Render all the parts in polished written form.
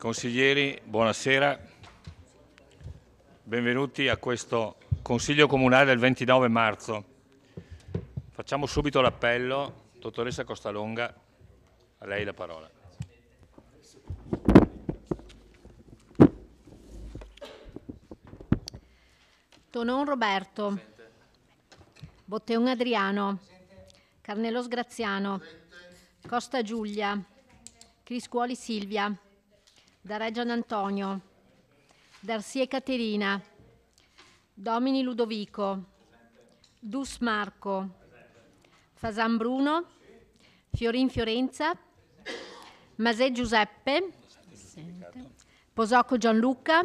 Consiglieri, buonasera. Benvenuti a questo Consiglio Comunale del 29 marzo. Facciamo subito l'appello. Dottoressa Costalonga, a lei la parola. Tonon Roberto. Botteon Adriano. Carnelos Graziano. Costa Giulia. Criscuoli Silvia. Dareggian Antonio. Darsie Caterina. Domini Ludovico. Dus Marco. Fasan Bruno. Fiorin Fiorenza. Masè Giuseppe. Posocco Gianluca.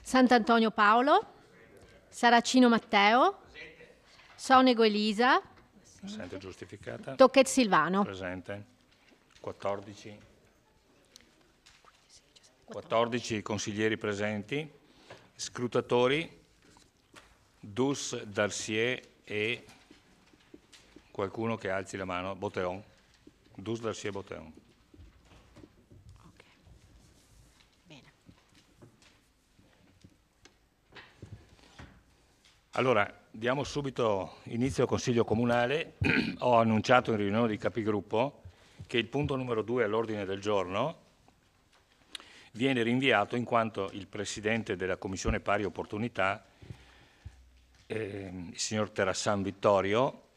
Sant'Antonio Paolo. Saracino Matteo. Sonego Elisa. Presente, giustificata. Tocchet Silvano. Presente. 14 consiglieri presenti. Scrutatori. Dus, Darsie e qualcuno che alzi la mano. Botteon. Dus, Darsie e Botteon. Allora, diamo subito inizio al Consiglio Comunale. Ho annunciato in riunione di capigruppo che il punto numero 2 all'ordine del giorno viene rinviato in quanto il Presidente della Commissione Pari Opportunità, il signor Terrassan Vittorio,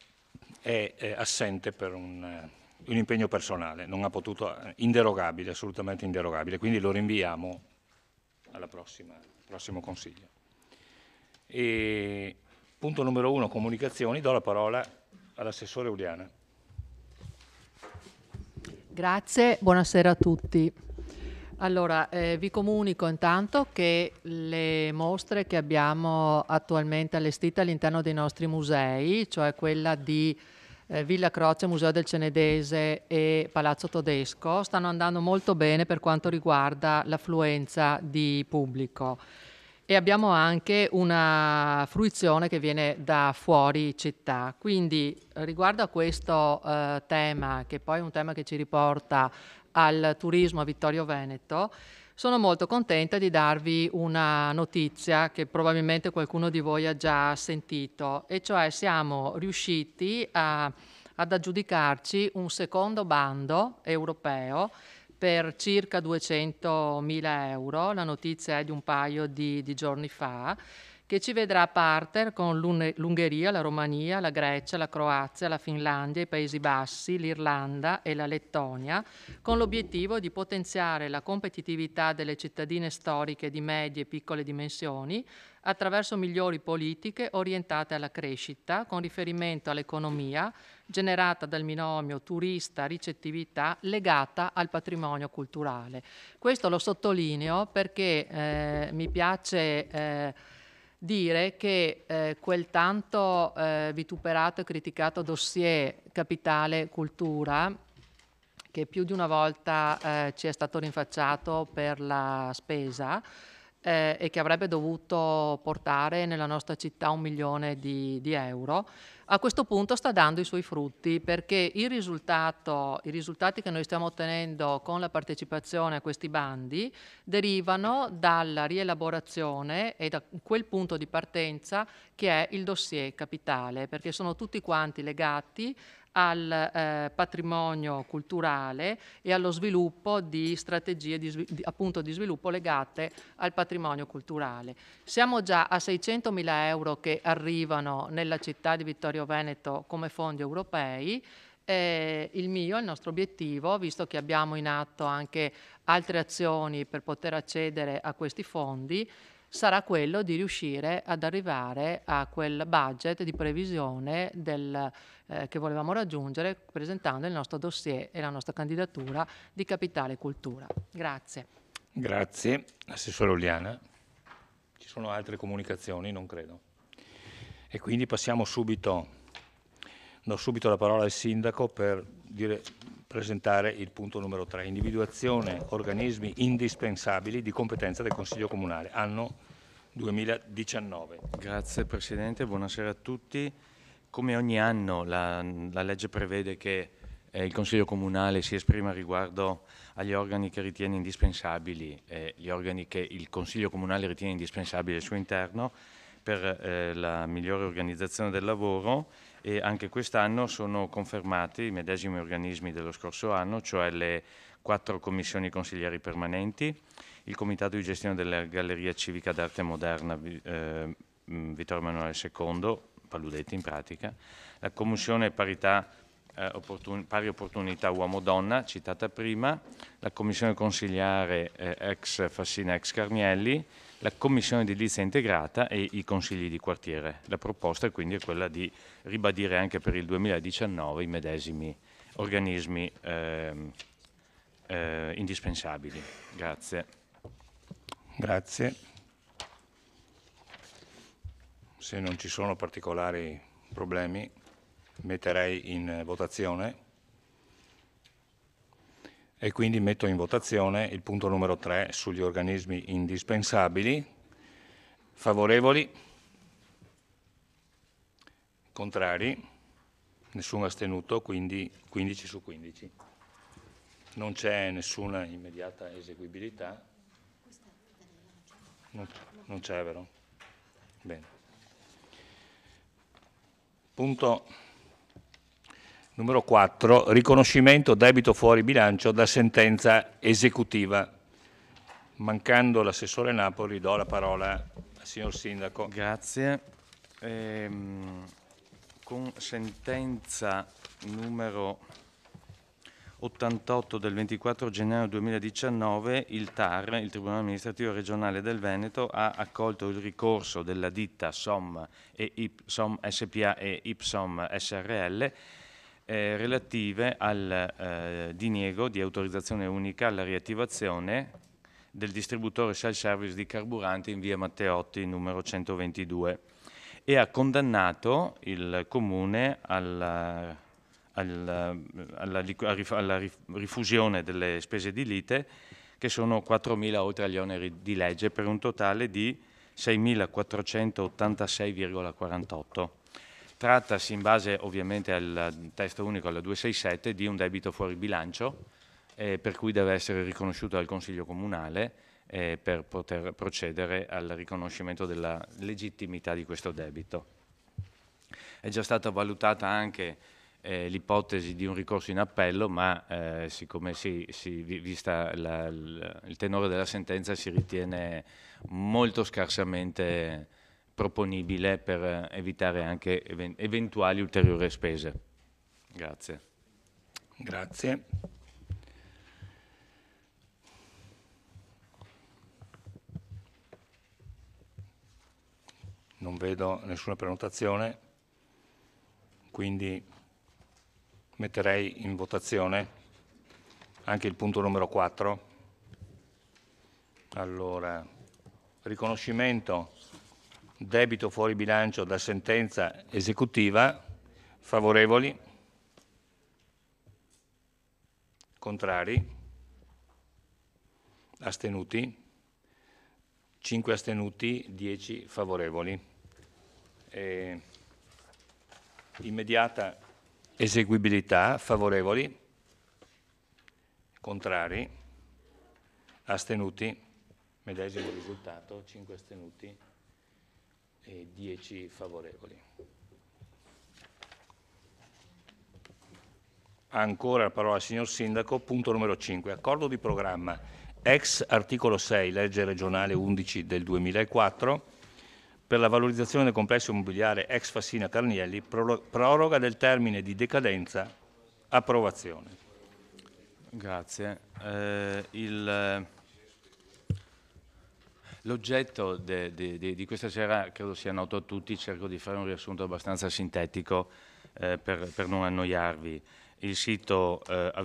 è assente per un impegno personale, non ha potuto, inderogabile, assolutamente inderogabile, quindi lo rinviamo al prossimo Consiglio. E punto numero 1, comunicazioni, do la parola all'assessore Uliana. Grazie, buonasera a tutti. Allora, vi comunico intanto che le mostre che abbiamo attualmente allestite all'interno dei nostri musei, cioè quella di Villa Croce, Museo del Cenedese e Palazzo Todesco, stanno andando molto bene per quanto riguarda l'affluenza di pubblico. E abbiamo anche una fruizione che viene da fuori città. Quindi riguardo a questo tema, che poi è un tema che ci riporta al turismo a Vittorio Veneto, sono molto contenta di darvi una notizia che probabilmente qualcuno di voi ha già sentito, e cioè siamo riusciti ad aggiudicarci un secondo bando europeo per circa 200.000 euro, la notizia è di un paio di giorni fa, che ci vedrà partner con l'Ungheria, la Romania, la Grecia, la Croazia, la Finlandia, i Paesi Bassi, l'Irlanda e la Lettonia, con l'obiettivo di potenziare la competitività delle cittadine storiche di medie e piccole dimensioni attraverso migliori politiche orientate alla crescita con riferimento all'economia generata dal binomio turista-ricettività legata al patrimonio culturale. Questo lo sottolineo perché mi piace dire che quel tanto vituperato e criticato dossier Capitale Cultura, che più di una volta ci è stato rinfacciato per la spesa e che avrebbe dovuto portare nella nostra città 1 milione di euro, a questo punto sta dando i suoi frutti, perché i risultati che noi stiamo ottenendo con la partecipazione a questi bandi derivano dalla rielaborazione e da quel punto di partenza che è il dossier Capitale, perché sono tutti quanti legati al patrimonio culturale e allo sviluppo di strategie appunto di sviluppo legate al patrimonio culturale. Siamo già a 600.000 euro che arrivano nella città di Vittorio Veneto come fondi europei. Il nostro obiettivo, visto che abbiamo in atto anche altre azioni per poter accedere a questi fondi, sarà quello di riuscire ad arrivare a quel budget di previsione che volevamo raggiungere presentando il nostro dossier e la nostra candidatura di Capitale Cultura. Grazie. Grazie. Assessore Uliana. Ci sono altre comunicazioni? Non credo. E quindi passiamo subito, do subito la parola al Sindaco per presentare il punto numero 3, individuazione organismi indispensabili di competenza del Consiglio Comunale, anno 2019. Grazie Presidente, buonasera a tutti. Come ogni anno la legge prevede che il Consiglio Comunale si esprima riguardo agli organi che ritiene indispensabili, gli organi che il Consiglio Comunale ritiene indispensabili al suo interno per la migliore organizzazione del lavoro, e anche quest'anno sono confermati i medesimi organismi dello scorso anno, cioè le 4 commissioni consiglieri permanenti, il Comitato di gestione della Galleria Civica d'Arte Moderna Vittorio Emanuele II, Paludetti in pratica, la Commissione Parità Pari Opportunità Uomo-Donna, citata prima, la Commissione Consigliare ex Fassina ex Carnielli, la Commissione Edilizia Integrata e i Consigli di Quartiere. La proposta quindi è quella di ribadire anche per il 2019 i medesimi organismi indispensabili. Grazie. Grazie. Se non ci sono particolari problemi, metterei in votazione e quindi metto in votazione il punto numero 3 sugli organismi indispensabili. Favorevoli? Contrari? Nessun astenuto, quindi 15 su 15. Non c'è nessuna immediata eseguibilità. Non c'è, vero? Bene. Punto numero 4, riconoscimento debito fuori bilancio da sentenza esecutiva. Mancando l'assessore Napoli, do la parola al signor Sindaco. Grazie. Con sentenza numero 88 del 24 gennaio 2019, il TAR, il Tribunale Amministrativo Regionale del Veneto, ha accolto il ricorso della ditta SOM SPA e Ipsom SRL relative al diniego di autorizzazione unica alla riattivazione del distributore self-service di carburante in via Matteotti numero 122 e ha condannato il Comune alla rifusione delle spese di lite, che sono 4.000 oltre agli oneri di legge, per un totale di 6.486,48. Trattasi, in base ovviamente al testo unico, alla 267, di un debito fuori bilancio, per cui deve essere riconosciuto dal Consiglio Comunale per poter procedere al riconoscimento della legittimità di questo debito. È già stata valutata anche l'ipotesi di un ricorso in appello, ma siccome vista il tenore della sentenza, si ritiene molto scarsamente proponibile per evitare anche eventuali ulteriori spese. Grazie. Grazie. Non vedo nessuna prenotazione, quindi metterei in votazione anche il punto numero 4. Allora, riconoscimento debito fuori bilancio da sentenza esecutiva. Favorevoli? Contrari? Astenuti? 5 astenuti, 10 favorevoli. Immediata eseguibilità. Favorevoli? Contrari? Astenuti? Medesimo risultato, 5 astenuti e 10 favorevoli. Ancora la parola al signor Sindaco. Punto numero 5. Accordo di programma ex articolo 6, legge regionale 11 del 2004, per la valorizzazione del complesso immobiliare ex Fassina Carnielli, proroga del termine di decadenza, approvazione. Grazie. L'oggetto di questa sera credo sia noto a tutti, cerco di fare un riassunto abbastanza sintetico per non annoiarvi. Il sito a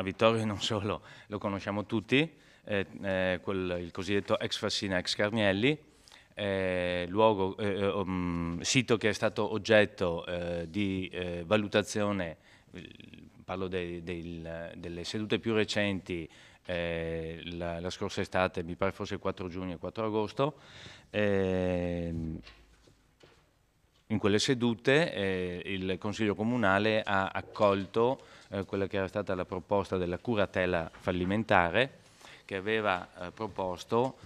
Vittorio e non solo lo conosciamo tutti, il cosiddetto ex Fassina ex Carnielli, sito che è stato oggetto di valutazione, parlo delle sedute più recenti, la scorsa estate, mi pare fosse il 4 giugno e il 4 agosto, in quelle sedute il Consiglio Comunale ha accolto quella che era stata la proposta della curatela fallimentare, che aveva proposto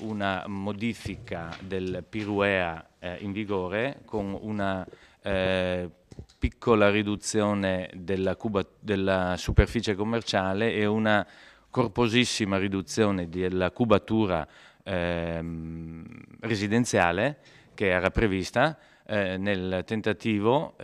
una modifica del PIRUEA in vigore con una piccola riduzione della superficie commerciale e una corposissima riduzione della cubatura residenziale che era prevista nel tentativo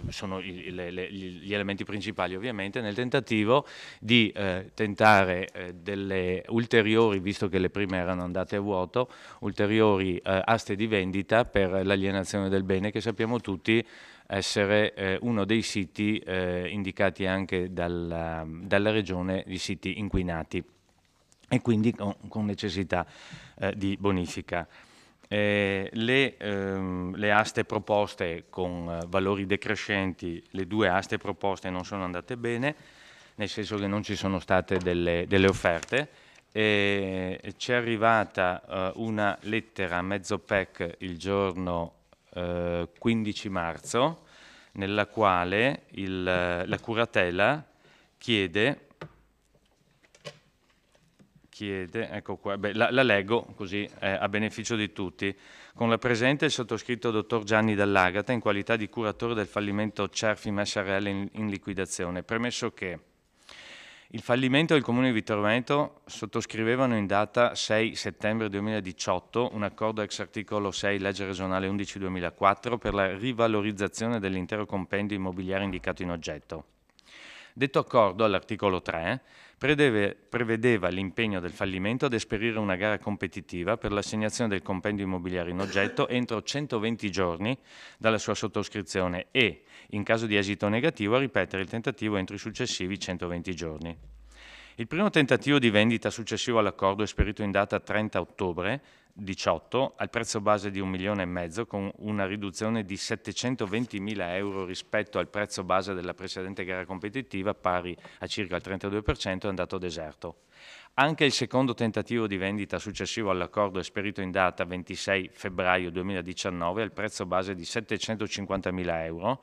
sono gli elementi principali ovviamente, nel tentativo di tentare delle ulteriori, visto che le prime erano andate a vuoto, ulteriori aste di vendita per l'alienazione del bene, che sappiamo tutti essere uno dei siti indicati anche dalla Regione di siti inquinati e quindi con necessità di bonifica. Le aste proposte con valori decrescenti, le due aste proposte non sono andate bene, nel senso che non ci sono state delle offerte. Ci è arrivata una lettera a mezzo PEC il giorno 15 marzo, nella quale la curatela chiede, ecco qua, la leggo così a beneficio di tutti. Con la presente il sottoscritto dottor Gianni Dall'Agata in qualità di curatore del fallimento Cerfim SRL in liquidazione, premesso che il fallimento del Comune di Vittorio Veneto sottoscrivevano in data 6 settembre 2018 un accordo ex articolo 6 legge regionale 11/2004 per la rivalorizzazione dell'intero compendio immobiliare indicato in oggetto. Detto accordo, all'articolo 3, prevedeva l'impegno del fallimento ad esperire una gara competitiva per l'assegnazione del compendio immobiliare in oggetto entro 120 giorni dalla sua sottoscrizione e, in caso di esito negativo, a ripetere il tentativo entro i successivi 120 giorni. Il primo tentativo di vendita successivo all'accordo, esperito in data 30 ottobre 18 al prezzo base di 1,5 milioni con una riduzione di 720.000 euro rispetto al prezzo base della precedente gara competitiva pari a circa il 32%, è andato deserto. Anche il secondo tentativo di vendita successivo all'accordo esperito in data 26 febbraio 2019 al prezzo base di 750.000 euro,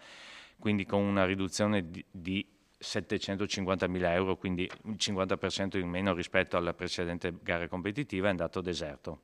quindi con una riduzione di 750.000 euro, quindi il 50% in meno rispetto alla precedente gara competitiva, è andato deserto.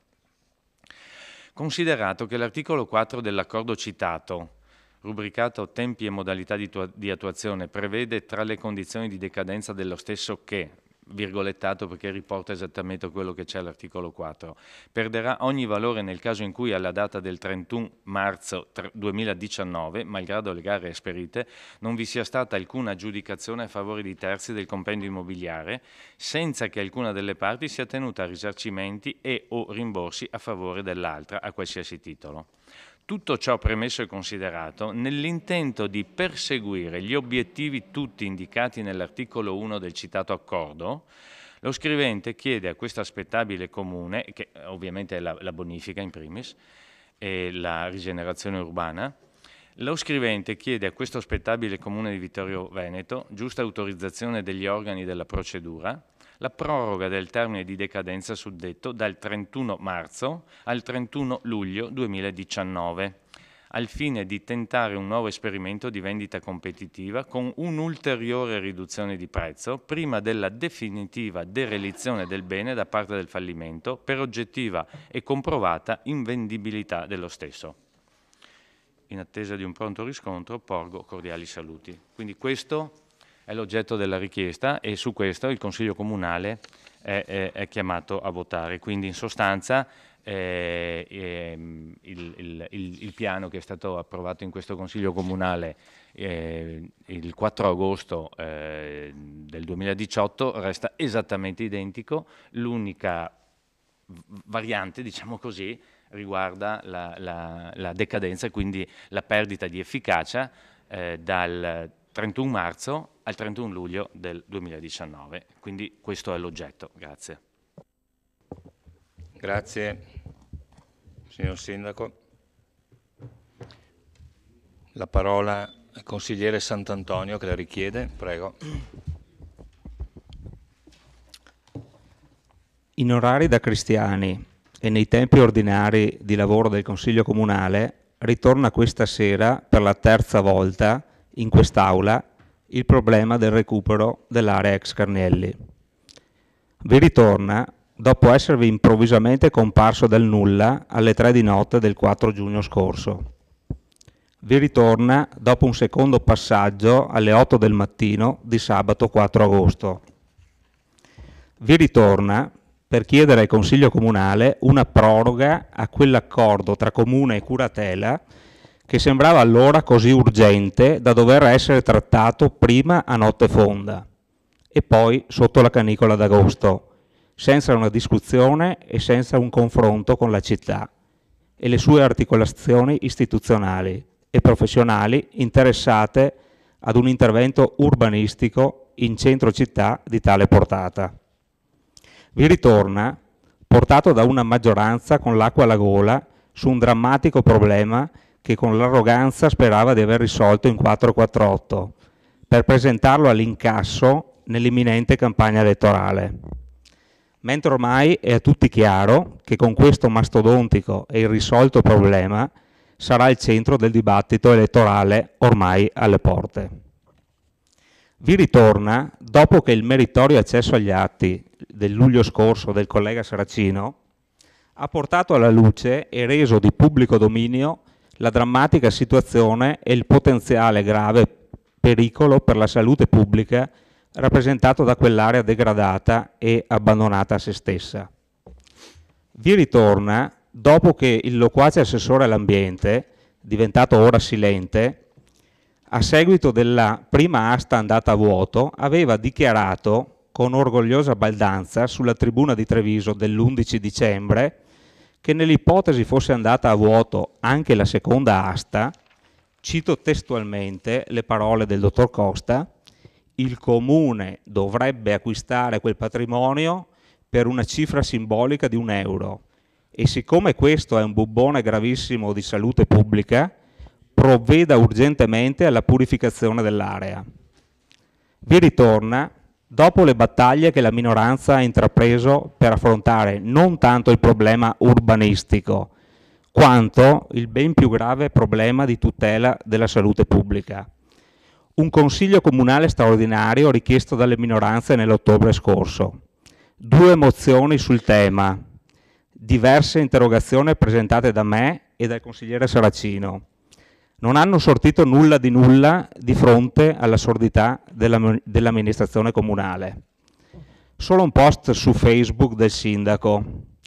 Considerato che l'articolo 4 dell'accordo citato, rubricato tempi e modalità di attuazione, prevede tra le condizioni di decadenza dello stesso che, virgolettato perché riporta esattamente quello che c'è all'articolo 4, perderà ogni valore nel caso in cui alla data del 31 marzo 2019, malgrado le gare esperite, non vi sia stata alcuna aggiudicazione a favore di terzi del compendio immobiliare, senza che alcuna delle parti sia tenuta a risarcimenti e o rimborsi a favore dell'altra a qualsiasi titolo. Tutto ciò premesso e considerato, nell'intento di perseguire gli obiettivi tutti indicati nell'articolo 1 del citato accordo, lo scrivente chiede a questo aspettabile comune, che ovviamente è la bonifica in primis, e la rigenerazione urbana, lo scrivente chiede a questo aspettabile comune di Vittorio Veneto, giusta autorizzazione degli organi della procedura, la proroga del termine di decadenza suddetto dal 31 marzo al 31 luglio 2019, al fine di tentare un nuovo esperimento di vendita competitiva con un'ulteriore riduzione di prezzo prima della definitiva derelizione del bene da parte del fallimento per oggettiva e comprovata invendibilità dello stesso. In attesa di un pronto riscontro, porgo cordiali saluti. Quindi questo è l'oggetto della richiesta e su questo il Consiglio Comunale è chiamato a votare. Quindi in sostanza il piano che è stato approvato in questo Consiglio Comunale il 4 agosto del 2018 resta esattamente identico, l'unica variante, diciamo così, riguarda la decadenza e quindi la perdita di efficacia dal 31 marzo al 31 luglio del 2019. Quindi questo è l'oggetto. Grazie. Grazie, signor Sindaco. La parola al consigliere Sant'Antonio che la richiede. Prego. In orari da cristiani e nei tempi ordinari di lavoro del Consiglio Comunale ritorna questa sera per la terza volta in quest'Aula il problema del recupero dell'area ex Carnielli. Vi ritorna dopo esservi improvvisamente comparso dal nulla alle 3 di notte del 4 giugno scorso. Vi ritorna dopo un secondo passaggio alle 8 del mattino di sabato 4 agosto. Vi ritorna per chiedere al Consiglio Comunale una proroga a quell'accordo tra Comune e Curatela che sembrava allora così urgente da dover essere trattato prima a notte fonda e poi sotto la canicola d'agosto, senza una discussione e senza un confronto con la città e le sue articolazioni istituzionali e professionali interessate ad un intervento urbanistico in centro città di tale portata. Vi ritorna portato da una maggioranza con l'acqua alla gola su un drammatico problema che con l'arroganza sperava di aver risolto in 448 per presentarlo all'incasso nell'imminente campagna elettorale. Mentre ormai è a tutti chiaro che con questo mastodontico e irrisolto problema sarà il centro del dibattito elettorale ormai alle porte. Vi ritorna dopo che il meritorio accesso agli atti del luglio scorso del collega Saracino ha portato alla luce e reso di pubblico dominio la drammatica situazione e il potenziale grave pericolo per la salute pubblica rappresentato da quell'area degradata e abbandonata a se stessa. Vi ritorna dopo che il loquace assessore all'ambiente, diventato ora silente, a seguito della prima asta andata a vuoto, aveva dichiarato con orgogliosa baldanza sulla tribuna di Treviso dell'11 dicembre che nell'ipotesi fosse andata a vuoto anche la seconda asta, cito testualmente le parole del dottor Costa, il comune dovrebbe acquistare quel patrimonio per una cifra simbolica di €1 e siccome questo è un bubbone gravissimo di salute pubblica, provveda urgentemente alla purificazione dell'area. Vi ritorna dopo le battaglie che la minoranza ha intrapreso per affrontare non tanto il problema urbanistico, quanto il ben più grave problema di tutela della salute pubblica. Un consiglio comunale straordinario richiesto dalle minoranze nell'ottobre scorso, 2 mozioni sul tema, diverse interrogazioni presentate da me e dal consigliere Saracino. Non hanno sortito nulla di fronte all'assurdità dell'amministrazione comunale. Solo un post su Facebook del sindaco,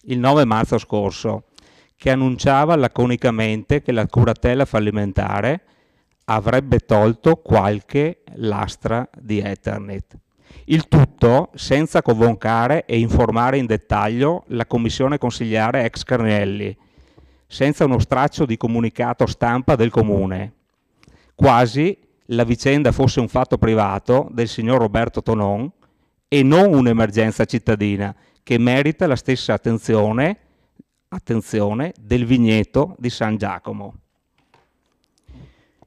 il 9 marzo scorso, che annunciava laconicamente che la curatela fallimentare avrebbe tolto qualche lastra di Eternit. Il tutto senza convocare e informare in dettaglio la commissione consigliare ex Carnielli, senza uno straccio di comunicato stampa del comune. Quasi la vicenda fosse un fatto privato del signor Roberto Tonon e non un'emergenza cittadina che merita la stessa attenzione del vigneto di San Giacomo.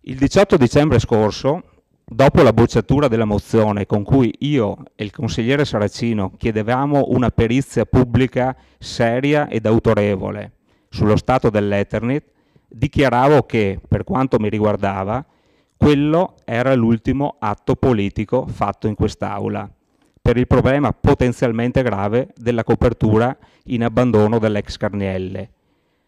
Il 18 dicembre scorso, dopo la bocciatura della mozione con cui io e il consigliere Saracino chiedevamo una perizia pubblica seria ed autorevole sullo stato dell'Eternit, dichiaravo che, per quanto mi riguardava, quello era l'ultimo atto politico fatto in quest'Aula per il problema potenzialmente grave della copertura in abbandono dell'ex Carnielli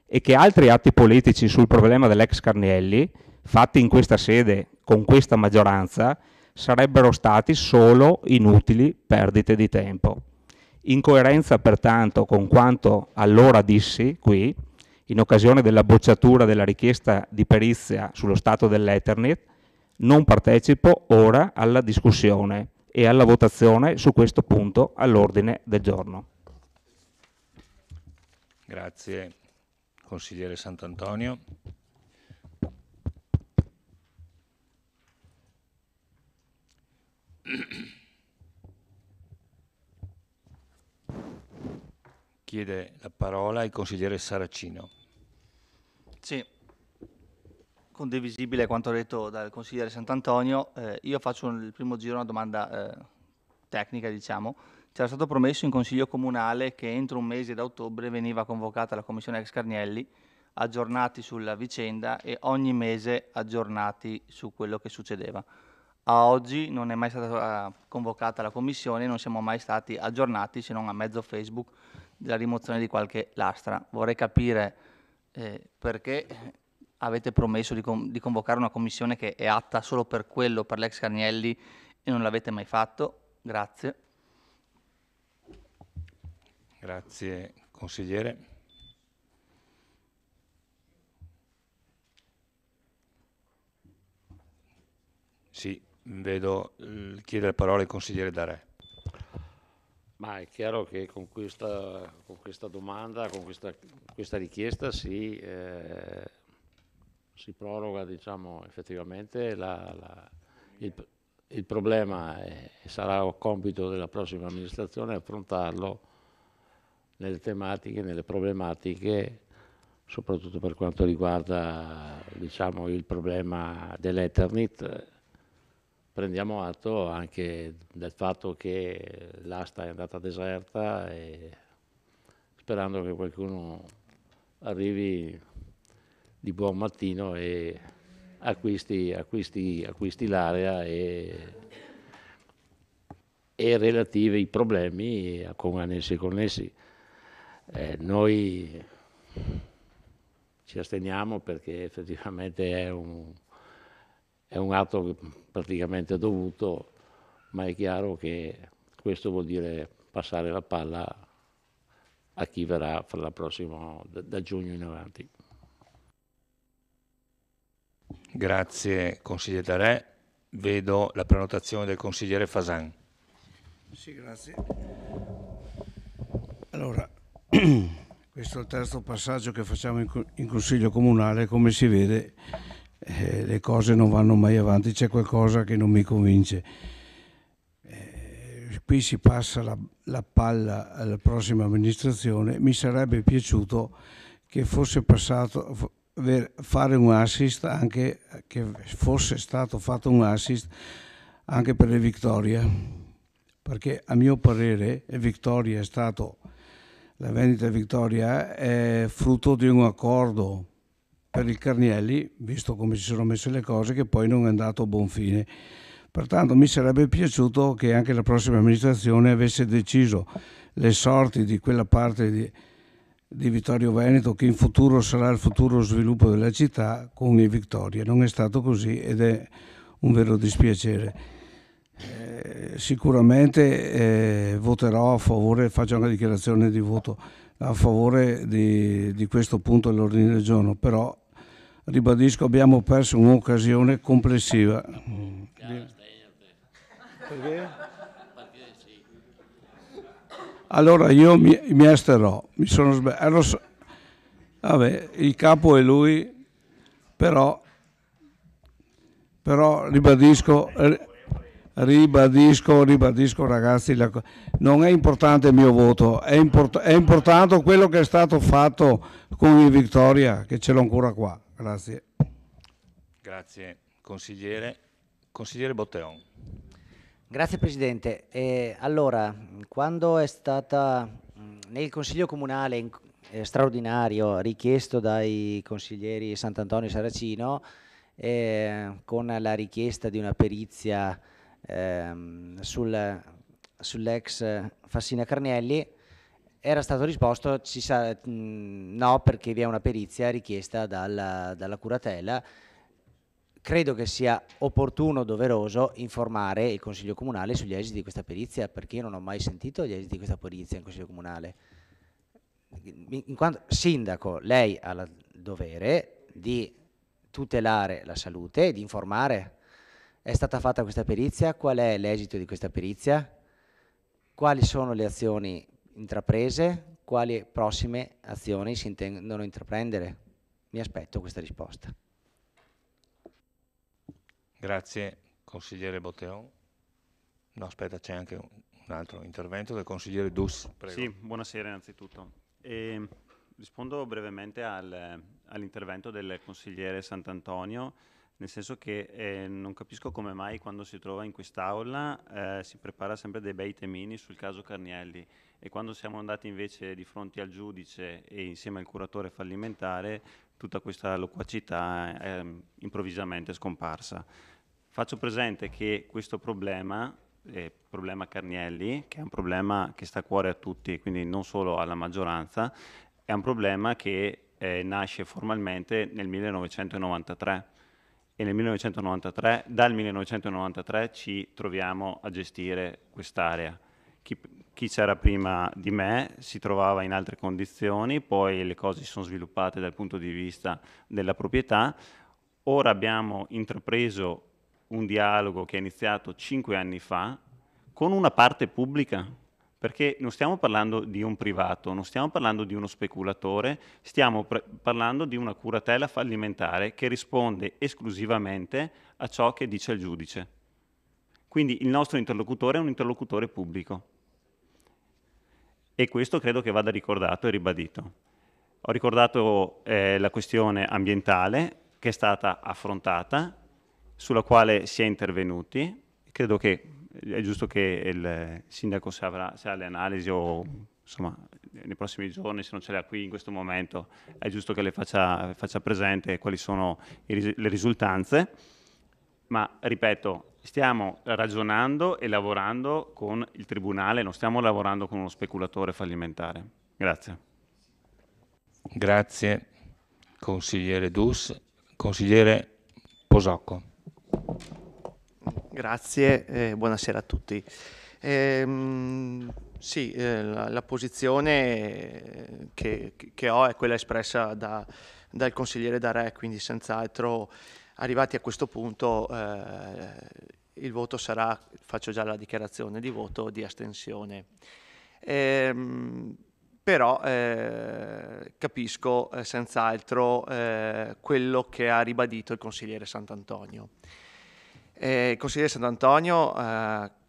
e che altri atti politici sul problema dell'ex Carnielli fatti in questa sede con questa maggioranza sarebbero stati solo inutili perdite di tempo. In coerenza pertanto con quanto allora dissi qui, in occasione della bocciatura della richiesta di perizia sullo stato dell'Eternit, non partecipo ora alla discussione e alla votazione su questo punto all'ordine del giorno. Grazie, consigliere Sant'Antonio. Chiede la parola il consigliere Saracino. Sì, condivisibile quanto detto dal consigliere Sant'Antonio. Io faccio il primo giro una domanda tecnica, diciamo, c'era stato promesso in Consiglio Comunale che entro un mese da ottobre veniva convocata la Commissione Ex Carnielli, aggiornati sulla vicenda e ogni mese aggiornati su quello che succedeva. A oggi non è mai stata convocata la Commissione, non siamo mai stati aggiornati se non a mezzo Facebook della rimozione di qualche lastra. Vorrei capire perché avete promesso di convocare una commissione che è atta solo per quello, per l'ex Carnielli, e non l'avete mai fatto. Grazie. Grazie, consigliere. Sì, vedo chiede la parola il consigliere Darè. Ma è chiaro che con questa domanda, con questa richiesta si proroga, diciamo, effettivamente il problema sarà compito della prossima amministrazione affrontarlo nelle tematiche, nelle problematiche, soprattutto per quanto riguarda, diciamo, il problema dell'Eternit. Prendiamo atto anche del fatto che l'asta è andata deserta e sperando che qualcuno arrivi di buon mattino e acquisti l'area e relativi problemi annessi e connessi. Noi ci asteniamo perché effettivamente è un atto praticamente dovuto, ma è chiaro che questo vuol dire passare la palla a chi verrà fra la prossima, da giugno in avanti. Grazie consigliere Darè. Vedo la prenotazione del consigliere Fasan. Sì, grazie. Allora, questo è il terzo passaggio che facciamo in Consiglio Comunale. Come si vede, le cose non vanno mai avanti, c'è qualcosa che non mi convince. Qui si passa la palla alla prossima amministrazione. Mi sarebbe piaciuto che fosse passato fare un assist, anche che fosse stato fatto un assist anche per le Victoria, perché a mio parere Victoria è stato, la vendita di Victoria è frutto di un accordo per il Carnielli, visto come si sono messe le cose, che poi non è andato a buon fine. Pertanto mi sarebbe piaciuto che anche la prossima amministrazione avesse deciso le sorti di quella parte di Vittorio Veneto, che in futuro sarà il futuro sviluppo della città, con i Victoria. Non è stato così ed è un vero dispiacere. Sicuramente voterò a favore, faccio una dichiarazione di voto a favore di questo punto all'ordine del giorno, però ribadisco, abbiamo perso un'occasione complessiva. Perché? Allora io mi asterrò, mi sono sbagliato. Vabbè, il capo è lui, però ribadisco ragazzi, non è importante il mio voto, è importante quello che è stato fatto con il Victoria, che ce l'ho ancora qua. Grazie. Grazie consigliere. Consigliere Botteon. Grazie Presidente. Allora, quando è stata nel Consiglio Comunale straordinario richiesto dai consiglieri Sant'Antonio e Saracino, con la richiesta di una perizia sull'ex Fassina Carnielli, era stato risposto no, perché vi è una perizia richiesta dalla curatela. Credo che sia opportuno, doveroso informare il Consiglio Comunale sugli esiti di questa perizia, perché io non ho mai sentito gli esiti di questa perizia in Consiglio Comunale. In quanto sindaco, lei ha il dovere di tutelare la salute e di informare. È stata fatta questa perizia? Qual è l'esito di questa perizia? Quali sono le azioni intraprese? Quali prossime azioni si intendono intraprendere? Mi aspetto questa risposta. Grazie consigliere Botteon. No, aspetta, c'è anche un altro intervento del consigliere Dus. Prego. Sì, buonasera innanzitutto. Rispondo brevemente all'intervento del consigliere Sant'Antonio. nel senso che non capisco come mai quando si trova in quest'aula si prepara sempre dei bei temini sul caso Carnielli, e quando siamo andati invece di fronte al giudice e insieme al curatore fallimentare tutta questa loquacità è improvvisamente scomparsa. Faccio presente che questo problema Carnielli, che è un problema che sta a cuore a tutti, quindi non solo alla maggioranza, è un problema che nasce formalmente nel 1993, e dal 1993 ci troviamo a gestire quest'area. Chi c'era prima di me si trovava in altre condizioni, poi le cose si sono sviluppate dal punto di vista della proprietà. Ora abbiamo intrapreso un dialogo che è iniziato 5 anni fa con una parte pubblica, perché non stiamo parlando di un privato, non stiamo parlando di uno speculatore, stiamo parlando di una curatela fallimentare che risponde esclusivamente a ciò che dice il giudice. Quindi il nostro interlocutore è un interlocutore pubblico, e questo credo che vada ricordato e ribadito. Ho ricordato la questione ambientale che è stata affrontata, sulla quale si è intervenuti. Credo che è giusto che il sindaco, se ha le analisi o insomma nei prossimi giorni, se non ce le ha qui in questo momento, è giusto che le faccia presente quali sono le risultanze. Ma ripeto, stiamo ragionando e lavorando con il Tribunale, non stiamo lavorando con uno speculatore fallimentare. Grazie. Grazie, consigliere Dus. Consigliere Posocco. Grazie, buonasera a tutti. Sì, la posizione che ho è quella espressa dal consigliere Darè, quindi senz'altro arrivati a questo punto il voto sarà, faccio già la dichiarazione di voto, di astensione. Però capisco senz'altro quello che ha ribadito il consigliere Sant'Antonio. Il consigliere Sant'Antonio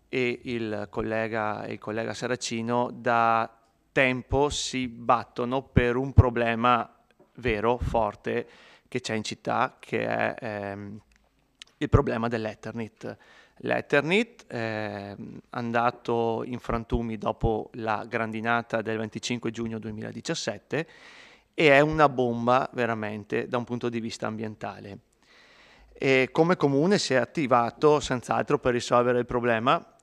e il collega Saracino da tempo si battono per un problema vero, forte, che c'è in città, che è il problema dell'Eternit. L'Eternit è andato in frantumi dopo la grandinata del 25 giugno 2017 e è una bomba veramente da un punto di vista ambientale. E come comune si è attivato senz'altro per risolvere il problema,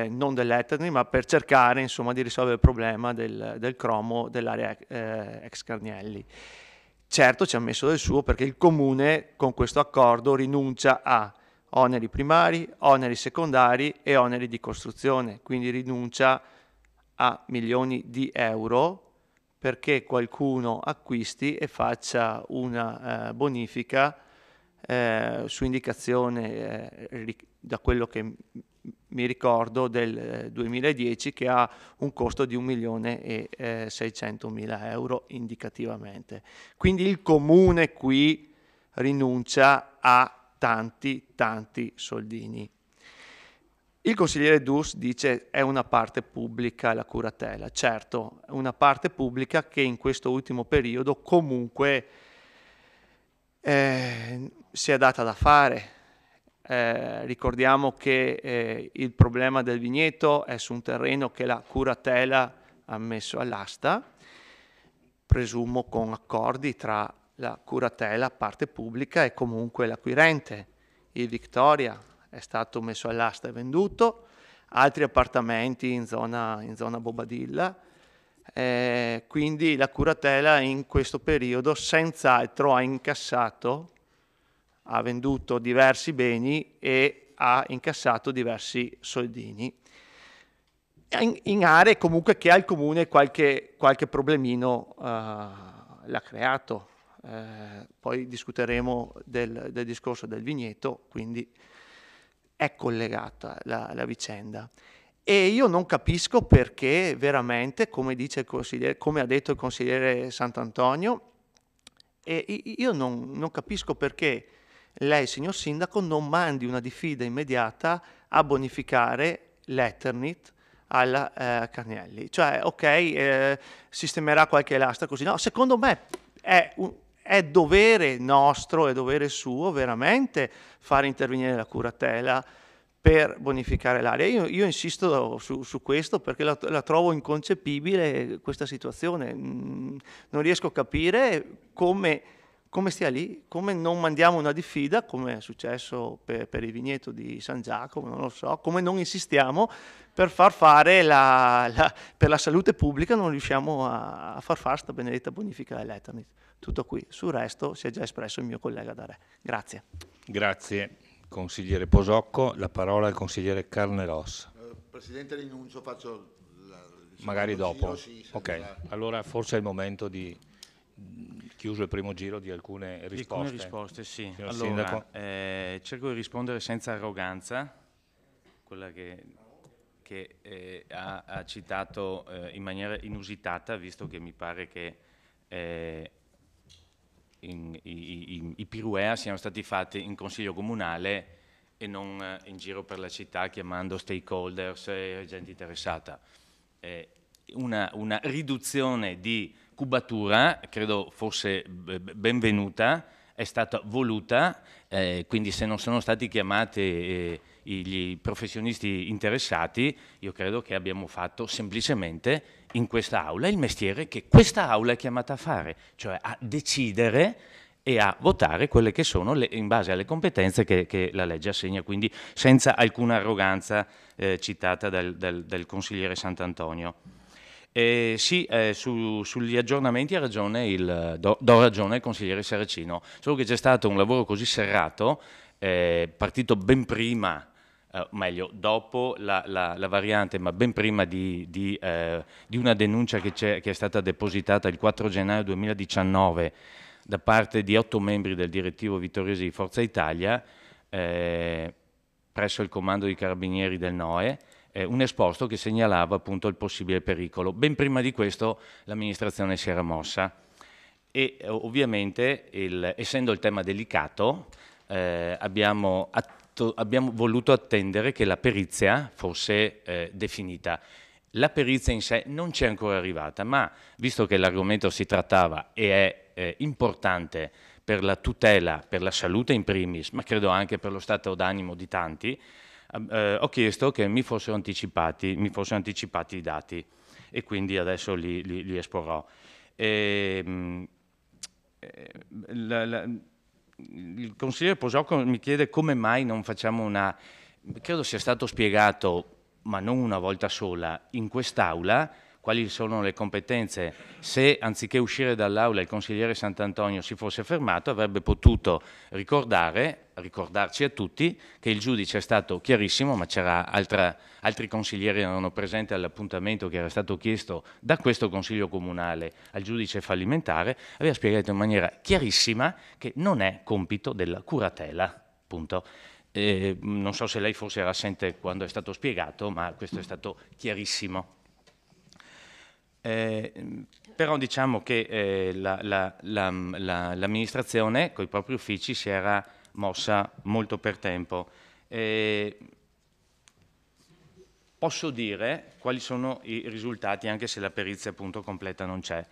non dell'Eternit, ma per cercare insomma di risolvere il problema del cromo dell'area ex Carnielli. Certo ci ha messo del suo, perché il comune con questo accordo rinuncia a oneri primari, oneri secondari e oneri di costruzione, quindi rinuncia a milioni di euro perché qualcuno acquisti e faccia una bonifica su indicazione, da quello che mi ricordo, del 2010, che ha un costo di 1.600.000 euro indicativamente. Quindi il comune qui rinuncia a tanti soldini. Il consigliere Dus dice è una parte pubblica la curatela. Certo, è una parte pubblica che in questo ultimo periodo comunque si è data da fare. Ricordiamo che il problema del vigneto è su un terreno che la curatela ha messo all'asta, presumo con accordi tra la curatela, parte pubblica, e comunque l'acquirente. Il Victoria è stato messo all'asta e venduto, altri appartamenti in zona Bobadilla, quindi la curatela in questo periodo senz'altro ha incassato, ha venduto diversi beni e ha incassato diversi soldini in aree comunque che al comune qualche problemino l'ha creato. Poi discuteremo del discorso del vigneto, quindi è collegata la vicenda. E io non capisco perché veramente, come dice il consigliere, come ha detto il consigliere Sant'Antonio, e io non capisco perché lei, signor sindaco, non mandi una diffida immediata a bonificare l'Eternit alla Carnielli. Cioè, ok, sistemerà qualche lastra così. No, secondo me è è dovere nostro, è dovere suo veramente fare intervenire la curatela per bonificare l'area. Io insisto su questo perché la trovo inconcepibile questa situazione. Non riesco a capire come stia lì, come non mandiamo una diffida, come è successo per il vigneto di San Giacomo, non lo so, come non insistiamo per far fare per la salute pubblica, non riusciamo a far fare sta benedetta bonifica dell'Eternit. Tutto qui, sul resto si è già espresso il mio collega Darè. Grazie. Grazie consigliere Posocco, la parola al consigliere Carneros. Presidente, rinuncio, faccio magari dopo. Giro, sì, ok, allora forse è il momento di, chiuso il primo giro, di alcune risposte. Alcune risposte, sì. Signor Allora, Sindaco. cerco di rispondere senza arroganza, quella che ha citato in maniera inusitata, visto che mi pare che i pirouea siano stati fatti in consiglio comunale e non in giro per la città chiamando stakeholders e gente interessata. Una riduzione di cubatura credo fosse benvenuta, è stata voluta, quindi se non sono stati chiamati gli professionisti interessati, io credo che abbiamo fatto semplicemente in questa aula il mestiere che questa aula è chiamata a fare, cioè a decidere e a votare quelle che sono in base alle competenze che la legge assegna, quindi senza alcuna arroganza citata del consigliere Sant'Antonio. Sì, sugli aggiornamenti do ragione al consigliere Saracino, solo che c'è stato un lavoro così serrato, partito ben prima, meglio, dopo la variante, ma ben prima di una denuncia che è stata depositata il 4 gennaio 2019 da parte di 8 membri del direttivo vittoriese di Forza Italia presso il comando di carabinieri del NOE, un esposto che segnalava appunto il possibile pericolo. Ben prima di questo l'amministrazione si era mossa e ovviamente, essendo il tema delicato, abbiamo voluto attendere che la perizia fosse definita. La perizia in sé non c'è ancora arrivata, ma visto che l'argomento si trattava e è importante per la tutela, per la salute in primis, ma credo anche per lo stato d'animo di tanti, ho chiesto che mi fossero anticipati i dati e quindi adesso li esporrò. Il consigliere Posocco mi chiede come mai non facciamo credo sia stato spiegato, ma non una volta sola, in quest'Aula, quali sono le competenze. Se anziché uscire dall'Aula il consigliere Sant'Antonio si fosse fermato, avrebbe potuto ricordarci a tutti che il giudice è stato chiarissimo, ma c'era altri consiglieri che erano presenti all'appuntamento che era stato chiesto da questo Consiglio Comunale al giudice fallimentare, aveva spiegato in maniera chiarissima che non è compito della curatela, punto. Non so se lei forse era assente quando è stato spiegato, ma questo è stato chiarissimo. Però diciamo che l'amministrazione con i propri uffici si era mossa molto per tempo. Posso dire quali sono i risultati, anche se la perizia appunto completa non c'è.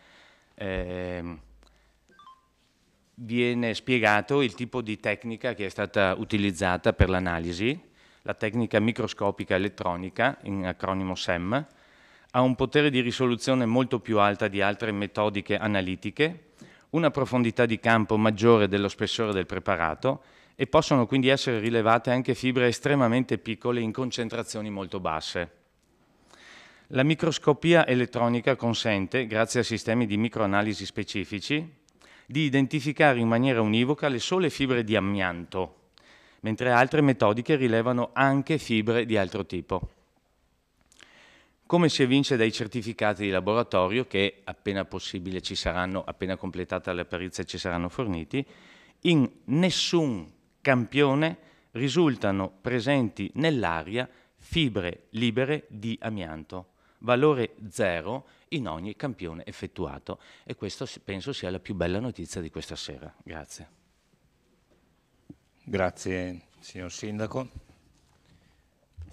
Viene spiegato il tipo di tecnica che è stata utilizzata per l'analisi, la tecnica microscopica elettronica, in acronimo SEM, ha un potere di risoluzione molto più alta di altre metodiche analitiche, una profondità di campo maggiore dello spessore del preparato e possono quindi essere rilevate anche fibre estremamente piccole in concentrazioni molto basse. La microscopia elettronica consente, grazie a sistemi di microanalisi specifici, di identificare in maniera univoca le sole fibre di amianto, mentre altre metodiche rilevano anche fibre di altro tipo. Come si evince dai certificati di laboratorio che appena possibile ci saranno, appena completata la perizia ci saranno forniti, in nessun campione risultano presenti nell'aria fibre libere di amianto, valore 0 in ogni campione effettuato. E questo penso sia la più bella notizia di questa sera. Grazie. Grazie, signor Sindaco.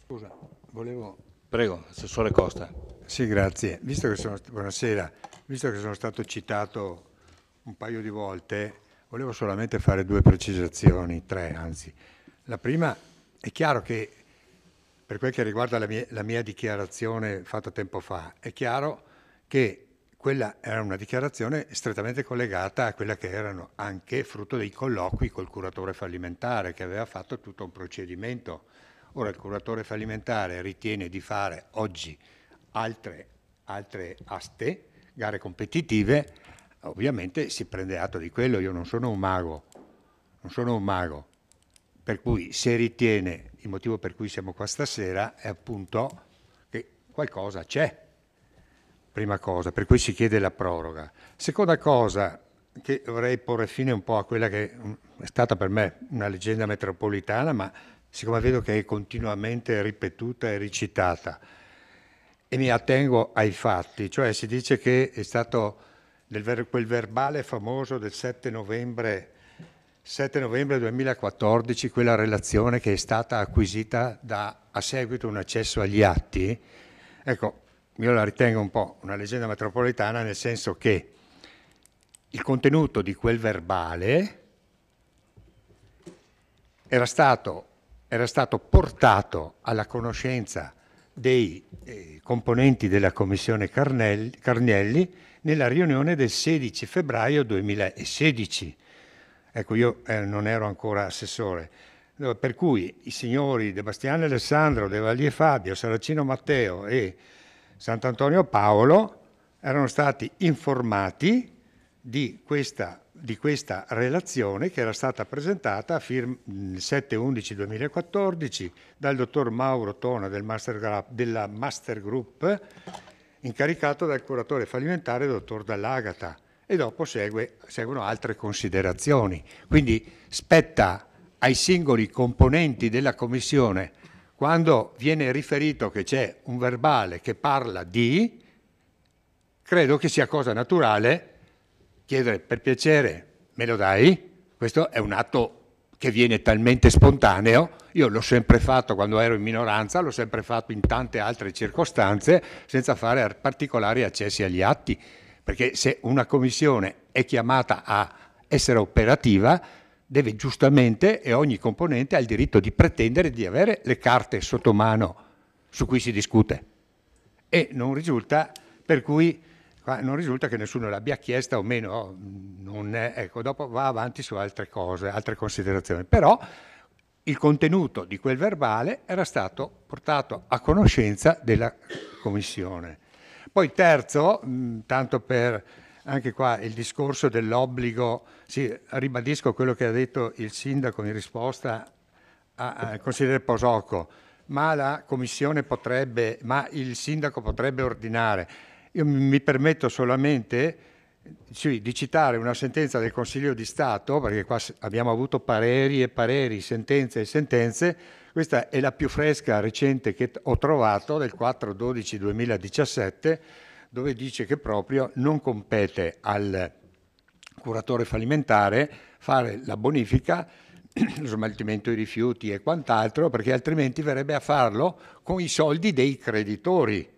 Scusa, volevo... Prego, Assessore Costa. Sì, grazie. Buonasera. Visto che sono stato citato un paio di volte, volevo solamente fare 2 precisazioni, 3 anzi. La prima, è chiaro che per quel che riguarda la mia dichiarazione fatta tempo fa, è chiaro che quella era una dichiarazione strettamente collegata a quella che erano anche frutto dei colloqui col curatore fallimentare, che aveva fatto tutto un procedimento. Ora il curatore fallimentare ritiene di fare oggi altre aste, gare competitive, ovviamente si prende atto di quello. Io non sono un mago, per cui se ritiene, il motivo per cui siamo qua stasera è appunto che qualcosa c'è. Prima cosa, per cui si chiede la proroga. Seconda cosa, che vorrei porre fine un po' a quella che è stata per me una leggenda metropolitana, ma siccome vedo che è continuamente ripetuta e recitata, e mi attengo ai fatti, cioè si dice che è stato quel verbale famoso del 7 novembre 2014, quella relazione che è stata acquisita a seguito di un accesso agli atti. Ecco, io la ritengo un po' una leggenda metropolitana, nel senso che il contenuto di quel verbale era stato portato alla conoscenza dei componenti della Commissione Carnelli nella riunione del 16 febbraio 2016. Ecco, io non ero ancora assessore, per cui i signori De Bastiani Alessandro, De Vallier Fabio, Saracino Matteo e Sant'Antonio Paolo erano stati informati di questa relazione che era stata presentata il 7/11/2014 dal dottor Mauro Tona della Master Group, incaricato dal curatore fallimentare dottor Dall'Agata, e dopo seguono altre considerazioni. Quindi spetta ai singoli componenti della commissione, quando viene riferito che c'è un verbale che parla di, credo che sia cosa naturale chiedere: per piacere, me lo dai? Questo è un atto che viene talmente spontaneo. Io l'ho sempre fatto quando ero in minoranza, l'ho sempre fatto in tante altre circostanze, senza fare particolari accessi agli atti, perché se una commissione è chiamata a essere operativa, deve giustamente, e ogni componente ha il diritto di pretendere di avere le carte sotto mano su cui si discute. E non risulta, per cui non risulta che nessuno l'abbia chiesta o meno, ecco, dopo va avanti su altre cose, altre considerazioni. Però il contenuto di quel verbale era stato portato a conoscenza della Commissione. Poi terzo, tanto per anche qua il discorso dell'obbligo, sì, ribadisco quello che ha detto il sindaco in risposta al consigliere Posocco, ma la commissione ma il sindaco potrebbe ordinare. Io mi permetto solamente di citare una sentenza del Consiglio di Stato, perché qua abbiamo avuto pareri e pareri, sentenze e sentenze. Questa è la più fresca, recente, che ho trovato, del 4/12/2017, dove dice che proprio non compete al curatore fallimentare fare la bonifica, lo smaltimento dei rifiuti e quant'altro, perché altrimenti verrebbe a farlo con i soldi dei creditori.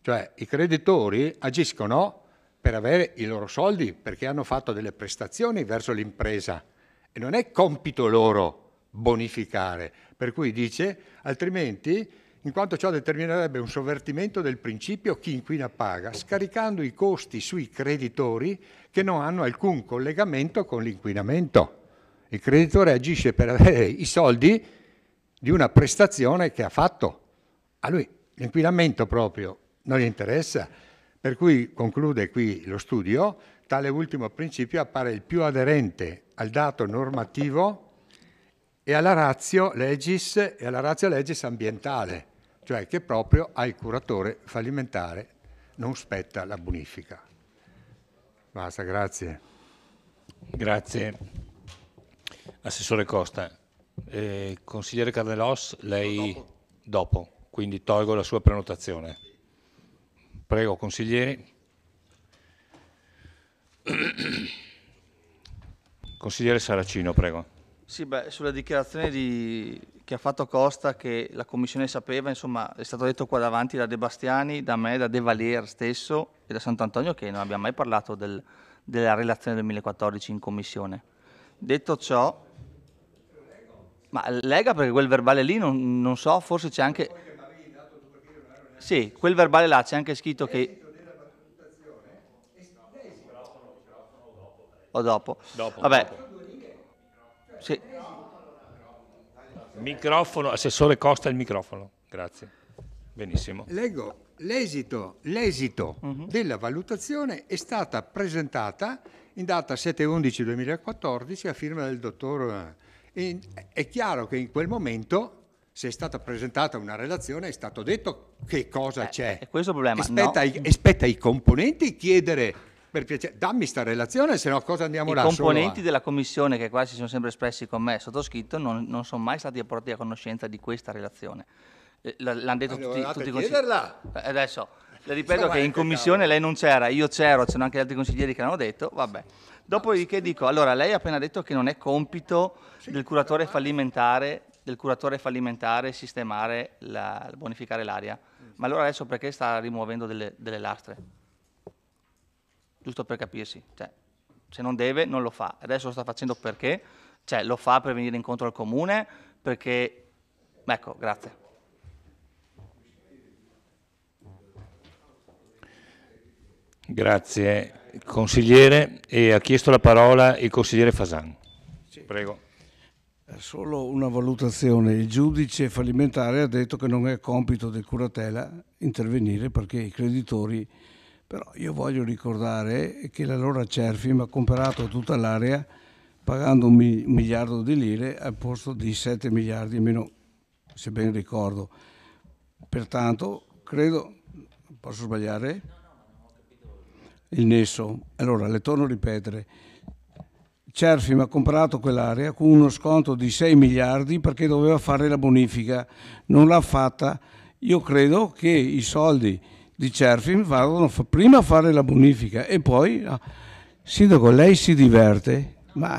Cioè i creditori agiscono per avere i loro soldi, perché hanno fatto delle prestazioni verso l'impresa e non è compito loro bonificare. Per cui dice, altrimenti, in quanto ciò determinerebbe un sovvertimento del principio chi inquina paga, scaricando i costi sui creditori che non hanno alcun collegamento con l'inquinamento. Il creditore agisce per avere i soldi di una prestazione che ha fatto. A lui l'inquinamento proprio non gli interessa. Per cui conclude qui lo studio: tale ultimo principio appare il più aderente al dato normativo e alla ratio legis ambientale, cioè che proprio al curatore fallimentare non spetta la bonifica. Basta, grazie. Grazie. Assessore Costa. Consigliere Carnelos, lei dopo, quindi tolgo la sua prenotazione. Prego, consiglieri. Consigliere Saracino, prego. Sì, sulla dichiarazione che ha fatto Costa, che la Commissione sapeva, insomma, è stato detto qua davanti da De Bastiani, da me, da De Vallier stesso e da Sant'Antonio, che non abbiamo mai parlato del della relazione del 2014 in commissione. Detto ciò, ma lega perché quel verbale lì non so, forse c'è anche... Sì, quel verbale là c'è anche scritto che... O dopo? Vabbè. Sì. Microfono, assessore Costa, il microfono. Grazie. Benissimo. Leggo, l'esito della valutazione è stata presentata in data 7/11/2014 a firma del dottor... È chiaro che in quel momento, se è stata presentata una relazione, è stato detto che cosa c'è. È questo il problema. Spetta ai componenti chiedere, per piacere, dammi sta relazione, se no cosa andiamo là? I componenti della commissione, che qua si sono sempre espressi con me, sottoscritto, non sono mai stati portati a conoscenza di questa relazione. L'hanno detto tutti i consiglieri. Adesso le ripeto che in commissione lei non c'era, io c'ero, c'erano anche altri consiglieri che l'hanno detto, vabbè. Dopodiché dico, allora lei ha appena detto che non è compito del curatore fallimentare sistemare, bonificare l'area, ma allora adesso perché sta rimuovendo delle lastre? Giusto per capirsi, cioè, se non deve non lo fa, adesso lo sta facendo perché? Cioè lo fa per venire incontro al comune, perché, ecco, grazie. Grazie consigliere, e ha chiesto la parola il consigliere Fasan. Prego. Solo una valutazione. Il giudice fallimentare ha detto che non è compito del curatela intervenire perché i creditori, però io voglio ricordare che l'allora Cerfim ha comprato tutta l'area pagando 1 miliardo di lire al posto di 7 miliardi meno, se ben ricordo. Pertanto credo, posso sbagliare? Il nesso. Allora, le torno a ripetere. Cerfim ha comprato quell'area con uno sconto di 6 miliardi perché doveva fare la bonifica. Non l'ha fatta. Io credo che i soldi di Cerfim vadano prima a fare la bonifica e poi... Sindaco, lei si diverte? Ma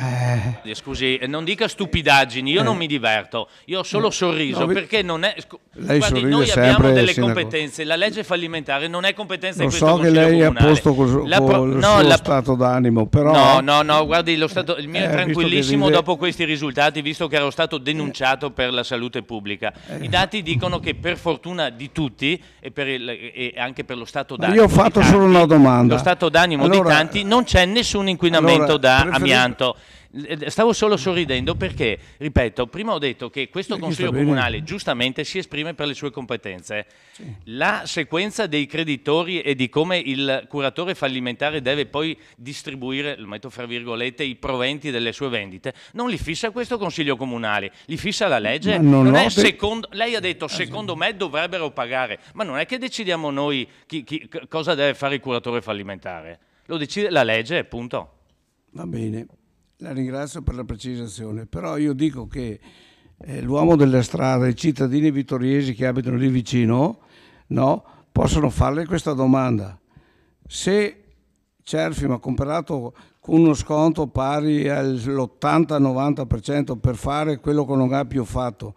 Scusi, non dica stupidaggini, io non mi diverto, io ho solo sorriso, perché non è... Lei Guardi, sorride noi sempre, abbiamo delle sindaco. competenze, la legge fallimentare non è competenza Lo di questo so che Consiglio lei è a Comunale. posto col suo stato d'animo, però... No, guardi, il mio è tranquillissimo vive... dopo questi risultati, visto che ero stato denunciato per la salute pubblica. I dati dicono che per fortuna di tutti e anche per lo stato d'animo Io ho fatto solo una domanda. lo stato d'animo di tanti, non c'è nessun inquinamento da amianto. Stavo solo sorridendo perché, ripeto, prima ho detto che questo Consiglio Comunale giustamente si esprime per le sue competenze. Sì. La sequenza dei creditori e di come il curatore fallimentare deve poi distribuire, lo metto fra virgolette, i proventi delle sue vendite, non li fissa questo Consiglio Comunale, li fissa la legge. Lei ha detto, secondo me dovrebbero pagare, ma non è che decidiamo noi cosa deve fare il curatore fallimentare, lo decide la legge, punto. Va bene. La ringrazio per la precisazione, però io dico che l'uomo della strada, i cittadini vittoriesi che abitano lì vicino, no, possono farle questa domanda. Se Cerfim ha comprato con uno sconto pari all'80-90% per fare quello che non ha più fatto,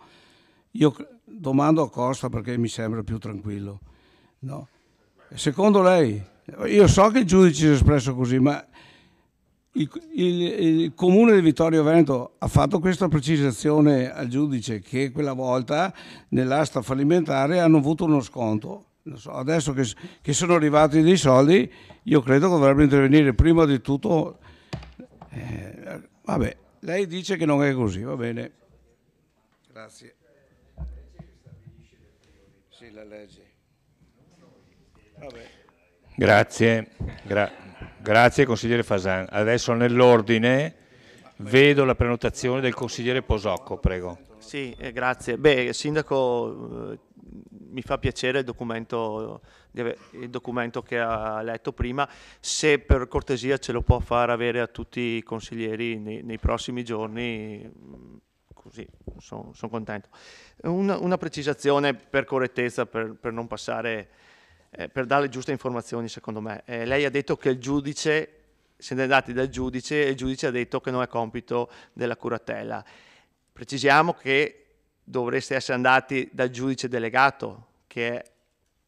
io domando a Costa perché mi sembra più tranquillo. No. Secondo lei, io so che il giudice si è espresso così, ma... Il comune di Vittorio Veneto ha fatto questa precisazione al giudice che quella volta nell'asta fallimentare hanno avuto uno sconto. Adesso che sono arrivati dei soldi, io credo che dovrebbe intervenire prima di tutto. Vabbè, lei dice che non è così, va bene. Grazie. Sì, la legge. Vabbè. Grazie. Grazie consigliere Fasan. Adesso nell'ordine vedo la prenotazione del consigliere Posocco, prego. Sì, grazie. Beh, Sindaco, mi fa piacere il documento che ha letto prima, se per cortesia ce lo può far avere a tutti i consiglieri nei prossimi giorni, così sono contento. Una precisazione per correttezza, per non passare... per dare le giuste informazioni secondo me. Lei ha detto che il giudice, siete andati dal giudice e il giudice ha detto che non è compito della curatela. Precisiamo che dovreste essere andati dal giudice delegato, che è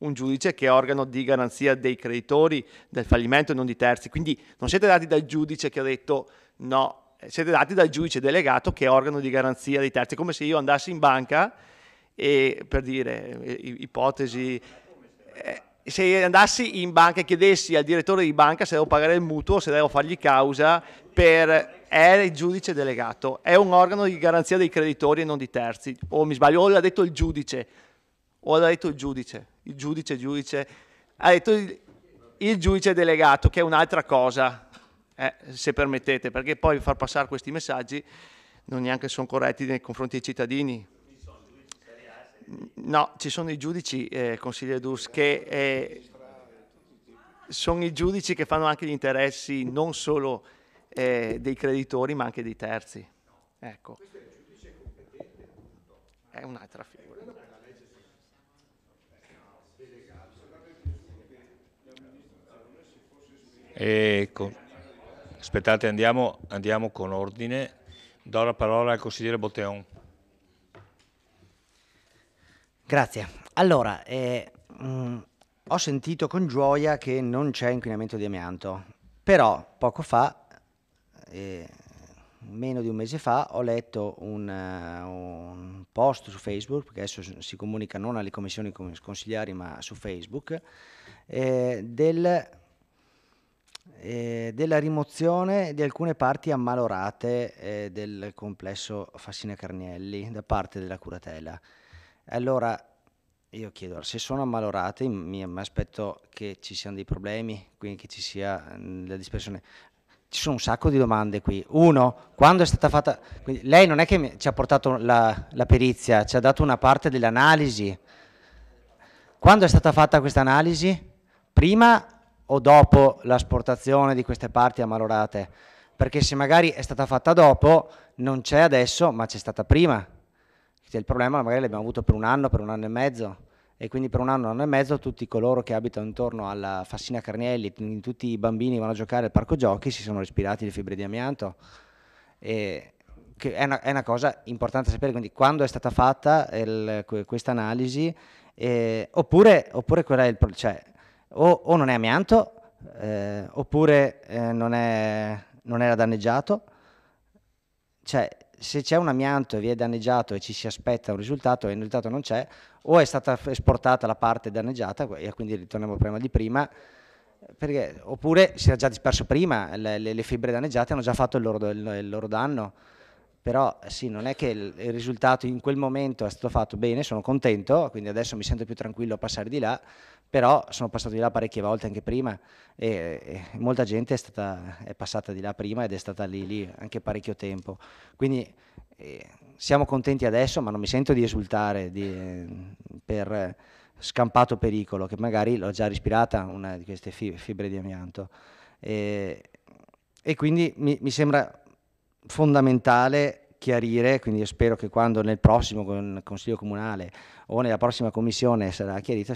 un giudice che è organo di garanzia dei creditori del fallimento e non di terzi, quindi non siete dati dal giudice che ha detto no, siete dati dal giudice delegato che è organo di garanzia dei terzi, come se io andassi in banca e, per dire, ipotesi, se andassi in banca e chiedessi al direttore di banca se devo pagare il mutuo, se devo fargli causa, è il giudice delegato, è un organo di garanzia dei creditori e non di terzi, o mi sbaglio, o l'ha detto il giudice, il giudice ha detto il giudice delegato, che è un'altra cosa, se permettete, perché poi far passare questi messaggi non neanche sono corretti nei confronti dei cittadini. No, ci sono i giudici, consigliere Dus, che sono i giudici che fanno anche gli interessi non solo dei creditori ma anche dei terzi. Ecco. È un'altra figura. Aspettate, andiamo con ordine. Do la parola al consigliere Botteon. Grazie. Allora, ho sentito con gioia che non c'è inquinamento di amianto, però poco fa, meno di un mese fa, ho letto un post su Facebook, perché adesso si comunica non alle commissioni consigliari ma su Facebook, della rimozione di alcune parti ammalorate del complesso Fassina Carnielli da parte della curatela. Allora io chiedo, se sono ammalorate mi aspetto che ci siano dei problemi, quindi che ci sia la dispersione. Ci sono un sacco di domande qui. Uno, quando è stata fatta... Quindi lei non è che ci ha portato la perizia, ci ha dato una parte dell'analisi. Quando è stata fatta questa analisi? Prima o dopo l'asportazione di queste parti ammalorate? Perché se magari è stata fatta dopo, non c'è adesso, ma c'è stata prima. Il problema magari l'abbiamo avuto per un anno e mezzo, e quindi per un anno e mezzo tutti coloro che abitano intorno alla Fassina Carnielli, tutti i bambini vanno a giocare al parco giochi, si sono respirati le fibre di amianto, che è una cosa importante sapere, quindi quando è stata fatta questa analisi, oppure qual è il problema, cioè o non è amianto, oppure non era danneggiato, cioè se c'è un amianto e vi è danneggiato e ci si aspetta un risultato e il risultato non c'è, o è stata esportata la parte danneggiata e quindi ritorniamo al problema di prima, oppure si era già disperso prima, le fibre danneggiate hanno già fatto il loro danno. Però sì, non è che il risultato in quel momento è stato fatto bene, sono contento, quindi adesso mi sento più tranquillo a passare di là, però sono passato di là parecchie volte anche prima e molta gente è passata di là prima ed è stata lì anche parecchio tempo. Quindi siamo contenti adesso, ma non mi sento di esultare per scampato pericolo, che magari l'ho già respirata una di queste fibre di amianto. E quindi mi sembra fondamentale chiarire, quindi io spero che quando nel prossimo Consiglio Comunale o nella prossima Commissione sarà chiarita,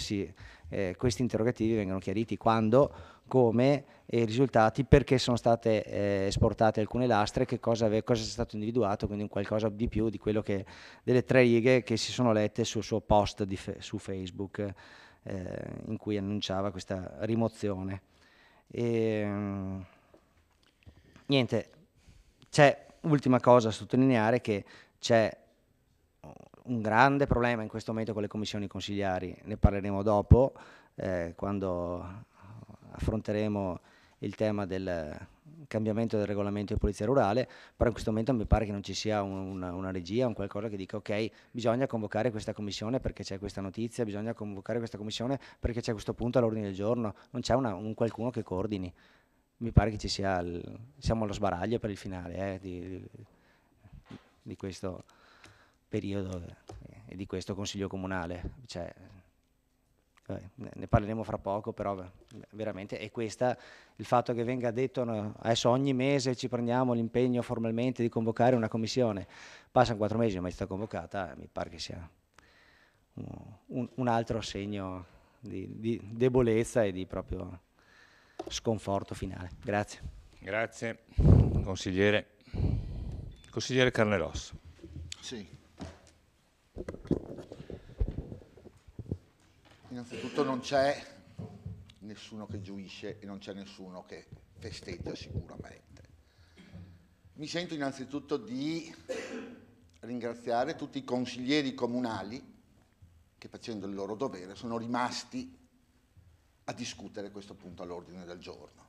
questi interrogativi vengano chiariti: quando, come, e i risultati, perché sono state esportate alcune lastre, cosa è stato individuato, quindi un qualcosa di più di quello delle 3 righe che si sono lette sul suo post su Facebook in cui annunciava questa rimozione. Niente. C'è, ultima cosa, da sottolineare che c'è un grande problema in questo momento con le commissioni consigliari, ne parleremo dopo, quando affronteremo il tema del cambiamento del regolamento di polizia rurale, però in questo momento mi pare che non ci sia una regia, un qualcosa che dica ok, bisogna convocare questa commissione perché c'è questa notizia, bisogna convocare questa commissione perché c'è questo punto all'ordine del giorno, non c'è un qualcuno che coordini. Mi pare che siamo allo sbaraglio per il finale di questo periodo e di questo Consiglio Comunale. Cioè, ne parleremo fra poco, però veramente è questa, il fatto che venga detto adesso ogni mese ci prendiamo l'impegno formalmente di convocare una commissione, passano 4 mesi, non è stata convocata, mi pare che sia un altro segno di debolezza e di proprio sconforto finale. Grazie. Grazie, consigliere. Consigliere innanzitutto non c'è nessuno che gioisce e non c'è nessuno che festeggia sicuramente. Mi sento innanzitutto di ringraziare tutti i consiglieri comunali che, facendo il loro dovere, sono rimasti a discutere questo punto all'ordine del giorno.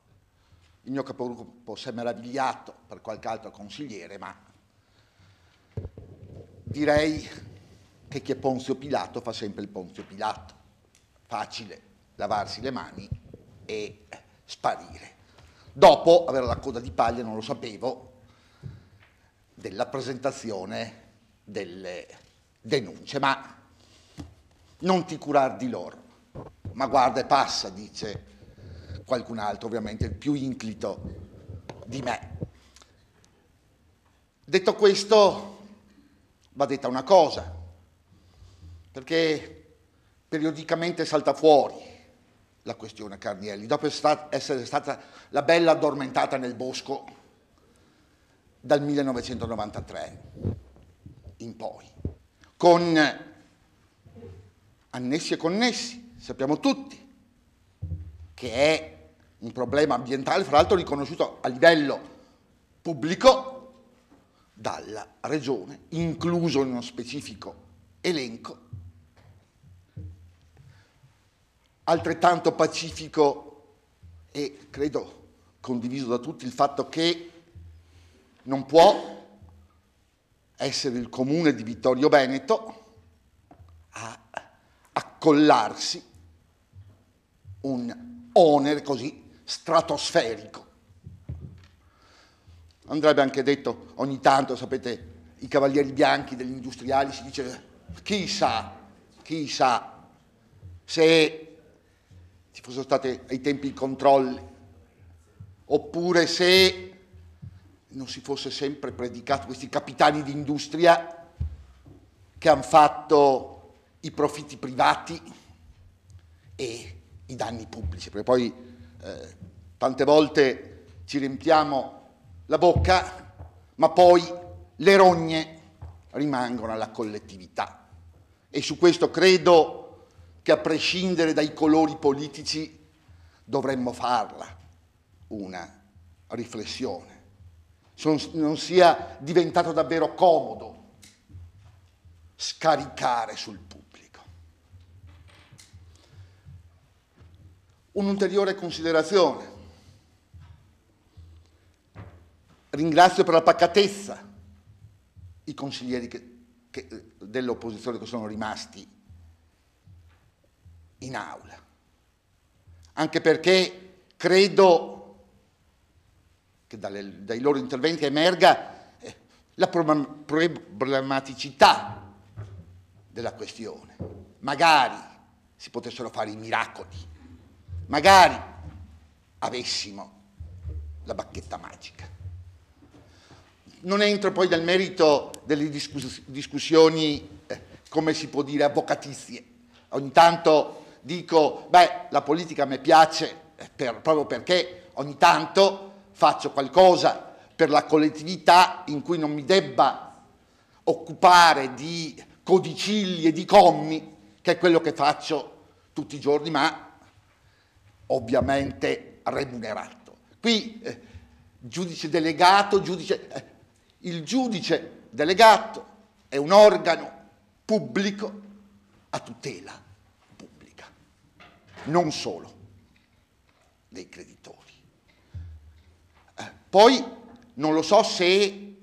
Il mio capogruppo si è meravigliato per qualche altro consigliere, ma direi che chi è Ponzio Pilato fa sempre il Ponzio Pilato. Facile lavarsi le mani e sparire. Dopo avere la coda di paglia, non lo sapevo, della presentazione delle denunce, ma non ti curar di loro. Ma guarda e passa, dice qualcun altro, ovviamente il più inclito di me. Detto questo, va detta una cosa, perché periodicamente salta fuori la questione Carnielli, dopo essere stata la bella addormentata nel bosco dal 1993 in poi, con annessi e connessi, sappiamo tutti che è un problema ambientale, fra l'altro riconosciuto a livello pubblico dalla Regione, incluso in uno specifico elenco, altrettanto pacifico e credo condiviso da tutti il fatto che non può essere il comune di Vittorio Veneto a accollarsi un onere così stratosferico. Andrebbe anche detto ogni tanto, sapete, i cavalieri bianchi degli industriali, si dice chissà se ci fossero stati ai tempi i controlli, oppure se non si fosse sempre predicato questi capitani di industria che hanno fatto i profitti privati e i danni pubblici, perché poi tante volte ci riempiamo la bocca, ma poi le rogne rimangono alla collettività. E su questo credo che, a prescindere dai colori politici, dovremmo farla una riflessione. Non sia diventato davvero comodo scaricare sul pubblico. Un'ulteriore considerazione. Ringrazio per la pacatezza i consiglieri dell'opposizione che sono rimasti in aula, anche perché credo che dai loro interventi emerga la problematicità della questione. Magari si potessero fare i miracoli, magari avessimo la bacchetta magica. Non entro poi nel merito delle discussioni, come si può dire, avvocatizie. Ogni tanto dico, la politica a me piace proprio perché ogni tanto faccio qualcosa per la collettività in cui non mi debba occupare di codicilli e di commi, che è quello che faccio tutti i giorni, ma ovviamente remunerato. Qui giudice delegato, il giudice delegato è un organo pubblico a tutela pubblica, non solo dei creditori. Poi non lo so se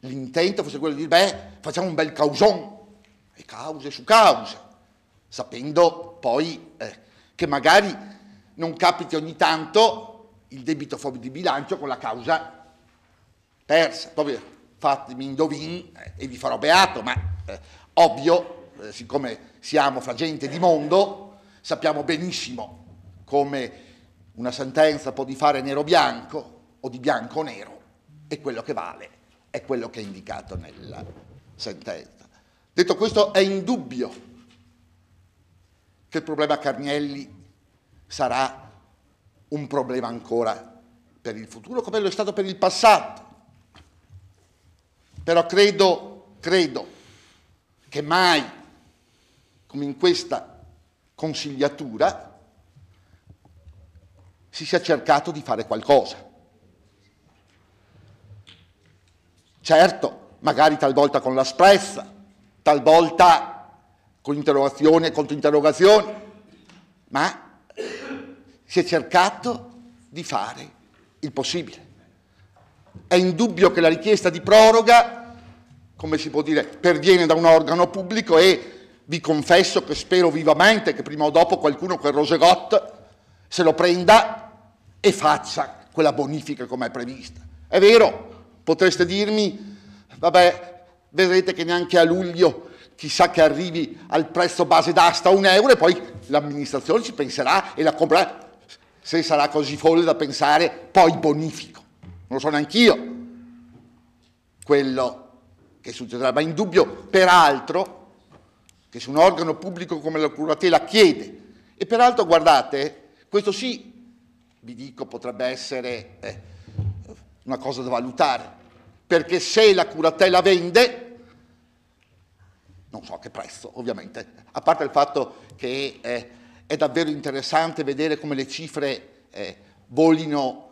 l'intento fosse quello di dire facciamo un bel causone, e cause su cause, sapendo poi che magari non capiti ogni tanto il debito fuori di bilancio con la causa persa. Proprio fatemi indovin e vi farò beato, ma ovvio, siccome siamo fra gente di mondo, sappiamo benissimo come una sentenza può di fare nero-bianco o di bianco-nero, e quello che vale è quello che è indicato nella sentenza. Detto questo, è indubbio che il problema Carnielli sarà un problema ancora per il futuro, come lo è stato per il passato. Però credo che mai come in questa consigliatura si sia cercato di fare qualcosa. Certo, magari talvolta con la sprezza, talvolta con interrogazioni e controinterrogazioni, ma si è cercato di fare il possibile. È indubbio che la richiesta di proroga, come si può dire, perviene da un organo pubblico e vi confesso che spero vivamente che prima o dopo qualcuno quel Rosegot se lo prenda e faccia quella bonifica come è prevista. È vero, potreste dirmi, vabbè, vedrete che neanche a luglio chissà che arrivi al prezzo base d'asta a €1 e poi l'amministrazione ci penserà e la comprerà, se sarà così folle da pensare, poi bonifico. Non lo so neanch'io quello che succederà, ma è indubbio peraltro che se un organo pubblico come la curatela chiede, e peraltro guardate, questo sì, vi dico, potrebbe essere una cosa da valutare, perché se la curatela vende, non so a che prezzo ovviamente, a parte il fatto che è davvero interessante vedere come le cifre volino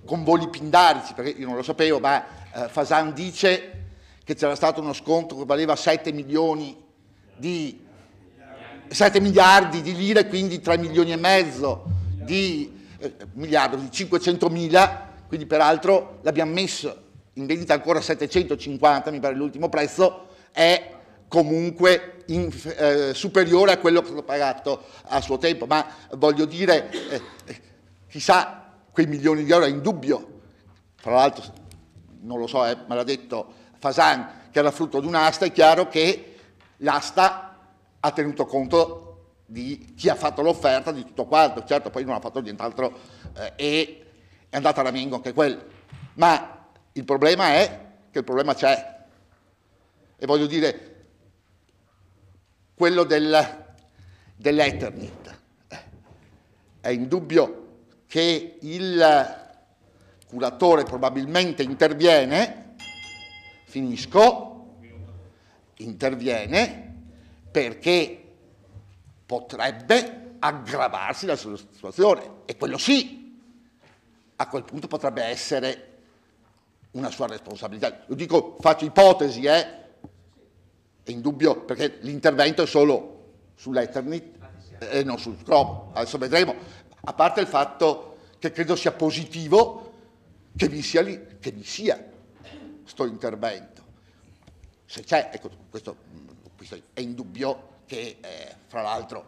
con voli pindarici, perché io non lo sapevo, ma Fasan dice che c'era stato uno sconto che valeva 7 miliardi di lire, quindi 3 milioni e mezzo di miliardo di 500.000, quindi peraltro l'abbiamo messo in vendita ancora 750, mi pare l'ultimo prezzo, è comunque superiore a quello che ho pagato a suo tempo, ma voglio dire, chissà, quei milioni di euro è indubbio, fra l'altro non lo so, me l'ha detto Fasan che era frutto di un'asta, è chiaro che l'asta ha tenuto conto di chi ha fatto l'offerta, di tutto quanto, certo poi non ha fatto nient'altro e è andata a ramengo anche quello, ma il problema è che il problema c'è e voglio dire, quello dell'Eternit, è indubbio che il curatore probabilmente interviene, interviene perché potrebbe aggravarsi la sua situazione e quello sì, a quel punto potrebbe essere una sua responsabilità. Lo dico, faccio ipotesi, è indubbio perché l'intervento è solo sull'Eternit e non sul Scromo, adesso vedremo, a parte il fatto che credo sia positivo che vi sia sto intervento. Se c'è, ecco, questo è indubbio che, fra l'altro,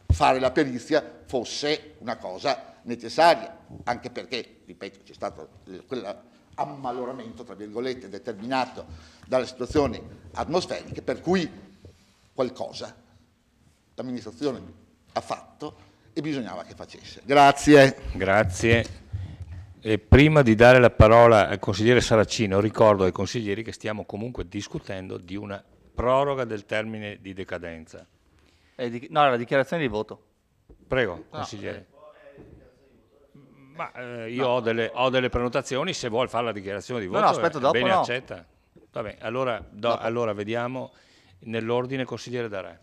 fare la perizia fosse una cosa necessaria, anche perché, ripeto, c'è stato quell'ammaloramento, tra virgolette, determinato dalle situazioni atmosferiche, per cui qualcosa l'amministrazione ha fatto e bisognava che facesse. Grazie. Grazie. E prima di dare la parola al consigliere Saracino, ricordo ai consiglieri che stiamo comunque discutendo di una proroga del termine di decadenza. No, la dichiarazione di voto. Prego, consigliere. Ma io ho delle prenotazioni, se vuol fare la dichiarazione di voto, aspetta, dopo bene, no. accetta. Vabbè, allora vediamo nell'ordine, consigliere Darè.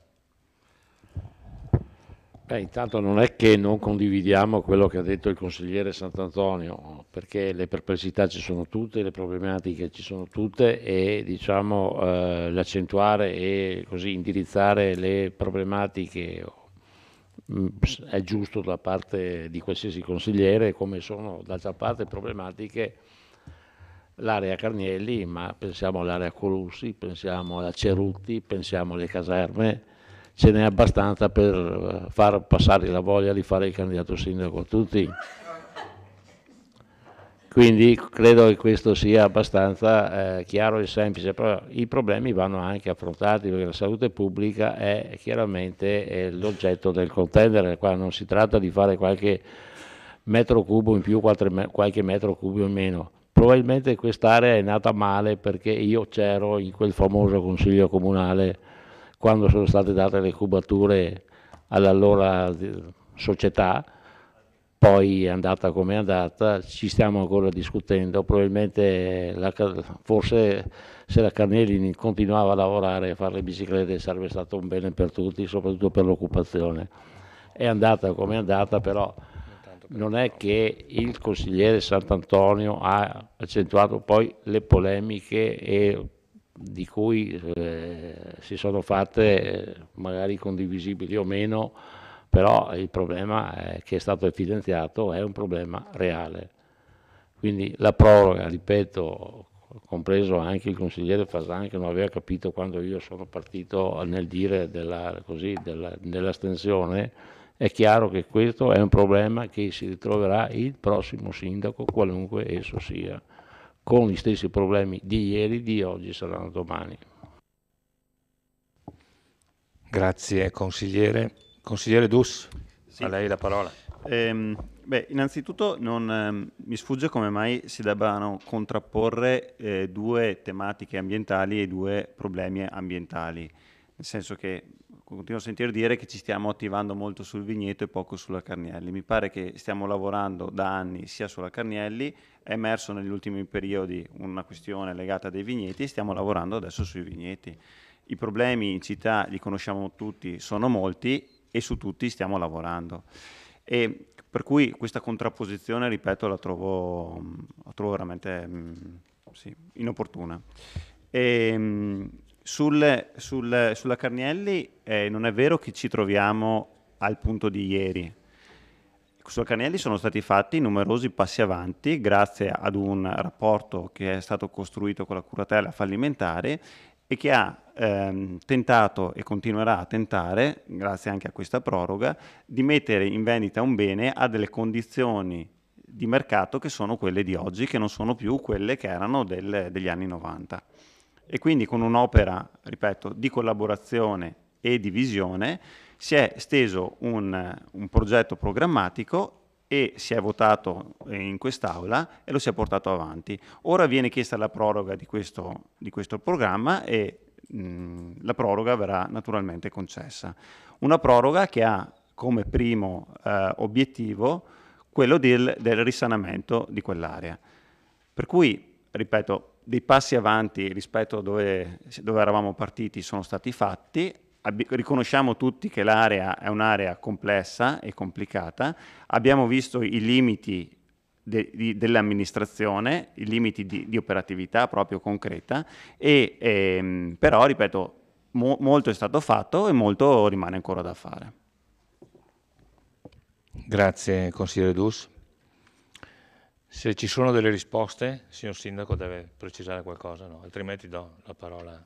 Intanto non è che non condividiamo quello che ha detto il consigliere Sant'Antonio, perché le perplessità ci sono tutte, le problematiche ci sono tutte e diciamo l'accentuare e così indirizzare le problematiche è giusto da parte di qualsiasi consigliere, come sono d'altra parte problematiche l'area Carnielli, ma pensiamo all'area Colussi, pensiamo alla Cerutti, pensiamo alle caserme. Ce n'è abbastanza per far passare la voglia di fare il candidato sindaco a tutti. Quindi credo che questo sia abbastanza chiaro e semplice, però i problemi vanno anche affrontati perché la salute pubblica è chiaramente l'oggetto del contendere, qua non si tratta di fare qualche metro cubo in più, qualche metro cubo in meno. Probabilmente quest'area è nata male perché io c'ero in quel famoso consiglio comunale quando sono state date le cubature all'allora società poi è andata come è andata, ci stiamo ancora discutendo, probabilmente forse se la Carnelli continuava a lavorare e a fare le biciclette sarebbe stato un bene per tutti, soprattutto per l'occupazione. È andata come è andata, però non è che il consigliere Sant'Antonio ha accentuato poi le polemiche di cui si sono fatte magari condivisibili o meno, però il problema che è stato evidenziato è un problema reale. Quindi la proroga, ripeto, compreso anche il consigliere Fasan che non aveva capito quando io sono partito nel dire dell'astensione, è chiaro che questo è un problema che si ritroverà il prossimo sindaco, qualunque esso sia, con gli stessi problemi di ieri, di oggi, saranno domani. Grazie consigliere. Consigliere Dus, Sì. a lei la parola. Innanzitutto non mi sfugge come mai si debbano contrapporre due tematiche ambientali e due problemi ambientali, nel senso che continuo a sentire dire che ci stiamo attivando molto sul vigneto e poco sulla Carnielli. Mi pare che stiamo lavorando da anni sia sulla Carnielli, è emerso negli ultimi periodi una questione legata dei vigneti e stiamo lavorando adesso sui vigneti. I problemi in città li conosciamo tutti, sono molti e su tutti stiamo lavorando. E per cui questa contrapposizione, ripeto, la trovo veramente inopportuna. Sulla Carnielli non è vero che ci troviamo al punto di ieri. Sulla Carnielli sono stati fatti numerosi passi avanti grazie ad un rapporto che è stato costruito con la curatela fallimentare e che ha tentato e continuerà a tentare, grazie anche a questa proroga, di mettere in vendita un bene a delle condizioni di mercato che sono quelle di oggi, che non sono più quelle che erano degli anni 90. E quindi con un'opera, ripeto, di collaborazione e di visione si è steso un progetto programmatico e si è votato in quest'Aula e lo si è portato avanti. Ora viene chiesta la proroga di questo programma e la proroga verrà naturalmente concessa. Una proroga che ha come primo obiettivo quello del risanamento di quell'area. Per cui, ripeto, dei passi avanti rispetto a dove eravamo partiti sono stati fatti. Riconosciamo tutti che l'area è un'area complessa e complicata, abbiamo visto i limiti dell'amministrazione, i limiti di operatività proprio concreta, però, ripeto, molto è stato fatto e molto rimane ancora da fare. Grazie consigliere Dus. Se ci sono delle risposte, signor Sindaco deve precisare qualcosa, no? Altrimenti do la parola.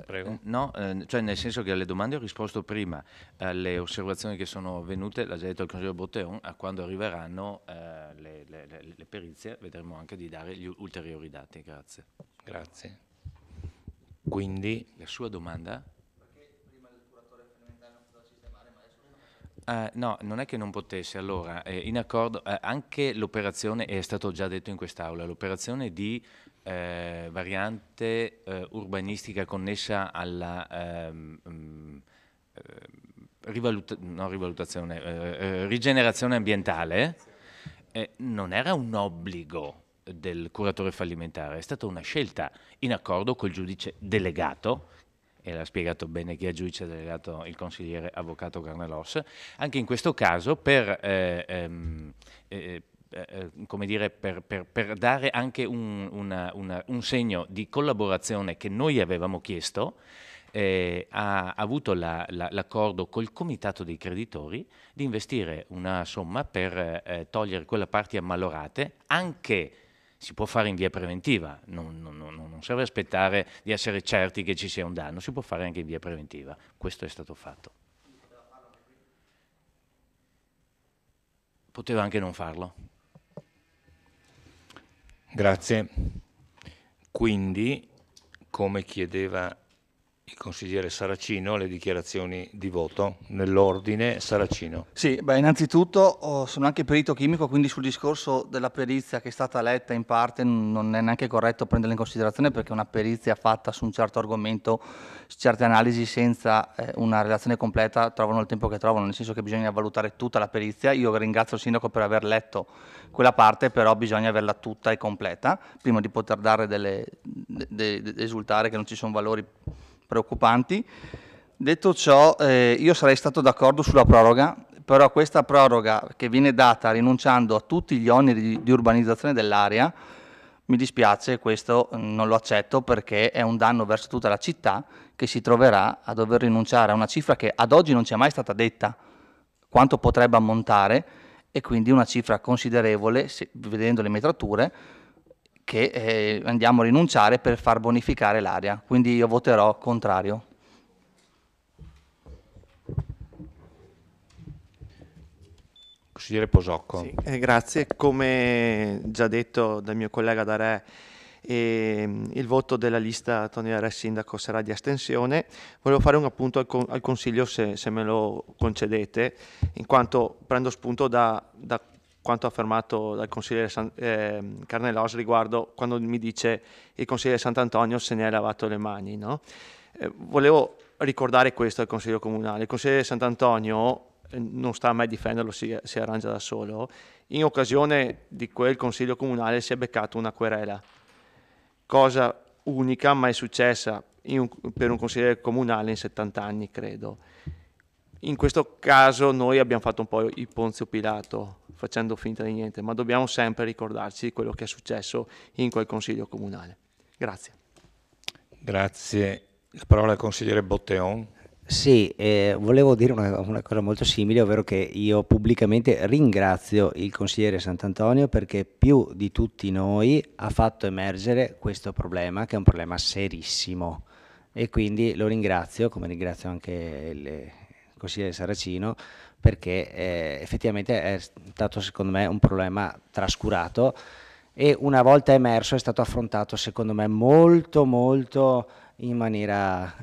Prego. No, cioè nel senso che alle domande ho risposto prima, alle osservazioni che sono venute, l'ha già detto il consigliere Botteon, a quando arriveranno le perizie vedremo anche di dare gli ulteriori dati. Grazie. Grazie. Quindi la sua domanda? No, non è che non potesse. Allora, in accordo, anche l'operazione, è stato già detto in quest'Aula, l'operazione di variante urbanistica connessa alla rigenerazione ambientale non era un obbligo del curatore fallimentare, è stata una scelta in accordo col giudice delegato, e l'ha spiegato bene chi è giudice delegato, il consigliere avvocato Garnelos. Anche in questo caso come dire, per dare anche un segno di collaborazione che noi avevamo chiesto, ha avuto l'accordo col comitato dei creditori di investire una somma per togliere quelle parti ammalorate. Anche si può fare in via preventiva, non serve aspettare di essere certi che ci sia un danno, si può fare anche in via preventiva. Questo è stato fatto. Poteva anche non farlo. Grazie. Quindi, come chiedeva il consigliere Saracino le dichiarazioni di voto. Nell'ordine, Saracino. Sì, beh, innanzitutto sono anche perito chimico, quindi sul discorso della perizia che è stata letta in parte non è neanche corretto prenderla in considerazione, perché una perizia fatta su un certo argomento, certe analisi senza una relazione completa trovano il tempo che trovano, nel senso che bisogna valutare tutta la perizia. Io ringrazio il sindaco per aver letto quella parte, però bisogna averla tutta e completa prima di poter dare esultare che non ci sono valori preoccupanti. Detto ciò, io sarei stato d'accordo sulla proroga, però questa proroga che viene data rinunciando a tutti gli oneri di urbanizzazione dell'area, mi dispiace, questo non lo accetto, perché è un danno verso tutta la città che si troverà a dover rinunciare a una cifra che ad oggi non ci è mai stata detta quanto potrebbe ammontare, e quindi una cifra considerevole, vedendo le metrature, che andiamo a rinunciare per far bonificare l'area. Quindi io voterò contrario. Consigliere Posocco. Sì, grazie. Come già detto dal mio collega Darè, il voto della lista Tony Darè sindaco sarà di astensione. Volevo fare un appunto al Consiglio, se me lo concedete, in quanto prendo spunto da quanto affermato dal consigliere Carnelos riguardo quando mi dice il consigliere Sant'Antonio se ne è lavato le mani, no? Volevo ricordare questo al Consiglio Comunale. Il consigliere Sant'Antonio non sta a me difenderlo, si arrangia da solo. In occasione di quel Consiglio Comunale si è beccato una querela, cosa unica mai successa per un consigliere comunale in 70 anni, credo. In questo caso noi abbiamo fatto un po' il Ponzio Pilato, facendo finta di niente, ma dobbiamo sempre ricordarci di quello che è successo in quel Consiglio Comunale. Grazie. Grazie. La parola al consigliere Botteon. Sì, volevo dire una cosa molto simile, ovvero che io pubblicamente ringrazio il consigliere Sant'Antonio perché più di tutti noi ha fatto emergere questo problema, che è un problema serissimo, e quindi lo ringrazio, come ringrazio anche il consigliere Saracino, perché effettivamente è stato secondo me un problema trascurato e una volta emerso è stato affrontato secondo me in maniera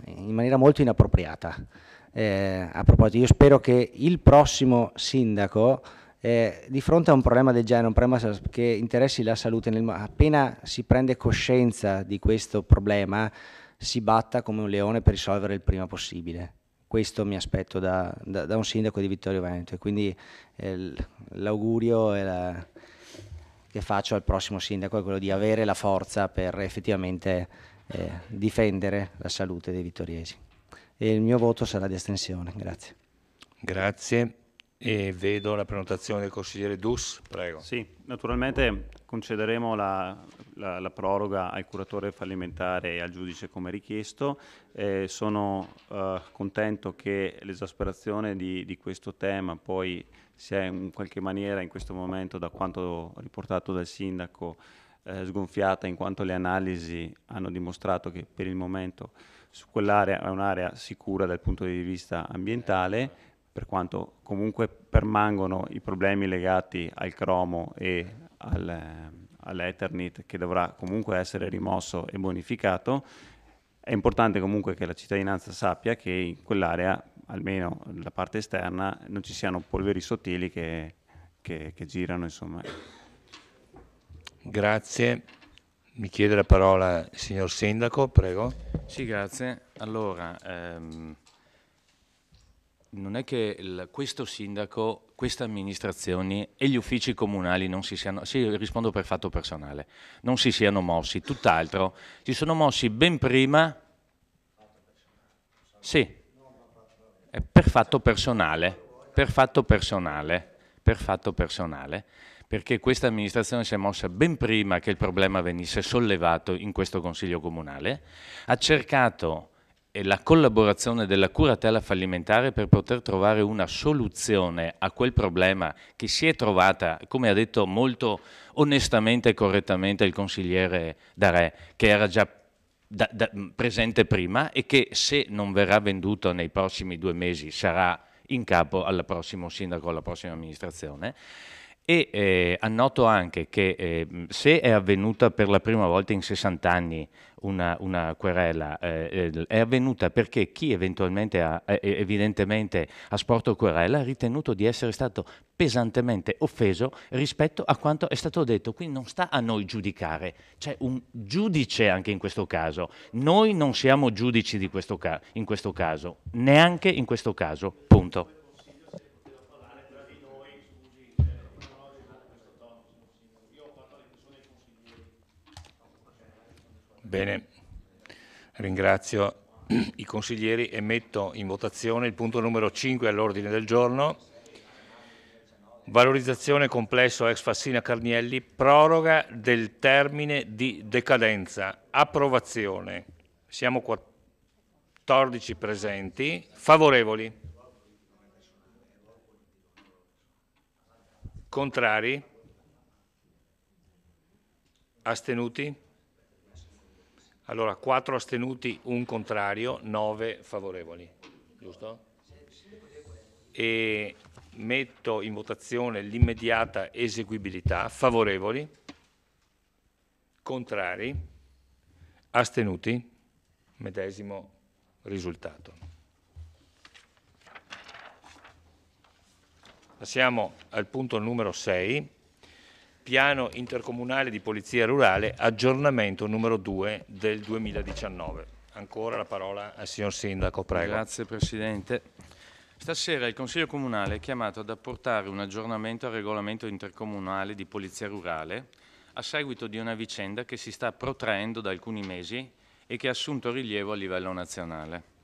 molto inappropriata. A proposito, io spero che il prossimo sindaco, di fronte a un problema del genere, un problema che interessi la salute, appena si prende coscienza di questo problema, si batta come un leone per risolvere il prima possibile. Questo mi aspetto da un sindaco di Vittorio Veneto, e quindi l'augurio che faccio al prossimo sindaco è quello di avere la forza per effettivamente difendere la salute dei vittoriesi. E il mio voto sarà di astensione. Grazie. Grazie. E vedo la prenotazione del consigliere Dus, prego. Sì, naturalmente concederemo la proroga al curatore fallimentare e al giudice come richiesto. Sono contento che l'esasperazione di questo tema poi sia in qualche maniera in questo momento, da quanto riportato dal sindaco, sgonfiata, in quanto le analisi hanno dimostrato che per il momento su quell'area è un'area sicura dal punto di vista ambientale, per quanto comunque permangono i problemi legati al cromo e all'Eternit, che dovrà comunque essere rimosso e bonificato. È importante comunque che la cittadinanza sappia che in quell'area, almeno la parte esterna, non ci siano polveri sottili che girano, insomma. Grazie. Mi chiede la parola il signor Sindaco, prego. Sì, grazie. Allora, non è che questo sindaco, queste amministrazioni e gli uffici comunali non si siano, sì, rispondo per fatto personale, non si siano mossi, tutt'altro, si sono mossi ben prima, sì, per fatto personale, perché questa amministrazione si è mossa ben prima che il problema venisse sollevato in questo Consiglio Comunale, ha cercato la collaborazione della curatela fallimentare per poter trovare una soluzione a quel problema che si è trovata, come ha detto molto onestamente e correttamente il consigliere Darè, che era già presente prima e che se non verrà venduto nei prossimi 2 mesi sarà in capo al prossimo sindaco, alla prossima amministrazione. E annoto anche che se è avvenuta per la prima volta in 60 anni una querela, è avvenuta perché chi eventualmente evidentemente ha sporto querela ha ritenuto di essere stato pesantemente offeso rispetto a quanto è stato detto. Quindi non sta a noi giudicare, c'è un giudice anche in questo caso. Noi non siamo giudici in questo caso, neanche in questo caso, punto. Bene, ringrazio i consiglieri e metto in votazione il punto numero 5 all'ordine del giorno. Valorizzazione complesso ex Fassina Carnielli, proroga del termine di decadenza. Approvazione. Siamo 14 presenti. Favorevoli? Contrari? Astenuti? Allora, 4 astenuti, 1 contrario, 9 favorevoli, giusto? E metto in votazione l'immediata eseguibilità. Favorevoli? Contrari? Astenuti? Medesimo risultato. Passiamo al punto numero 6. Piano intercomunale di polizia rurale, aggiornamento numero 2 del 2019. Ancora la parola al signor Sindaco, prego. Grazie Presidente. Stasera il Consiglio Comunale è chiamato ad apportare un aggiornamento al regolamento intercomunale di polizia rurale a seguito di una vicenda che si sta protraendo da alcuni mesi e che ha assunto rilievo a livello nazionale.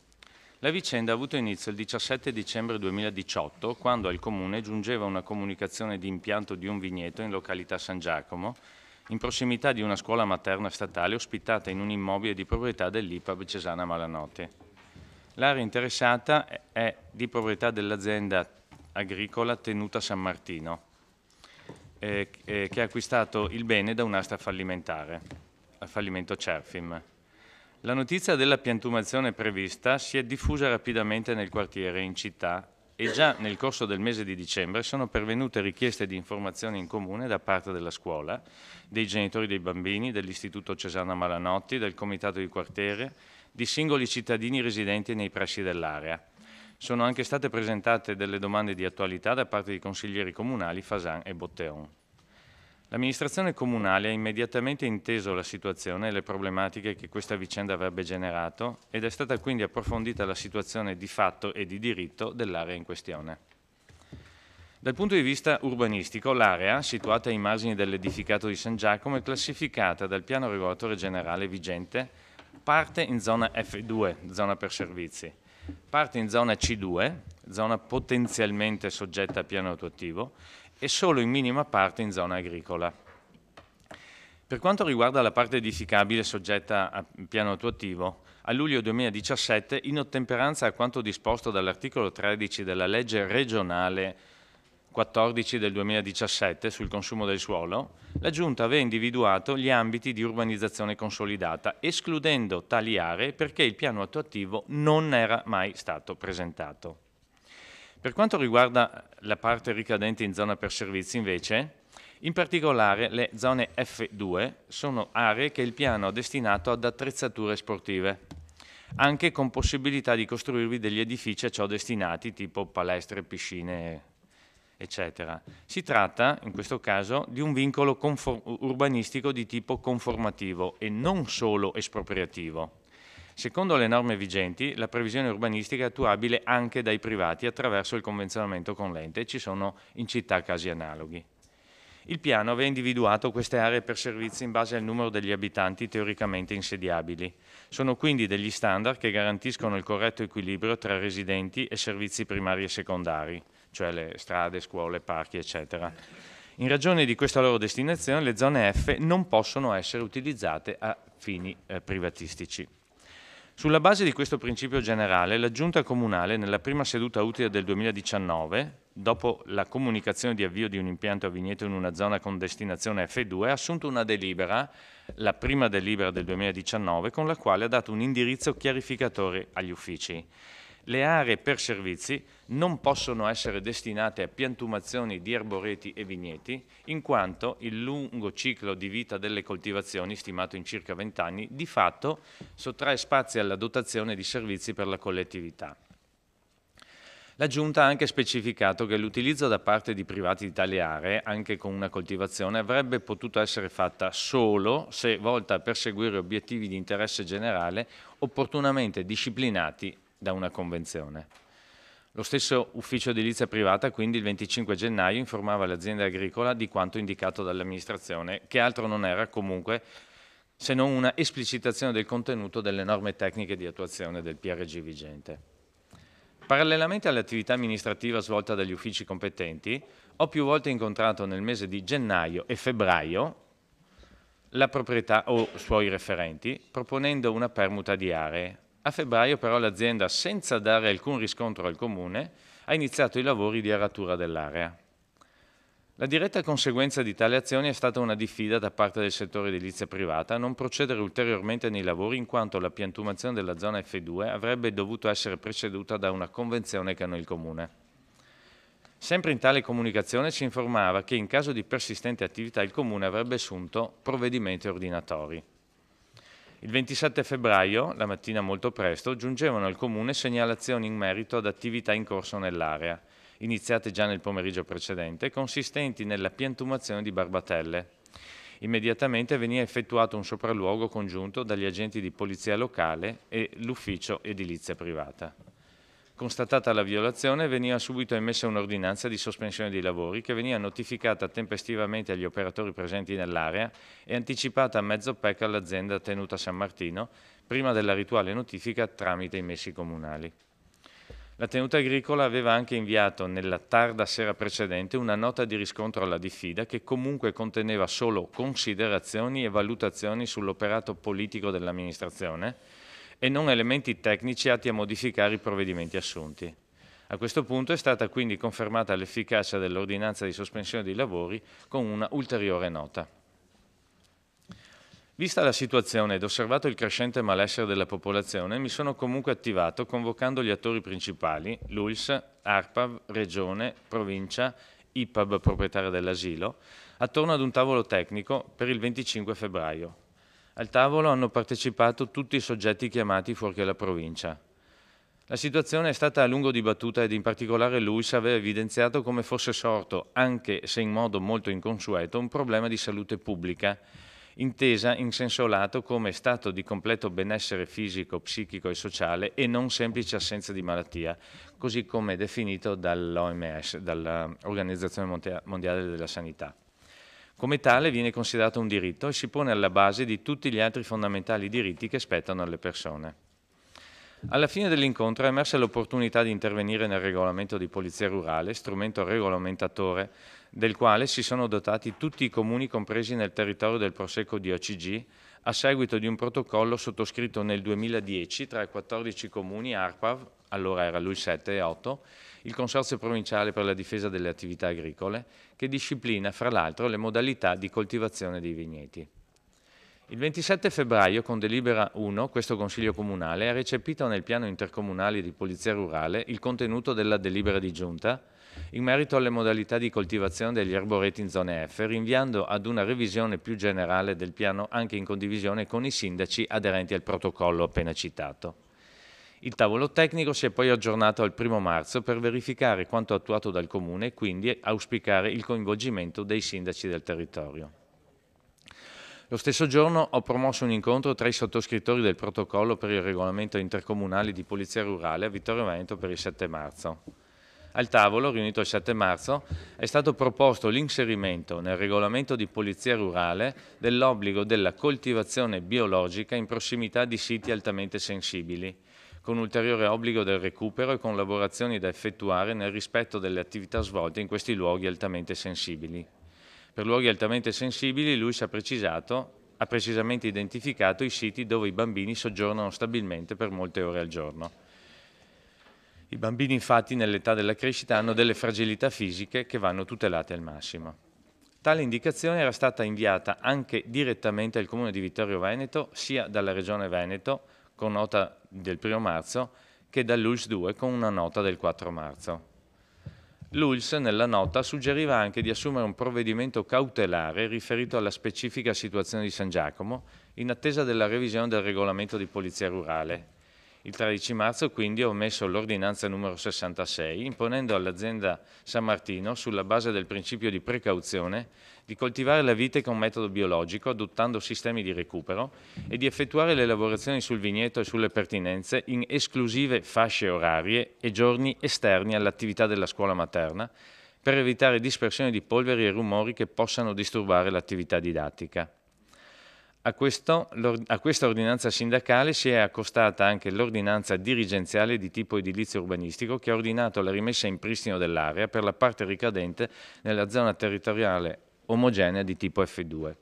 La vicenda ha avuto inizio il 17 dicembre 2018, quando al Comune giungeva una comunicazione di impianto di un vigneto in località San Giacomo, in prossimità di una scuola materna statale ospitata in un immobile di proprietà dell'IPAB Cesana Malanotti. L'area interessata è di proprietà dell'azienda agricola Tenuta San Martino, che ha acquistato il bene da un'asta fallimentare, al fallimento Cerfim. La notizia della piantumazione prevista si è diffusa rapidamente nel quartiere e in città e già nel corso del mese di dicembre sono pervenute richieste di informazioni in comune da parte della scuola, dei genitori dei bambini, dell'Istituto Cesana Malanotti, del comitato di quartiere, di singoli cittadini residenti nei pressi dell'area. Sono anche state presentate delle domande di attualità da parte dei consiglieri comunali Fasan e Botteon. L'amministrazione comunale ha immediatamente inteso la situazione e le problematiche che questa vicenda avrebbe generato ed è stata quindi approfondita la situazione di fatto e di diritto dell'area in questione. Dal punto di vista urbanistico, l'area, situata ai margini dell'edificato di San Giacomo, è classificata dal piano regolatore generale vigente, parte in zona F2, zona per servizi, parte in zona C2, zona potenzialmente soggetta a piano attuativo, e solo in minima parte in zona agricola. Per quanto riguarda la parte edificabile soggetta a piano attuativo, a luglio 2017, in ottemperanza a quanto disposto dall'articolo 13 della legge regionale 14 del 2017 sul consumo del suolo, la Giunta aveva individuato gli ambiti di urbanizzazione consolidata, escludendo tali aree perché il piano attuativo non era mai stato presentato. Per quanto riguarda la parte ricadente in zona per servizi, invece, in particolare le zone F2 sono aree che il piano ha destinato ad attrezzature sportive, anche con possibilità di costruirvi degli edifici a ciò destinati, tipo palestre, piscine, eccetera. Si tratta, in questo caso, di un vincolo urbanistico di tipo conformativo e non solo espropriativo. Secondo le norme vigenti, la previsione urbanistica è attuabile anche dai privati attraverso il convenzionamento con l'ente e ci sono in città casi analoghi. Il piano aveva individuato queste aree per servizi in base al numero degli abitanti teoricamente insediabili. Sono quindi degli standard che garantiscono il corretto equilibrio tra residenti e servizi primari e secondari, cioè le strade, scuole, parchi, eccetera. In ragione di questa loro destinazione, le zone F non possono essere utilizzate a fini privatistici. Sulla base di questo principio generale, la Giunta Comunale, nella prima seduta utile del 2019, dopo la comunicazione di avvio di un impianto a vigneto in una zona con destinazione F2, ha assunto una delibera, la prima delibera del 2019, con la quale ha dato un indirizzo chiarificatore agli uffici. Le aree per servizi non possono essere destinate a piantumazioni di arboreti e vigneti, in quanto il lungo ciclo di vita delle coltivazioni, stimato in circa 20 anni, di fatto sottrae spazi alla dotazione di servizi per la collettività. La Giunta ha anche specificato che l'utilizzo da parte di privati di tali aree, anche con una coltivazione, avrebbe potuto essere fatta solo se volta a perseguire obiettivi di interesse generale opportunamente disciplinati da una convenzione. Lo stesso ufficio edilizia privata, quindi, il 25 gennaio informava l'azienda agricola di quanto indicato dall'amministrazione, che altro non era comunque se non una esplicitazione del contenuto delle norme tecniche di attuazione del PRG vigente. Parallelamente all'attività amministrativa svolta dagli uffici competenti, ho più volte incontrato nel mese di gennaio e febbraio la proprietà o suoi referenti, proponendo una permuta di aree. A febbraio però l'azienda, senza dare alcun riscontro al Comune, ha iniziato i lavori di aratura dell'area. La diretta conseguenza di tale azione è stata una diffida da parte del settore edilizia privata a non procedere ulteriormente nei lavori, in quanto la piantumazione della zona F2 avrebbe dovuto essere preceduta da una convenzione con il Comune. Sempre in tale comunicazione si informava che in caso di persistente attività il Comune avrebbe assunto provvedimenti ordinatori. Il 27 febbraio, la mattina molto presto, giungevano al Comune segnalazioni in merito ad attività in corso nell'area, iniziate già nel pomeriggio precedente, consistenti nella piantumazione di barbatelle. Immediatamente veniva effettuato un sopralluogo congiunto dagli agenti di polizia locale e l'ufficio edilizia privata. Constatata la violazione, veniva subito emessa un'ordinanza di sospensione dei lavori che veniva notificata tempestivamente agli operatori presenti nell'area e anticipata a mezzo PEC all'azienda tenuta San Martino, prima della rituale notifica tramite i messi comunali. La tenuta agricola aveva anche inviato nella tarda sera precedente una nota di riscontro alla diffida che comunque conteneva solo considerazioni e valutazioni sull'operato politico dell'amministrazione e non elementi tecnici atti a modificare i provvedimenti assunti. A questo punto è stata quindi confermata l'efficacia dell'ordinanza di sospensione dei lavori con una ulteriore nota. Vista la situazione ed osservato il crescente malessere della popolazione, mi sono comunque attivato convocando gli attori principali, l'ULSS, ARPAV, Regione, Provincia, IPAB proprietaria dell'asilo, attorno ad un tavolo tecnico per il 25 febbraio. Al tavolo hanno partecipato tutti i soggetti chiamati fuorché la provincia. La situazione è stata a lungo dibattuta ed in particolare l'ULSS aveva evidenziato come fosse sorto, anche se in modo molto inconsueto, un problema di salute pubblica, intesa in senso lato come stato di completo benessere fisico, psichico e sociale e non semplice assenza di malattia, così come definito dall'OMS, dall'Organizzazione Mondiale della Sanità. Come tale viene considerato un diritto e si pone alla base di tutti gli altri fondamentali diritti che spettano alle persone. Alla fine dell'incontro è emersa l'opportunità di intervenire nel regolamento di polizia rurale, strumento regolamentatore del quale si sono dotati tutti i comuni compresi nel territorio del Prosecco di OCG, a seguito di un protocollo sottoscritto nel 2010 tra i 14 comuni ARPAV, allora era lui 7 e 8, il Consorzio Provinciale per la Difesa delle Attività Agricole, che disciplina fra l'altro le modalità di coltivazione dei vigneti. Il 27 febbraio, con delibera 1, questo Consiglio Comunale ha recepito nel piano intercomunale di polizia rurale il contenuto della delibera di Giunta in merito alle modalità di coltivazione degli arboreti in zone F, rinviando ad una revisione più generale del piano anche in condivisione con i sindaci aderenti al protocollo appena citato. Il tavolo tecnico si è poi aggiornato al 1 marzo per verificare quanto attuato dal Comune e quindi auspicare il coinvolgimento dei sindaci del territorio. Lo stesso giorno ho promosso un incontro tra i sottoscrittori del protocollo per il regolamento intercomunale di polizia rurale a Vittorio Veneto per il 7 marzo. Al tavolo, riunito il 7 marzo, è stato proposto l'inserimento nel regolamento di polizia rurale dell'obbligo della coltivazione biologica in prossimità di siti altamente sensibili, con ulteriore obbligo del recupero e con lavorazioni da effettuare nel rispetto delle attività svolte in questi luoghi altamente sensibili. Per luoghi altamente sensibili lui ha precisamente identificato i siti dove i bambini soggiornano stabilmente per molte ore al giorno. I bambini infatti nell'età della crescita hanno delle fragilità fisiche che vanno tutelate al massimo. Tale indicazione era stata inviata anche direttamente al Comune di Vittorio Veneto, sia dalla Regione Veneto, con nota del 1 marzo, che dall'ULSS 2 con una nota del 4 marzo. L'ULSS nella nota suggeriva anche di assumere un provvedimento cautelare riferito alla specifica situazione di San Giacomo in attesa della revisione del regolamento di polizia rurale. Il 13 marzo quindi ho messo l'ordinanza numero 66 imponendo all'azienda San Martino, sulla base del principio di precauzione, di coltivare la vite con metodo biologico adottando sistemi di recupero e di effettuare le lavorazioni sul vigneto e sulle pertinenze in esclusive fasce orarie e giorni esterni all'attività della scuola materna per evitare dispersione di polveri e rumori che possano disturbare l'attività didattica. A questa ordinanza sindacale si è accostata anche l'ordinanza dirigenziale di tipo edilizio urbanistico che ha ordinato la rimessa in pristino dell'area per la parte ricadente nella zona territoriale omogenea di tipo F2.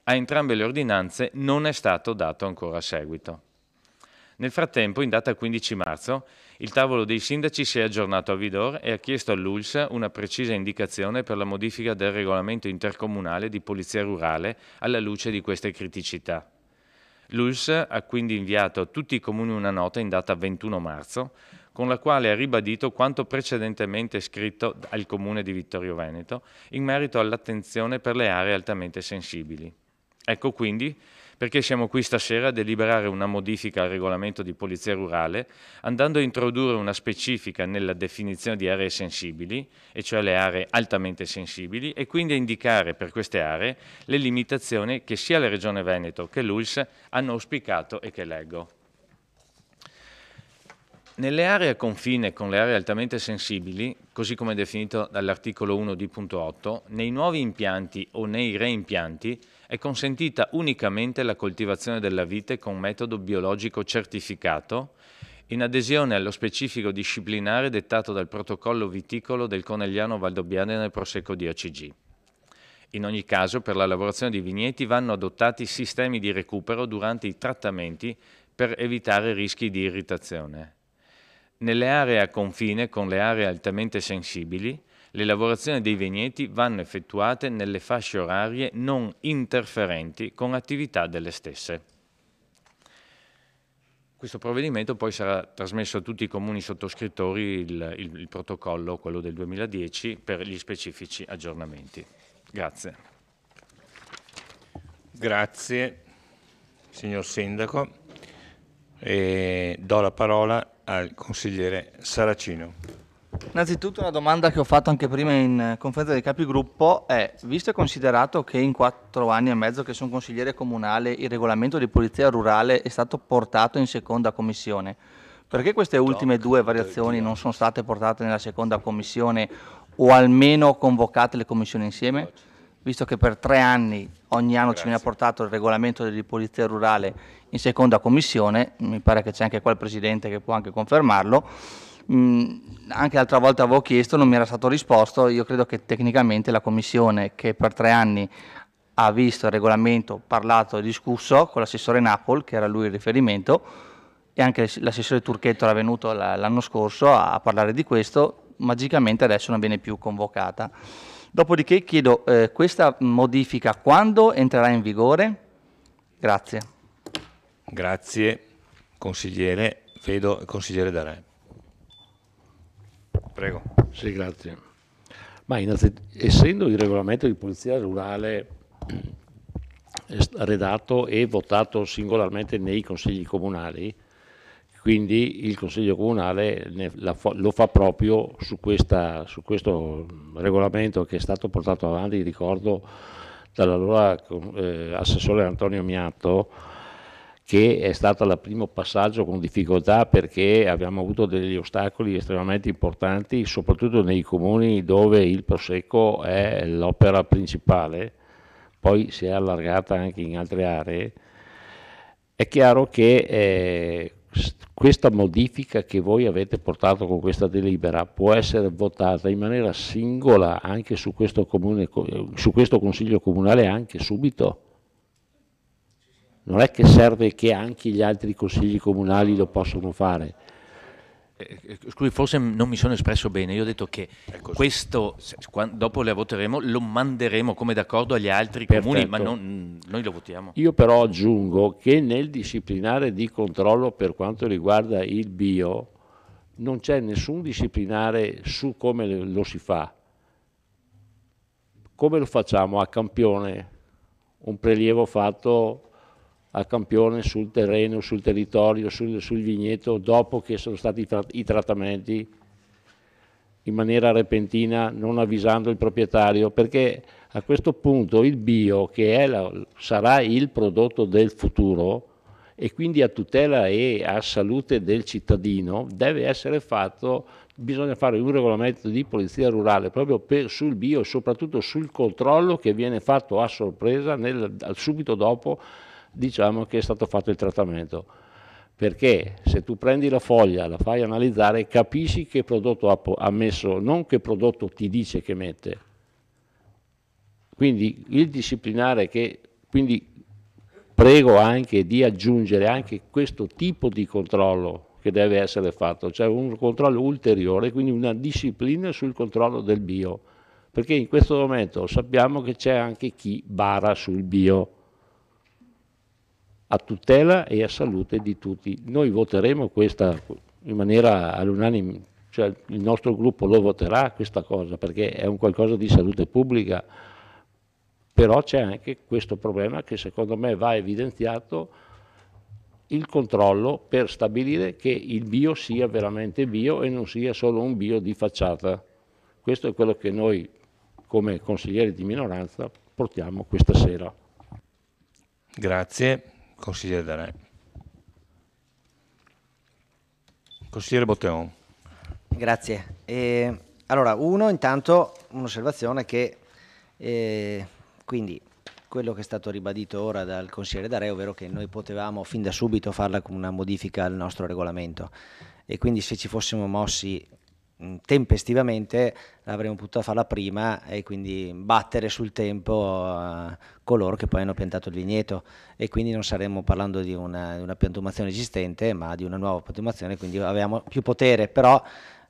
A entrambe le ordinanze non è stato dato ancora seguito. Nel frattempo, in data 15 marzo, il tavolo dei sindaci si è aggiornato a Vidor e ha chiesto all'ULSS una precisa indicazione per la modifica del regolamento intercomunale di polizia rurale alla luce di queste criticità. L'ULSS ha quindi inviato a tutti i comuni una nota in data 21 marzo, con la quale ha ribadito quanto precedentemente scritto al Comune di Vittorio Veneto in merito all'attenzione per le aree altamente sensibili. Ecco quindi perché siamo qui stasera a deliberare una modifica al regolamento di polizia rurale, andando a introdurre una specifica nella definizione di aree sensibili, e cioè le aree altamente sensibili, e quindi a indicare per queste aree le limitazioni che sia la Regione Veneto che l'ULSS hanno auspicato e che leggo. Nelle aree a confine con le aree altamente sensibili, così come definito dall'articolo 1 D.8, nei nuovi impianti o nei reimpianti è consentita unicamente la coltivazione della vite con metodo biologico certificato, in adesione allo specifico disciplinare dettato dal protocollo viticolo del Conegliano Valdobbiadene nel Prosecco di OCG. In ogni caso, per la lavorazione di vigneti vanno adottati sistemi di recupero durante i trattamenti per evitare rischi di irritazione. Nelle aree a confine con le aree altamente sensibili, le lavorazioni dei vigneti vanno effettuate nelle fasce orarie non interferenti con attività delle stesse. Questo provvedimento poi sarà trasmesso a tutti i comuni sottoscrittori il protocollo, quello del 2010, per gli specifici aggiornamenti. Grazie. Grazie, signor Sindaco. E do la parola al consigliere Saracino. Innanzitutto una domanda che ho fatto anche prima in conferenza dei capigruppo è, visto e considerato che in 4 anni e mezzo che sono consigliere comunale il regolamento di polizia rurale è stato portato in seconda commissione, perché queste ultime 2 variazioni non sono state portate nella seconda commissione o almeno convocate le commissioni insieme? Visto che per 3 anni ogni anno ci viene portato il regolamento di polizia rurale in seconda commissione, mi pare che c'è anche qua il Presidente che può anche confermarlo, anche l'altra volta avevo chiesto, non mi era stato risposto. Io credo che tecnicamente la commissione che per 3 anni ha visto il regolamento, parlato e discusso con l'assessore Napol, che era lui il riferimento, e anche l'assessore Turchetto era venuto l'anno scorso a parlare di questo, magicamente adesso non viene più convocata. Dopodiché chiedo, questa modifica quando entrerà in vigore? Grazie. Grazie, consigliere. Vedo il consigliere Darè. Prego. Sì, grazie. Ma essendo il regolamento di polizia rurale redatto e votato singolarmente nei consigli comunali, quindi il Consiglio Comunale lo fa proprio su questo regolamento che è stato portato avanti, ricordo, dall'allora assessore Antonio Miatto, che è stato il primo passaggio con difficoltà perché abbiamo avuto degli ostacoli estremamente importanti, soprattutto nei comuni dove il Prosecco è l'opera principale, poi si è allargata anche in altre aree. È chiaro che questa modifica che voi avete portato con questa delibera può essere votata in maniera singola anche su questo Consiglio Comunale anche subito. Non è che serve che anche gli altri consigli comunali lo possano fare. Scusi, forse non mi sono espresso bene. Io ho detto che questo, dopo le voteremo, lo manderemo come d'accordo agli altri comuni, ma noi lo votiamo. Io però aggiungo che nel disciplinare di controllo per quanto riguarda il bio non c'è nessun disciplinare su come lo si fa. Come lo facciamo a campione? Un prelievo fatto a campione sul terreno, sul territorio, sul vigneto, dopo che sono stati i trattamenti in maniera repentina, non avvisando il proprietario, perché a questo punto il bio, che sarà il prodotto del futuro, e quindi a tutela e a salute del cittadino, deve essere fatto, bisogna fare un regolamento di polizia rurale proprio sul bio e soprattutto sul controllo che viene fatto a sorpresa subito dopo, diciamo, che è stato fatto il trattamento. Perché se tu prendi la foglia, la fai analizzare, capisci che prodotto ha messo, non che prodotto ti dice che mette. Quindi il disciplinare quindi prego anche di aggiungere anche questo tipo di controllo che deve essere fatto, cioè un controllo ulteriore, quindi una disciplina sul controllo del bio, perché in questo momento sappiamo che c'è anche chi bara sul bio, a tutela e a salute di tutti. Noi voteremo questa in maniera all'unanime, cioè il nostro gruppo lo voterà questa cosa, perché è un qualcosa di salute pubblica, però c'è anche questo problema che secondo me va evidenziato, il controllo per stabilire che il bio sia veramente bio e non sia solo un bio di facciata. Questo è quello che noi come consiglieri di minoranza portiamo questa sera. Grazie. Consigliere Darè. Consigliere Botteon. Grazie. Allora, intanto un'osservazione che quindi quello che è stato ribadito ora dal consigliere Darè, ovvero che noi potevamo fin da subito farla come una modifica al nostro regolamento, e quindi se ci fossimo mossi tempestivamente avremmo potuto farla prima e quindi battere sul tempo coloro che poi hanno piantato il vigneto, e quindi non saremmo parlando di una piantumazione esistente ma di una nuova piantumazione, quindi avevamo più potere, però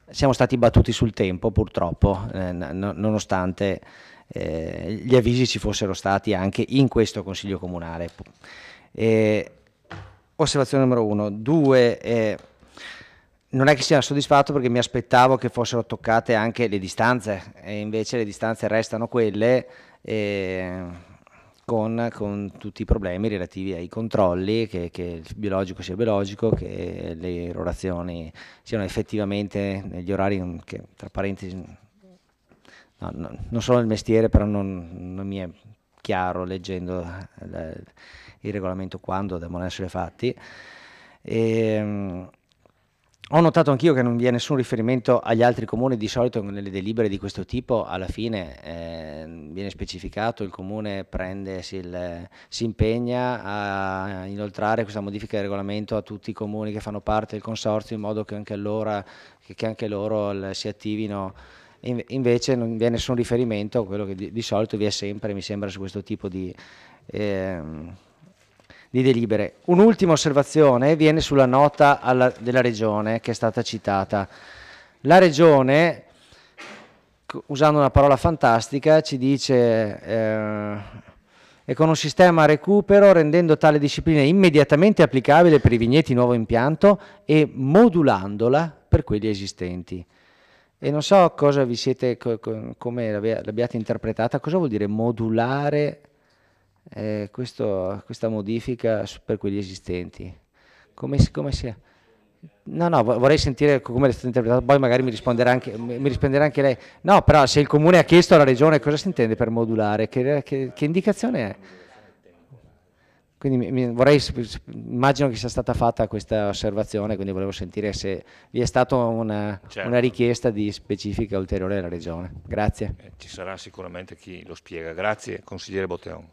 siamo stati battuti sul tempo purtroppo, nonostante gli avvisi ci fossero stati anche in questo Consiglio Comunale. Osservazione numero 1. 2, non è che sia soddisfatto perché mi aspettavo che fossero toccate anche le distanze, e invece le distanze restano quelle, con tutti i problemi relativi ai controlli, che il biologico sia biologico, che le irrorazioni siano effettivamente negli orari che, tra parentesi, non sono il mestiere, però non mi è chiaro leggendo il regolamento quando devono essere fatti. Ho notato anch'io che non vi è nessun riferimento agli altri comuni. Di solito nelle delibere di questo tipo alla fine viene specificato, il comune si impegna a inoltrare questa modifica del regolamento a tutti i comuni che fanno parte del consorzio, in modo che anche loro si attivino. Invece non vi è nessun riferimento a quello che di solito vi è sempre, mi sembra, su questo tipo di delibere. Un'ultima osservazione viene sulla nota della Regione che è stata citata. La Regione, usando una parola fantastica, ci dice e con un sistema a recupero, rendendo tale disciplina immediatamente applicabile per i vigneti nuovo impianto e modulandola per quelli esistenti. E non so cosa vi siete, come l'abbiate interpretata, cosa vuol dire modulare questa modifica per quelli esistenti? Come sia? No, vorrei sentire come è stato interpretato, poi magari mi risponderà anche lei. No, però se il Comune ha chiesto alla Regione cosa si intende per modulare, che indicazione è? Quindi immagino che sia stata fatta questa osservazione, quindi volevo sentire se vi è stata una richiesta di specifica ulteriore della Regione. Grazie. Ci sarà sicuramente chi lo spiega. Grazie, consigliere Botteon.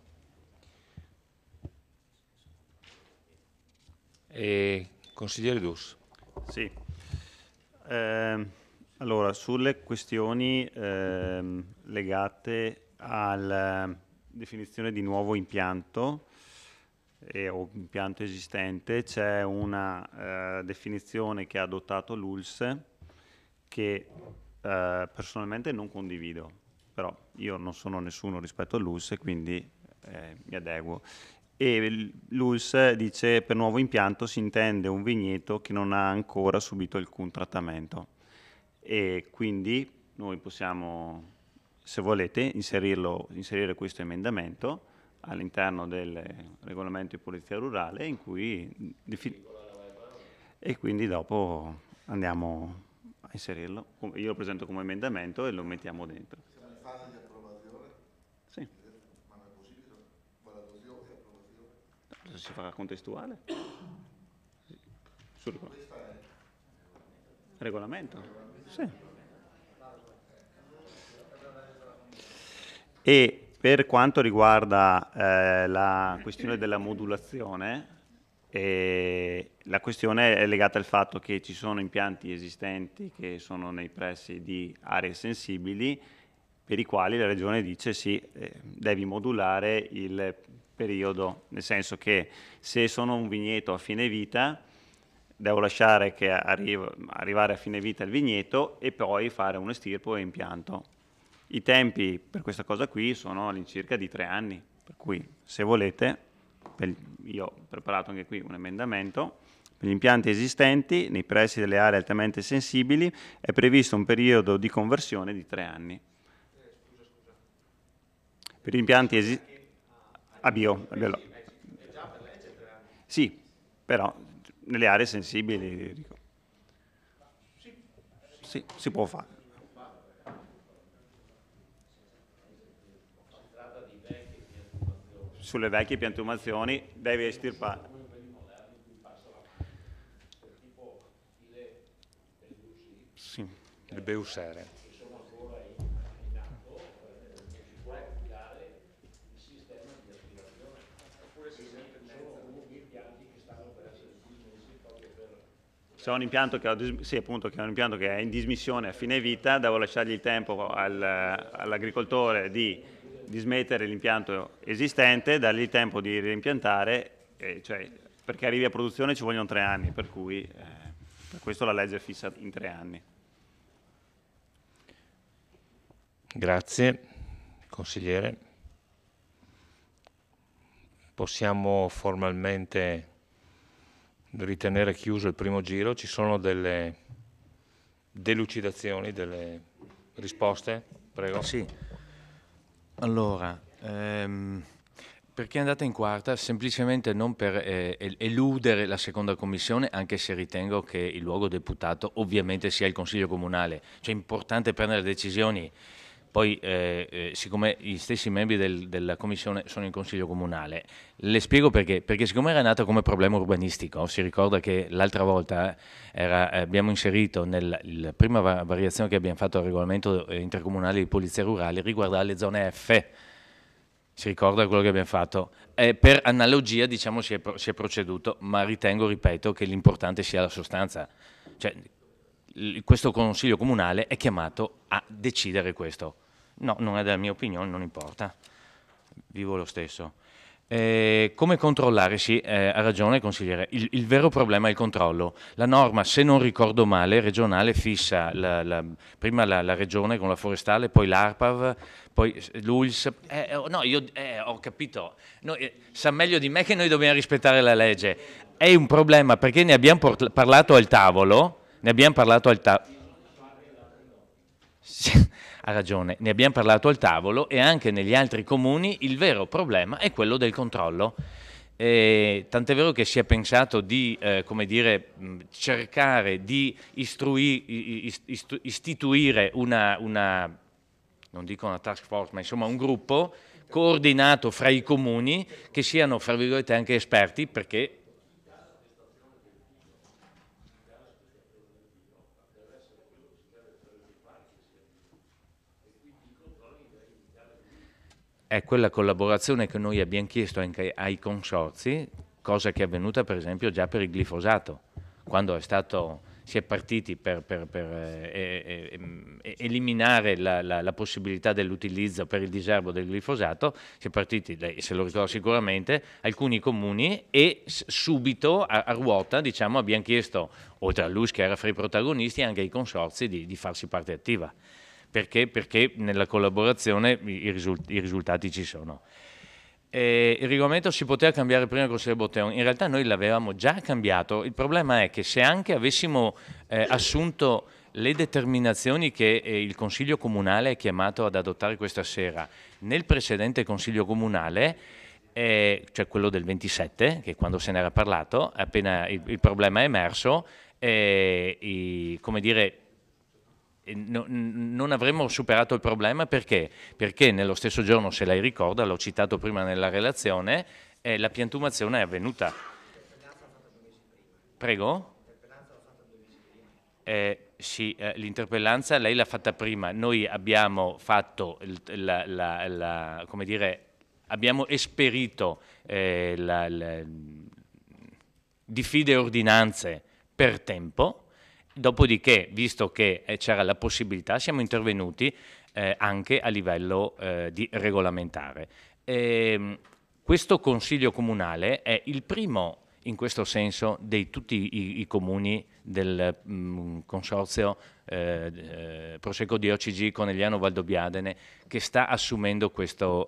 Consigliere Dus. Sì. Allora, sulle questioni legate alla definizione di nuovo impianto, o impianto esistente, c'è una definizione che ha adottato l'ULSS che personalmente non condivido, però io non sono nessuno rispetto all'ULSS, quindi mi adeguo. E l'ULSS dice: per nuovo impianto si intende un vigneto che non ha ancora subito alcun trattamento, e quindi noi possiamo, se volete, inserire questo emendamento all'interno del regolamento di polizia rurale, in cui e quindi dopo andiamo a inserirlo. Io lo presento come emendamento e lo mettiamo dentro. Siamo in fase di approvazione? Sì. Ma non è possibile? Valutazione e approvazione? Cosa si farà contestuale? Sul regolamento? Sì. E per quanto riguarda la questione della modulazione, la questione è legata al fatto che ci sono impianti esistenti che sono nei pressi di aree sensibili, per i quali la Regione dice sì, devi modulare il periodo, nel senso che se sono un vigneto a fine vita, devo lasciare che arrivare a fine vita il vigneto e poi fare un estirpo e impianto. I tempi per questa cosa qui sono all'incirca di 3 anni, per cui se volete, io ho preparato anche qui un emendamento, per gli impianti esistenti nei pressi delle aree altamente sensibili è previsto un periodo di conversione di 3 anni. Per gli impianti esistenti... Sì, però nelle aree sensibili dico. Sì, si può fare. Sulle vecchie piantumazioni devi estirpare. Sì, le Beusere. Se ho un impianto che che è un impianto che è in dismissione a fine vita, devo lasciargli il tempo all'agricoltore di dismettere l'impianto esistente, dargli il tempo di reimpiantare, cioè, perché arrivi a produzione ci vogliono 3 anni, per cui per questo la legge è fissa in 3 anni. Grazie, consigliere. Possiamo formalmente ritenere chiuso il primo giro. Ci sono delle delucidazioni, delle risposte? Prego. Sì. Allora, perché è andata in quarta? Semplicemente non per eludere la seconda commissione, anche se ritengo che il luogo deputato ovviamente sia il Consiglio Comunale. Cioè è importante prendere decisioni. Poi, siccome gli stessi membri della Commissione sono in Consiglio Comunale, le spiego perché. Perché siccome era nata come problema urbanistico, si ricorda che l'altra volta abbiamo inserito la prima variazione che abbiamo fatto al regolamento intercomunale di polizia rurale riguarda le zone F. Si ricorda quello che abbiamo fatto? Per analogia, diciamo, si è proceduto, ma ritengo, ripeto, che l'importante sia la sostanza. Cioè, questo Consiglio Comunale è chiamato a decidere questo. No, non è della mia opinione, non importa, vivo lo stesso. Come controllare? Sì, ha ragione consigliere, il vero problema è il controllo. La norma, se non ricordo male, regionale fissa prima la regione con la forestale, poi l'ARPAV, poi l'ULSS. No, io ho capito, sa meglio di me che noi dobbiamo rispettare la legge. È un problema perché ne abbiamo parlato al tavolo, Sì, ha ragione, ne abbiamo parlato al tavolo e anche negli altri comuni il vero problema è quello del controllo. Tant'è vero che si è pensato di, come dire, cercare di istituire una, non dico una task force, ma insomma un gruppo coordinato fra i comuni che siano, fra virgolette, anche esperti, perché è quella collaborazione che noi abbiamo chiesto anche ai consorzi, cosa che è avvenuta per esempio già per il glifosato, quando è stato si è partiti per eliminare la possibilità dell'utilizzo per il diserbo del glifosato, si è partiti, lei se lo ricorda sicuramente, alcuni comuni, e subito a ruota, diciamo, abbiamo chiesto, oltre a LUS che era fra i protagonisti, anche ai consorzi di farsi parte attiva. Perché nella collaborazione i risultati ci sono. Il regolamento si poteva cambiare prima con il Botteon, in realtà noi l'avevamo già cambiato, il problema è che se anche avessimo assunto le determinazioni che il Consiglio Comunale è chiamato ad adottare questa sera, nel precedente Consiglio Comunale, cioè quello del 27, che quando se n'era parlato, appena il problema è emerso, come dire, non avremmo superato il problema perché nello stesso giorno, se lei ricorda, l'ho citato prima nella relazione, la piantumazione è avvenuta. Prego? Sì, l'interpellanza lei l'ha fatta prima, noi abbiamo fatto come dire, abbiamo esperito diffide ordinanze per tempo. Dopodiché, visto che c'era la possibilità, siamo intervenuti anche a livello di regolamentare. Questo Consiglio Comunale è il primo, in questo senso, di tutti i comuni del consorzio Prosecco DOCG Conegliano Valdobbiadene che sta assumendo questo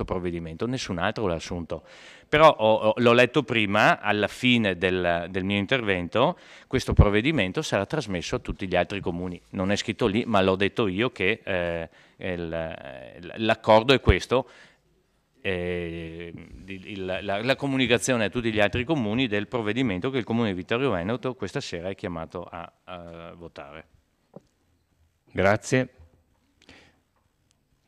provvedimento. Nessun altro l'ha assunto. Però l'ho letto prima, alla fine del mio intervento, questo provvedimento sarà trasmesso a tutti gli altri comuni. Non è scritto lì, ma l'ho detto io che l'accordo è questo. La comunicazione a tutti gli altri comuni del provvedimento che il Comune di Vittorio Veneto questa sera è chiamato a votare. Grazie.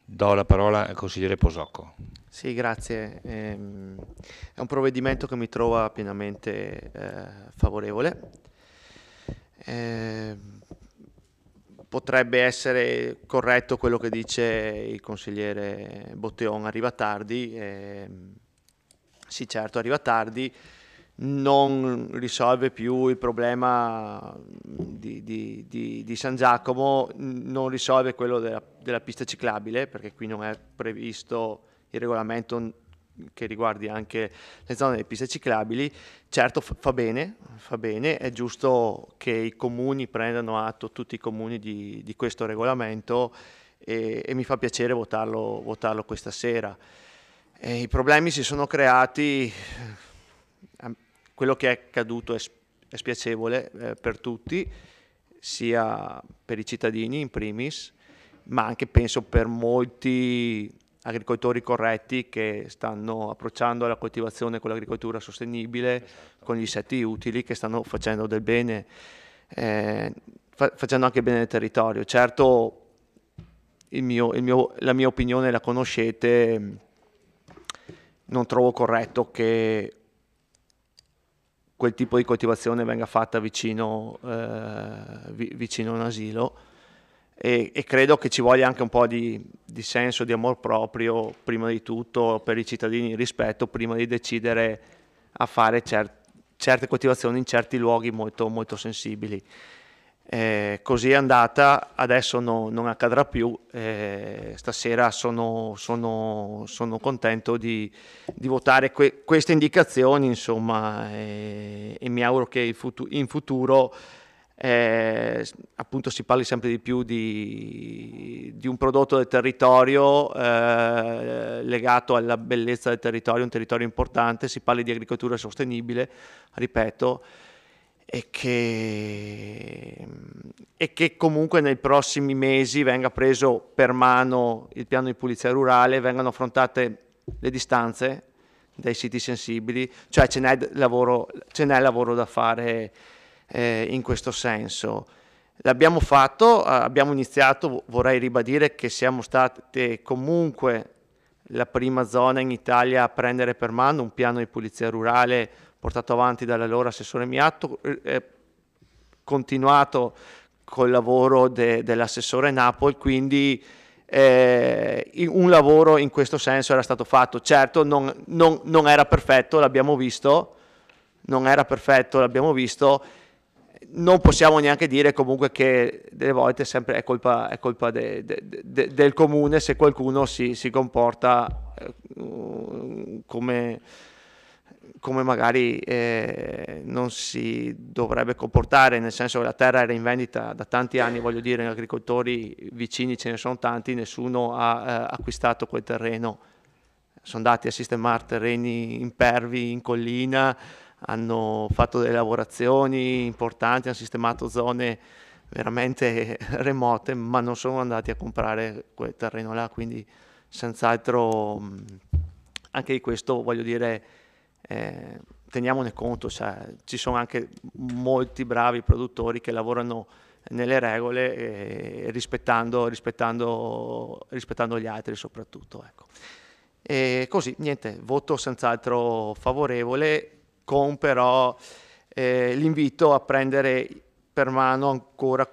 Do la parola al consigliere Posocco. Sì, grazie. È un provvedimento che mi trova pienamente favorevole. Potrebbe essere corretto quello che dice il consigliere Botteon, arriva tardi. Sì, certo, arriva tardi, non risolve più il problema di San Giacomo, non risolve quello della pista ciclabile, perché qui non è previsto il regolamento che riguardi anche le zone delle piste ciclabili. Certo, fa bene, è giusto che i comuni prendano atto, tutti i comuni, di questo regolamento e mi fa piacere votarlo questa sera. I problemi si sono creati, quello che è accaduto è spiacevole per tutti, sia per i cittadini in primis, ma anche penso per molti agricoltori corretti che stanno approcciando alla coltivazione con l'agricoltura sostenibile, con gli insetti utili, che stanno facendo del bene, facendo anche bene nel territorio. Certo, la mia opinione la conoscete, non trovo corretto che quel tipo di coltivazione venga fatta vicino a un asilo. E credo che ci voglia anche un po' di senso, di amor proprio, prima di tutto per i cittadini, rispetto, prima di decidere a fare certe coltivazioni in certi luoghi molto, molto sensibili. Così è andata, adesso non accadrà più. Stasera sono contento di votare queste indicazioni, insomma, e mi auguro che in futuro appunto si parli sempre di più di un prodotto del territorio legato alla bellezza del territorio, un territorio importante, si parli di agricoltura sostenibile, ripeto, e che comunque nei prossimi mesi venga preso per mano il piano di pulizia rurale, vengano affrontate le distanze dai siti sensibili, cioè ce n'è lavoro da fare in questo senso. L'abbiamo fatto, abbiamo iniziato, vorrei ribadire che siamo state comunque la prima zona in Italia a prendere per mano un piano di pulizia rurale portato avanti dall'allora assessore Miatto, continuato col lavoro dell'assessore Napoli, quindi un lavoro in questo senso era stato fatto. Certo, non era perfetto, l'abbiamo visto, non possiamo neanche dire comunque che delle volte sempre è colpa del comune se qualcuno si comporta come magari non si dovrebbe comportare, nel senso che la terra era in vendita da tanti anni, voglio dire, agricoltori vicini ce ne sono tanti, nessuno ha acquistato quel terreno, sono andati a sistemare terreni impervi in collina, hanno fatto delle lavorazioni importanti, hanno sistemato zone veramente remote, ma non sono andati a comprare quel terreno là, quindi senz'altro anche di questo voglio dire teniamone conto, cioè, ci sono anche molti bravi produttori che lavorano nelle regole e rispettando gli altri soprattutto, ecco. E così, niente, voto senz'altro favorevole, con però l'invito a prendere per mano ancora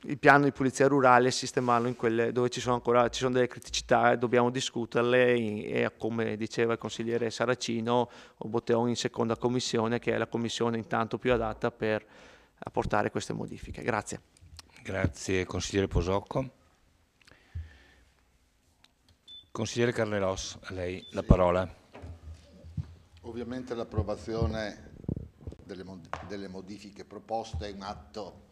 il piano di pulizia rurale e sistemarlo in quelle dove ci sono delle criticità e dobbiamo discuterle e come diceva il consigliere Saracino o Botteon in seconda commissione, che è la commissione intanto più adatta per apportare queste modifiche. Grazie. Grazie consigliere Posocco. Consigliere Carneros, a lei la parola. Ovviamente l'approvazione delle modifiche proposte è un atto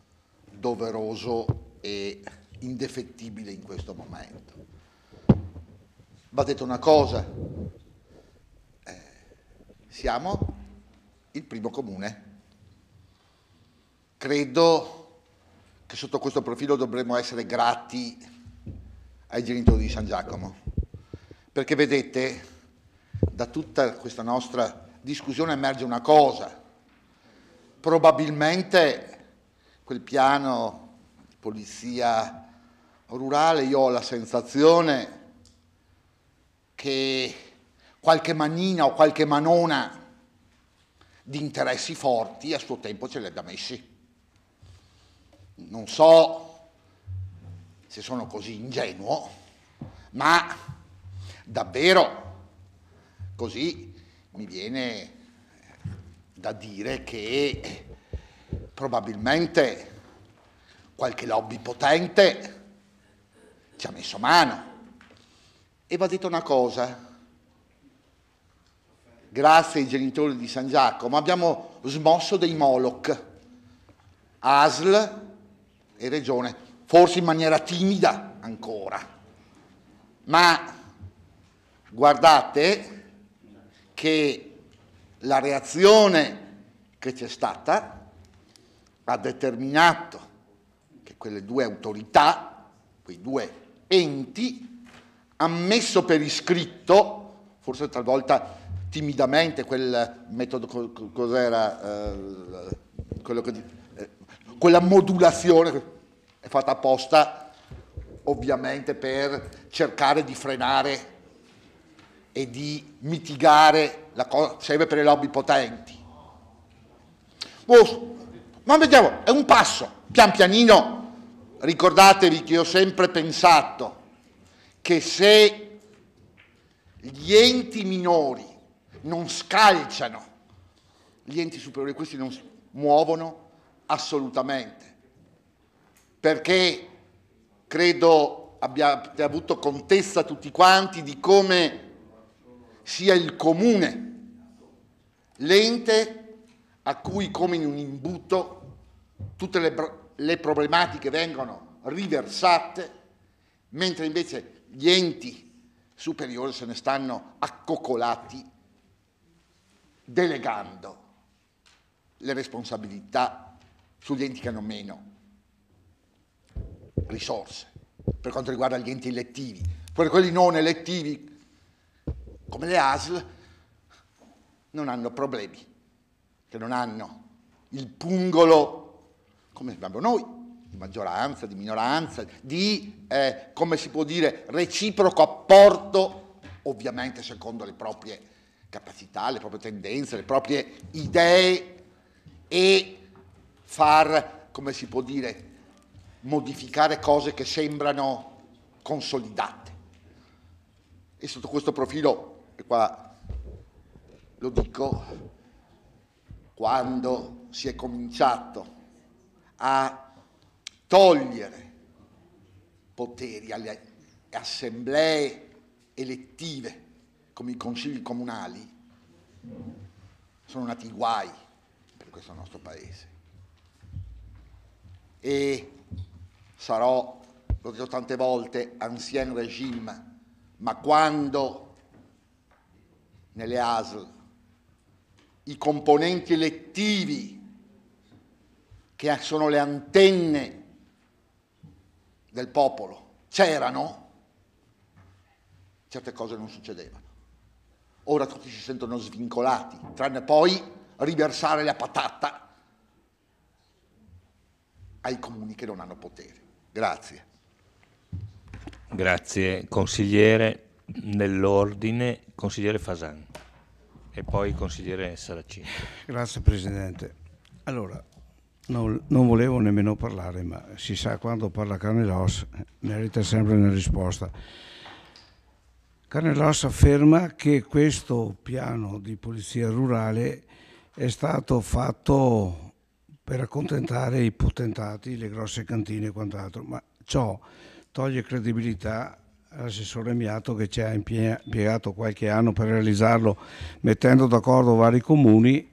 doveroso e indefettibile in questo momento. Va detto una cosa, siamo il primo comune. Credo che sotto questo profilo dovremmo essere grati ai genitori di San Giacomo, perché vedete, da tutta questa nostra discussione emerge una cosa: probabilmente quel piano di polizia rurale, io ho la sensazione che qualche manina o qualche manona di interessi forti a suo tempo ce li abbia messi. Non so se sono così ingenuo, ma davvero così mi viene da dire che probabilmente qualche lobby potente ci ha messo mano. E va detto una cosa: grazie ai genitori di San Giacomo abbiamo smosso dei Moloch, ASL e Regione, forse in maniera timida ancora, ma guardate che la reazione che c'è stata ha determinato che quelle due autorità, quei due enti, hanno messo per iscritto, forse talvolta timidamente, quel metodo, cos'era, quella modulazione è fatta apposta ovviamente per cercare di frenare e di mitigare la cosa, serve per le lobby potenti. Ma vediamo, è un passo, pian pianino. Ricordatevi che io ho sempre pensato che se gli enti minori non scalciano, gli enti superiori, questi non si muovono assolutamente, perché credo abbiate avuto contezza tutti quanti di come sia il comune l'ente a cui, come in un imbuto, tutte le problematiche vengono riversate, mentre invece gli enti superiori se ne stanno accoccolati, delegando le responsabilità sugli enti che hanno meno risorse. Per quanto riguarda gli enti elettivi, per quelli non elettivi, come le ASL, non hanno problemi, che non hanno il pungolo, come abbiamo noi, di maggioranza, di minoranza, di, come si può dire, reciproco apporto, ovviamente secondo le proprie capacità, le proprie tendenze, le proprie idee, e far, come si può dire, modificare cose che sembrano consolidate. E sotto questo profilo, e qua lo dico, quando si è cominciato a togliere poteri alle assemblee elettive come i consigli comunali, sono nati i guai per questo nostro paese. E sarò, l'ho detto tante volte, ancien regime, ma quando nelle ASL i componenti elettivi, che sono le antenne del popolo, c'erano, certe cose non succedevano. Ora tutti si sentono svincolati, tranne poi riversare la patata ai comuni che non hanno potere. Grazie. Grazie consigliere. Nell'ordine consigliere Fasan e poi consigliere Saracino. Grazie Presidente. Allora, non volevo nemmeno parlare, ma si sa, quando parla Carnelos merita sempre una risposta. Carnelos afferma che questo piano di polizia rurale è stato fatto per accontentare i potentati, le grosse cantine e quant'altro, ma ciò toglie credibilità all'assessore Miato, che ci ha impiegato qualche anno per realizzarlo, mettendo d'accordo vari comuni,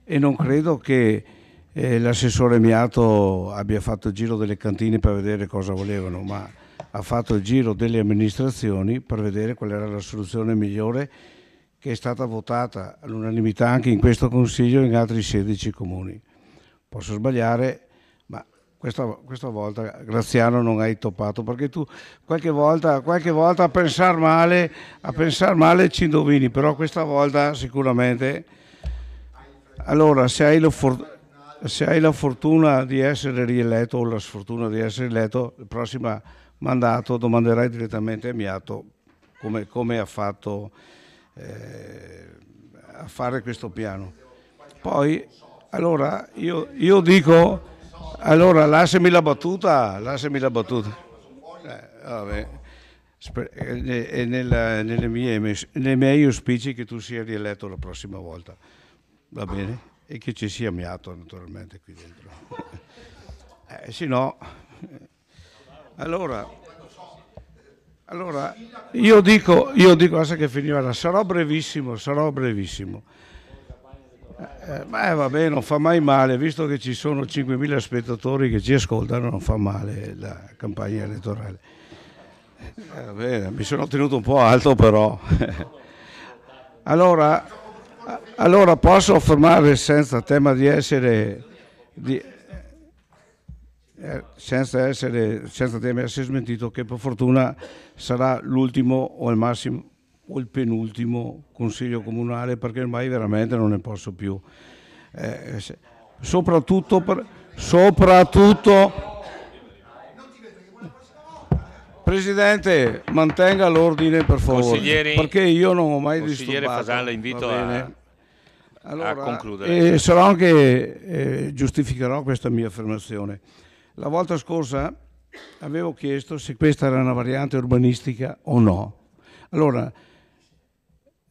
e non credo che l'assessore Miato abbia fatto il giro delle cantine per vedere cosa volevano, ma ha fatto il giro delle amministrazioni per vedere qual era la soluzione migliore, che è stata votata all'unanimità anche in questo Consiglio e in altri 16 comuni. Posso sbagliare, ma questa volta Graziano non hai toppato, perché tu qualche volta a pensar male ci indovini, però questa volta sicuramente. Allora, se hai la fortuna di essere rieletto o la sfortuna di essere eletto, il prossimo mandato domanderai direttamente a Miato come ha fatto a fare questo piano. Poi, allora, io dico, allora lasciami la battuta. Vabbè. È nei miei auspici che tu sia rieletto la prossima volta, va bene? E che ci sia Miato naturalmente qui dentro. Se no, allora io dico adesso che finiva, sarò brevissimo. Vabbè, non fa mai male, visto che ci sono 5.000 spettatori che ci ascoltano, non fa male la campagna elettorale. Vabbè, mi sono tenuto un po' alto però. Allora posso affermare senza tema di essere senza tema di essere smentito, che per fortuna sarà l'ultimo o al massimo o il penultimo consiglio comunale, perché ormai veramente non ne posso più. Soprattutto Presidente, mantenga l'ordine per favore, perché io non ho mai disturbato. Consigliere Fasan, la invito a concludere. E sarò anche giustificherò questa mia affermazione. La volta scorsa avevo chiesto se questa era una variante urbanistica o no. Allora,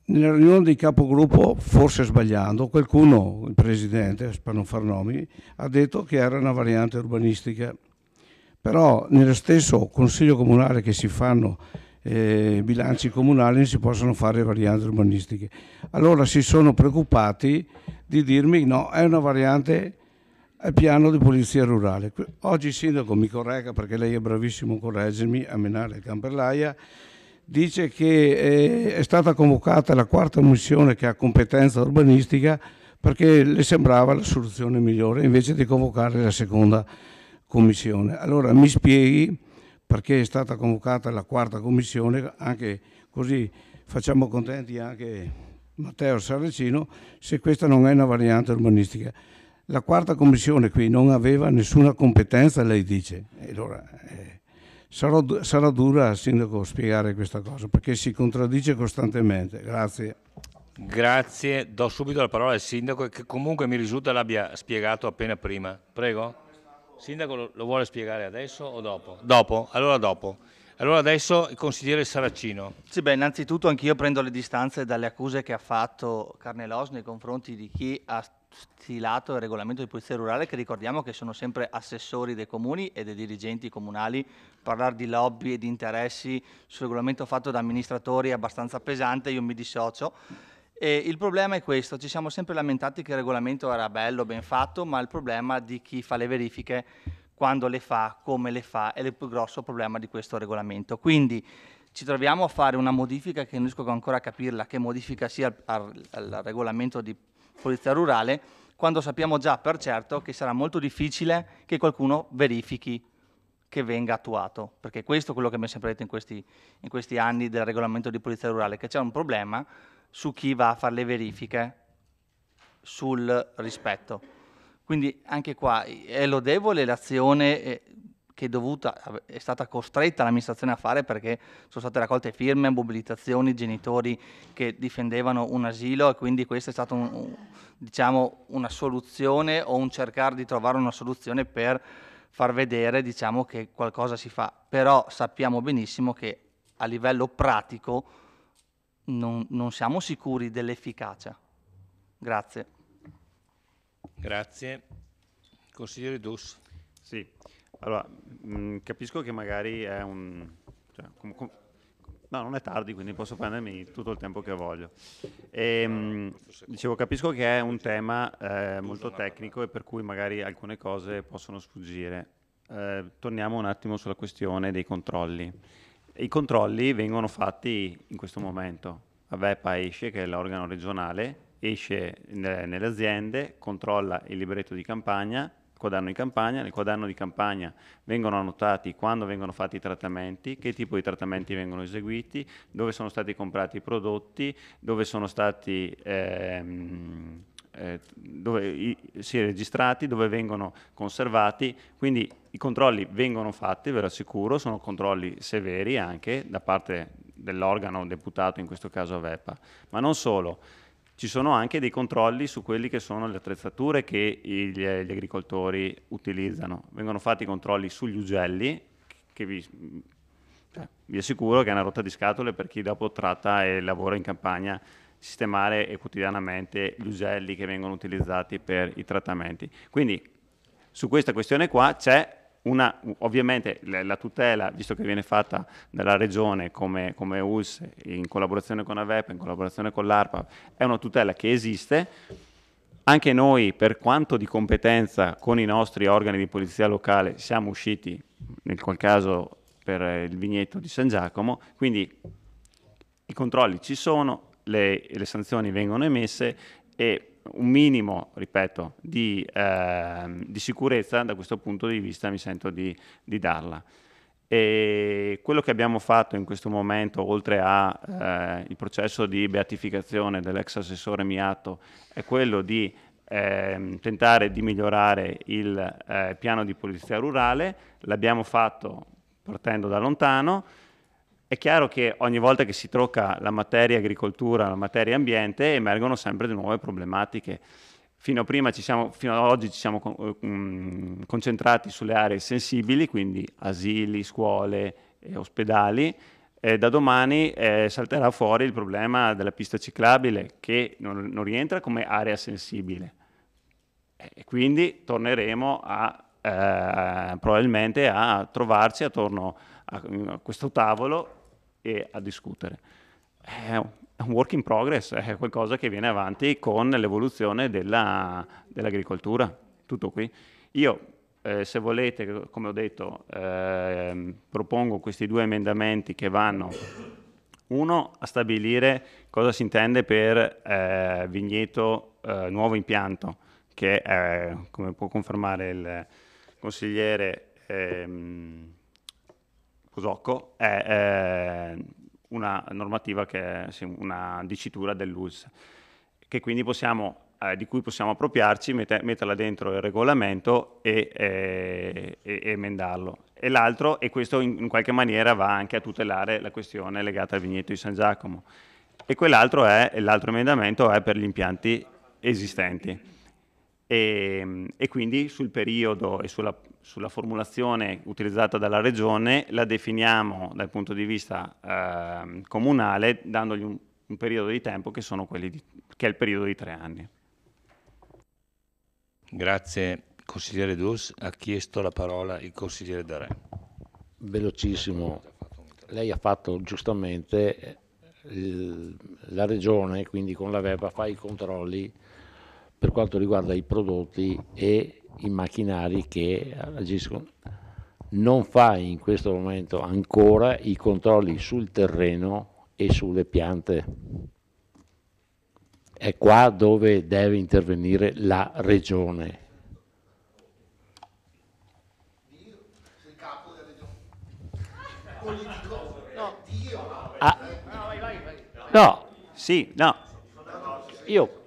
nella riunione di capogruppo, forse sbagliando, qualcuno, il Presidente, per non far nomi, ha detto che era una variante urbanistica. Però nello stesso Consiglio Comunale che si fanno bilanci comunali non si possono fare varianti urbanistiche. Allora si sono preoccupati di dirmi no, è una variante al piano di polizia rurale. Oggi il sindaco mi corregga, perché lei è bravissimo a correggermi, a menare Camperlaia, dice che è stata convocata la quarta missione che ha competenza urbanistica perché le sembrava la soluzione migliore, invece di convocare la seconda commissione. Allora mi spieghi perché è stata convocata la quarta commissione, anche così facciamo contenti anche Matteo Saracino, se questa non è una variante urbanistica. La quarta commissione qui non aveva nessuna competenza, lei dice. E allora sarà dura, Sindaco, spiegare questa cosa, perché si contraddice costantemente. Grazie. Grazie, do subito la parola al Sindaco, che comunque mi risulta l'abbia spiegato appena prima. Prego. Sindaco, lo vuole spiegare adesso o dopo? Dopo? Allora dopo. Allora adesso il consigliere Saracino. Sì, beh, innanzitutto anch'io prendo le distanze dalle accuse che ha fatto Carnelos nei confronti di chi ha stilato il regolamento di polizia rurale, che ricordiamo che sono sempre assessori dei comuni e dei dirigenti comunali. Parlare di lobby e di interessi sul regolamento fatto da amministratori è abbastanza pesante, io mi dissocio. E il problema è questo: ci siamo sempre lamentati che il regolamento era bello, ben fatto, ma il problema di chi fa le verifiche, quando le fa, come le fa, è il più grosso problema di questo regolamento. Quindi ci troviamo a fare una modifica che non riesco ancora a capirla, che modifica sia al regolamento di polizia rurale, quando sappiamo già per certo che sarà molto difficile che qualcuno verifichi che venga attuato, perché questo è quello che mi è sempre detto in questi anni del regolamento di polizia rurale, che c'è un problema su chi va a fare le verifiche sul rispetto. Quindi anche qua è lodevole l'azione che è stata costretta l'amministrazione a fare, perché sono state raccolte firme, mobilitazioni, genitori che difendevano un asilo, e quindi questa è stata diciamo, una soluzione, o un cercare di trovare una soluzione per far vedere, diciamo, che qualcosa si fa. Però sappiamo benissimo che a livello pratico non siamo sicuri dell'efficacia. Grazie. Grazie. Consigliere Dus. Sì, allora capisco che magari è no, non è tardi, quindi posso prendermi tutto il tempo che voglio. Dicevo, capisco che è un tema molto tecnico e per cui magari alcune cose possono sfuggire. Torniamo un attimo sulla questione dei controlli. I controlli vengono fatti in questo momento. AVEPA esce, che è l'organo regionale, esce nelle aziende, controlla il libretto di campagna, il quaderno di campagna. Nel quaderno di campagna vengono annotati quando vengono fatti i trattamenti, che tipo di trattamenti vengono eseguiti, dove sono stati comprati i prodotti, dove sono stati registrati, dove vengono conservati. Quindi i controlli vengono fatti, ve lo assicuro, sono controlli severi anche da parte dell'organo deputato, in questo caso AVEPA. Ma non solo, ci sono anche dei controlli su quelli che sono le attrezzature che gli agricoltori utilizzano. Vengono fatti controlli sugli ugelli, che vi assicuro che è una rotta di scatole per chi dopo tratta e lavora in campagna, sistemare quotidianamente gli ugelli che vengono utilizzati per i trattamenti. Quindi su questa questione qua c'è ovviamente la tutela, visto che viene fatta dalla Regione come ULS, in collaborazione con AVEPA, in collaborazione con l'ARPA, è una tutela che esiste. Anche noi, per quanto di competenza, con i nostri organi di polizia locale, siamo usciti, nel qual caso per il vigneto di San Giacomo, quindi i controlli ci sono, le sanzioni vengono emesse e un minimo, ripeto, di sicurezza da questo punto di vista mi sento di darla. E quello che abbiamo fatto in questo momento, oltre al processo di beatificazione dell'ex assessore Miatto, è quello di tentare di migliorare il piano di polizia rurale. L'abbiamo fatto partendo da lontano. È chiaro che ogni volta che si tocca la materia agricoltura, la materia ambiente, emergono sempre di nuove problematiche. Fino ad oggi ci siamo concentrati sulle aree sensibili, quindi asili, scuole e ospedali. Da domani salterà fuori il problema della pista ciclabile, che non rientra come area sensibile. E quindi torneremo probabilmente a trovarci attorno a questo tavolo e a discutere. È un work in progress, è qualcosa che viene avanti con l'evoluzione dell'agricoltura. Tutto qui. Io, se volete, come ho detto, propongo questi due emendamenti che vanno, uno, a stabilire cosa si intende per vigneto nuovo impianto, che come può confermare il consigliere Posocco, è una normativa che è una dicitura dell'ULS, che quindi di cui possiamo appropriarci, metterla dentro il regolamento e emendarlo. E l'altro, e questo in qualche maniera va anche a tutelare la questione legata al vigneto di San Giacomo. E l'altro emendamento è per gli impianti esistenti. e quindi sul periodo e sulla formulazione utilizzata dalla Regione la definiamo dal punto di vista comunale, dandogli un periodo di tempo che è il periodo di 3 anni. Grazie consigliere Dus. Ha chiesto la parola il consigliere De Re. Velocissimo, lei ha fatto giustamente, la Regione quindi con la VEPA fa i controlli per quanto riguarda i prodotti e i macchinari che agiscono. Non fa in questo momento ancora i controlli sul terreno e sulle piante. È qua dove deve intervenire la Regione. No. Sì, no. Io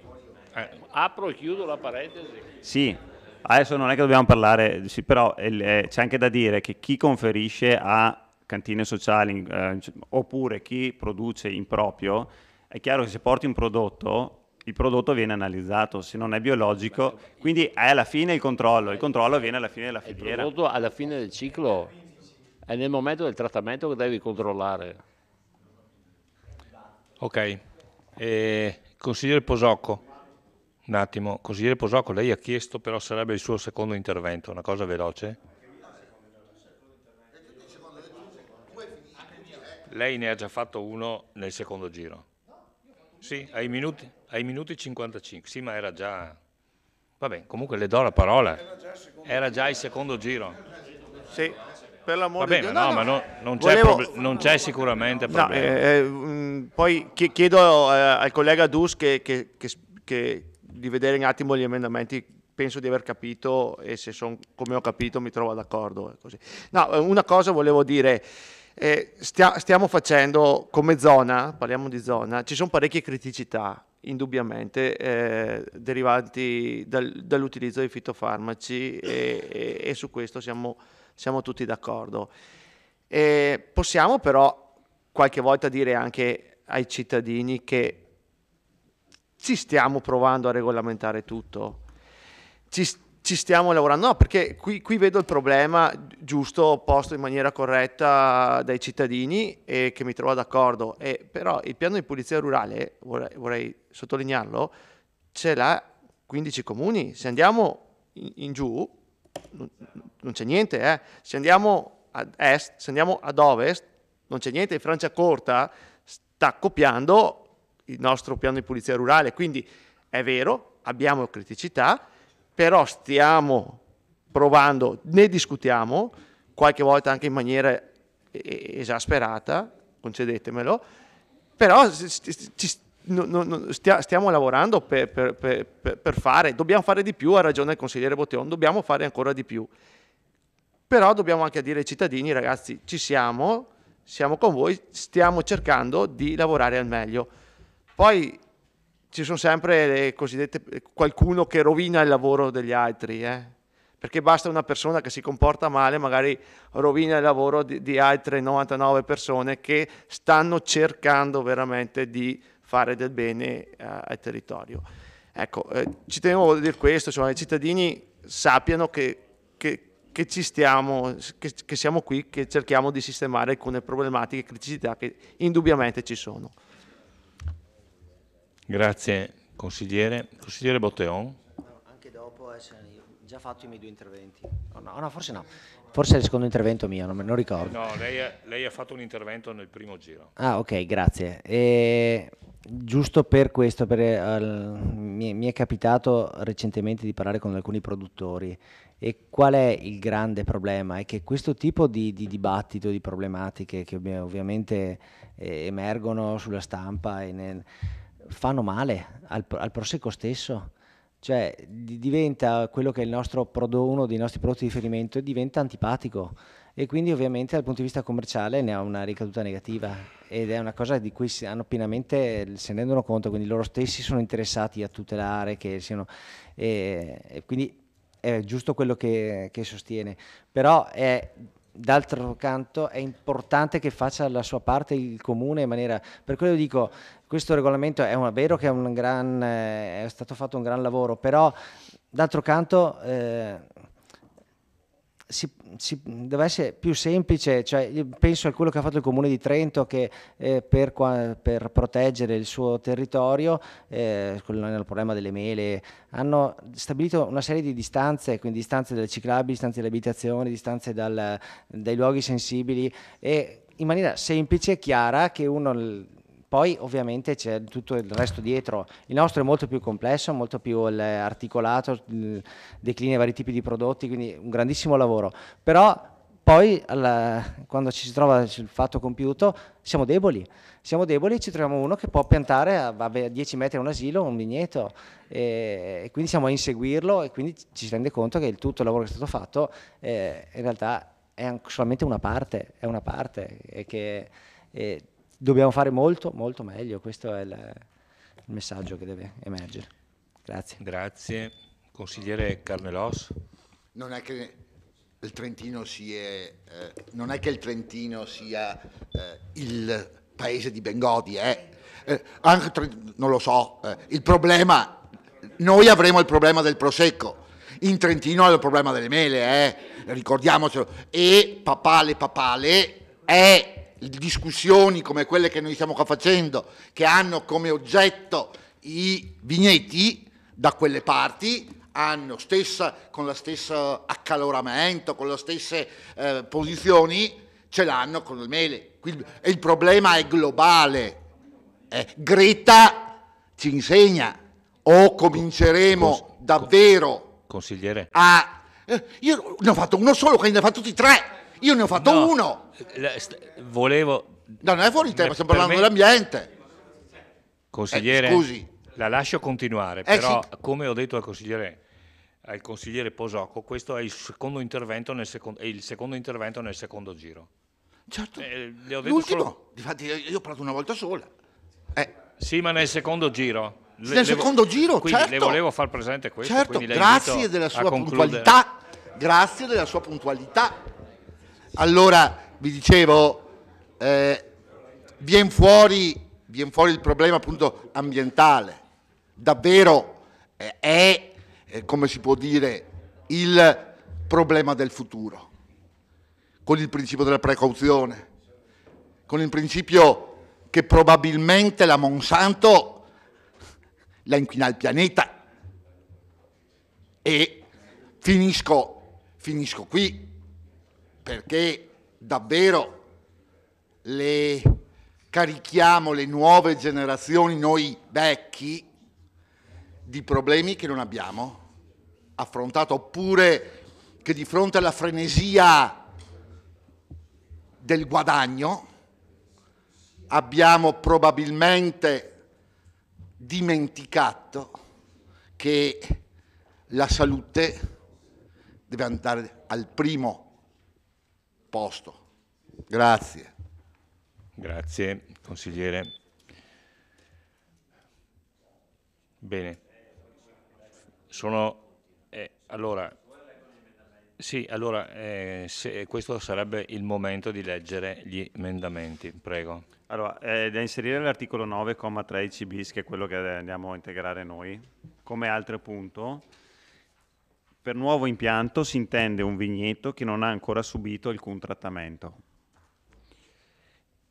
apro e chiudo la parentesi. Sì, adesso non è che dobbiamo parlare, sì, però c'è anche da dire che chi conferisce a cantine sociali oppure chi produce in proprio, è chiaro che se porti un prodotto, il prodotto viene analizzato, se non è biologico, quindi è alla fine il controllo avviene alla fine della filiera. Il prodotto alla fine del ciclo è nel momento del trattamento che devi controllare. Ok, consigliere Posocco, un attimo, consigliere Posocco, lei ha chiesto però sarebbe il suo secondo intervento, una cosa veloce. Lei ne ha già fatto uno nel secondo giro. Sì, ai minuti 55, sì, ma era già... Vabbè, comunque le do la parola, era già il secondo giro. Sì. Per l'amore di Dio. No, ma non c'è sicuramente problema. Poi chiedo al collega Dus di vedere un attimo gli emendamenti, penso di aver capito e se sono come ho capito mi trovo d'accordo. Così. No, una cosa volevo dire, stiamo facendo come zona, parliamo di zona, ci sono parecchie criticità indubbiamente derivanti dall'utilizzo dei fitofarmaci e su questo siamo tutti d'accordo. Possiamo però qualche volta dire anche ai cittadini che ci stiamo provando a regolamentare tutto, ci stiamo lavorando, no, perché qui vedo il problema giusto posto in maniera corretta dai cittadini e che mi trovo d'accordo, però il piano di pulizia rurale, vorrei sottolinearlo, ce l'ha 15 comuni, se andiamo in giù non c'è niente, se andiamo ad est, se andiamo ad ovest, non c'è niente. Franciacorta sta copiando il nostro piano di pulizia rurale, quindi è vero, abbiamo criticità, però stiamo provando, ne discutiamo, qualche volta anche in maniera esasperata, concedetemelo, però stiamo lavorando per fare, dobbiamo fare di più, ha ragione il consigliere Botteon, dobbiamo fare ancora di più, però dobbiamo anche dire ai cittadini, ragazzi, ci siamo con voi, stiamo cercando di lavorare al meglio. Poi ci sono sempre le cosiddette, qualcuno che rovina il lavoro degli altri, perché basta una persona che si comporta male, magari rovina il lavoro di altre 99 persone che stanno cercando veramente di fare del bene al territorio. Ecco, ci tenevo a dire questo, insomma, i cittadini sappiano che ci stiamo, che siamo qui, che cerchiamo di sistemare alcune problematiche e criticità che indubbiamente ci sono. Grazie consigliere. Consigliere Botteon. Anche dopo essere già fatto i miei 2 interventi. No, forse no. Forse è il secondo intervento mio, non ricordo. No, lei ha fatto un intervento nel primo giro. Ah, ok, grazie. Giusto per questo, mi è capitato recentemente di parlare con alcuni produttori e qual è il grande problema? È che questo tipo di dibattito, di problematiche che ovviamente emergono sulla stampa fanno male al Prosecco stesso, cioè diventa quello che è uno dei nostri prodotti di riferimento, diventa antipatico e quindi ovviamente dal punto di vista commerciale ne ha una ricaduta negativa ed è una cosa di cui se ne rendono conto, quindi loro stessi sono interessati a tutelare che siano, quindi è giusto quello che sostiene, però d'altro canto è importante che faccia la sua parte il comune in maniera, per quello dico, questo regolamento è vero che è stato fatto un gran lavoro, però d'altro canto deve essere più semplice, cioè io penso a quello che ha fatto il Comune di Trento che per proteggere il suo territorio, nel problema delle mele, hanno stabilito una serie di distanze, quindi distanze dalle ciclabili, distanze dalle abitazioni, distanze dai luoghi sensibili, e in maniera semplice e chiara che uno... Poi ovviamente c'è tutto il resto dietro. Il nostro è molto più complesso, molto più articolato, declina i vari tipi di prodotti, quindi un grandissimo lavoro. Però poi quando ci si trova il fatto compiuto siamo deboli, ci troviamo uno che può piantare a 10 metri un asilo, un vigneto, e quindi siamo a inseguirlo, e quindi ci si rende conto che tutto il lavoro che è stato fatto in realtà è solamente una parte, e che... dobbiamo fare molto, molto meglio. Questo è il messaggio che deve emergere. Grazie. Grazie. Consigliere Carnelos. Non è che il Trentino sia il paese di Bengodi, non lo so. Il problema, noi avremo il problema del prosecco. In Trentino è il problema delle mele, ricordiamocelo. E papale è discussioni come quelle che noi stiamo qua facendo, che hanno come oggetto i vigneti, da quelle parti hanno con lo stesso accaloramento, con le stesse posizioni, ce l'hanno con le mele. Quindi, il problema è globale. Greta ci insegna, o cominceremo davvero consigliere io ne ho fatto uno solo, quindi ne ho fatto tutti tre. Io ne ho fatto uno. Volevo... No, non è fuori tema, stiamo parlando dell'ambiente. Consigliere, scusi. La lascio continuare, però sì. Come ho detto al consigliere Posocco, questo è il secondo intervento nel secondo giro. Certo, le ho detto l'ultimo. Difatti io ho parlato una volta sola. Sì, ma nel secondo giro. Secondo giro, quindi certo. Le volevo far presente questo. Certo, grazie della sua puntualità. Grazie della sua puntualità. Allora, vi dicevo, viene fuori il problema appunto ambientale. Davvero è, come si può dire, il problema del futuro. Con il principio della precauzione, con il principio che probabilmente la Monsanto la inquina il pianeta. E finisco qui, perché davvero carichiamo le nuove generazioni, noi vecchi, di problemi che non abbiamo affrontato, oppure che di fronte alla frenesia del guadagno abbiamo probabilmente dimenticato che la salute deve andare al primo posto. Grazie. Grazie, consigliere. Bene. Questo sarebbe il momento di leggere gli emendamenti. Prego. Allora, da inserire l'articolo 9, comma 13 bis, che è quello che andiamo a integrare noi, come altro punto. Per nuovo impianto si intende un vigneto che non ha ancora subito alcun trattamento.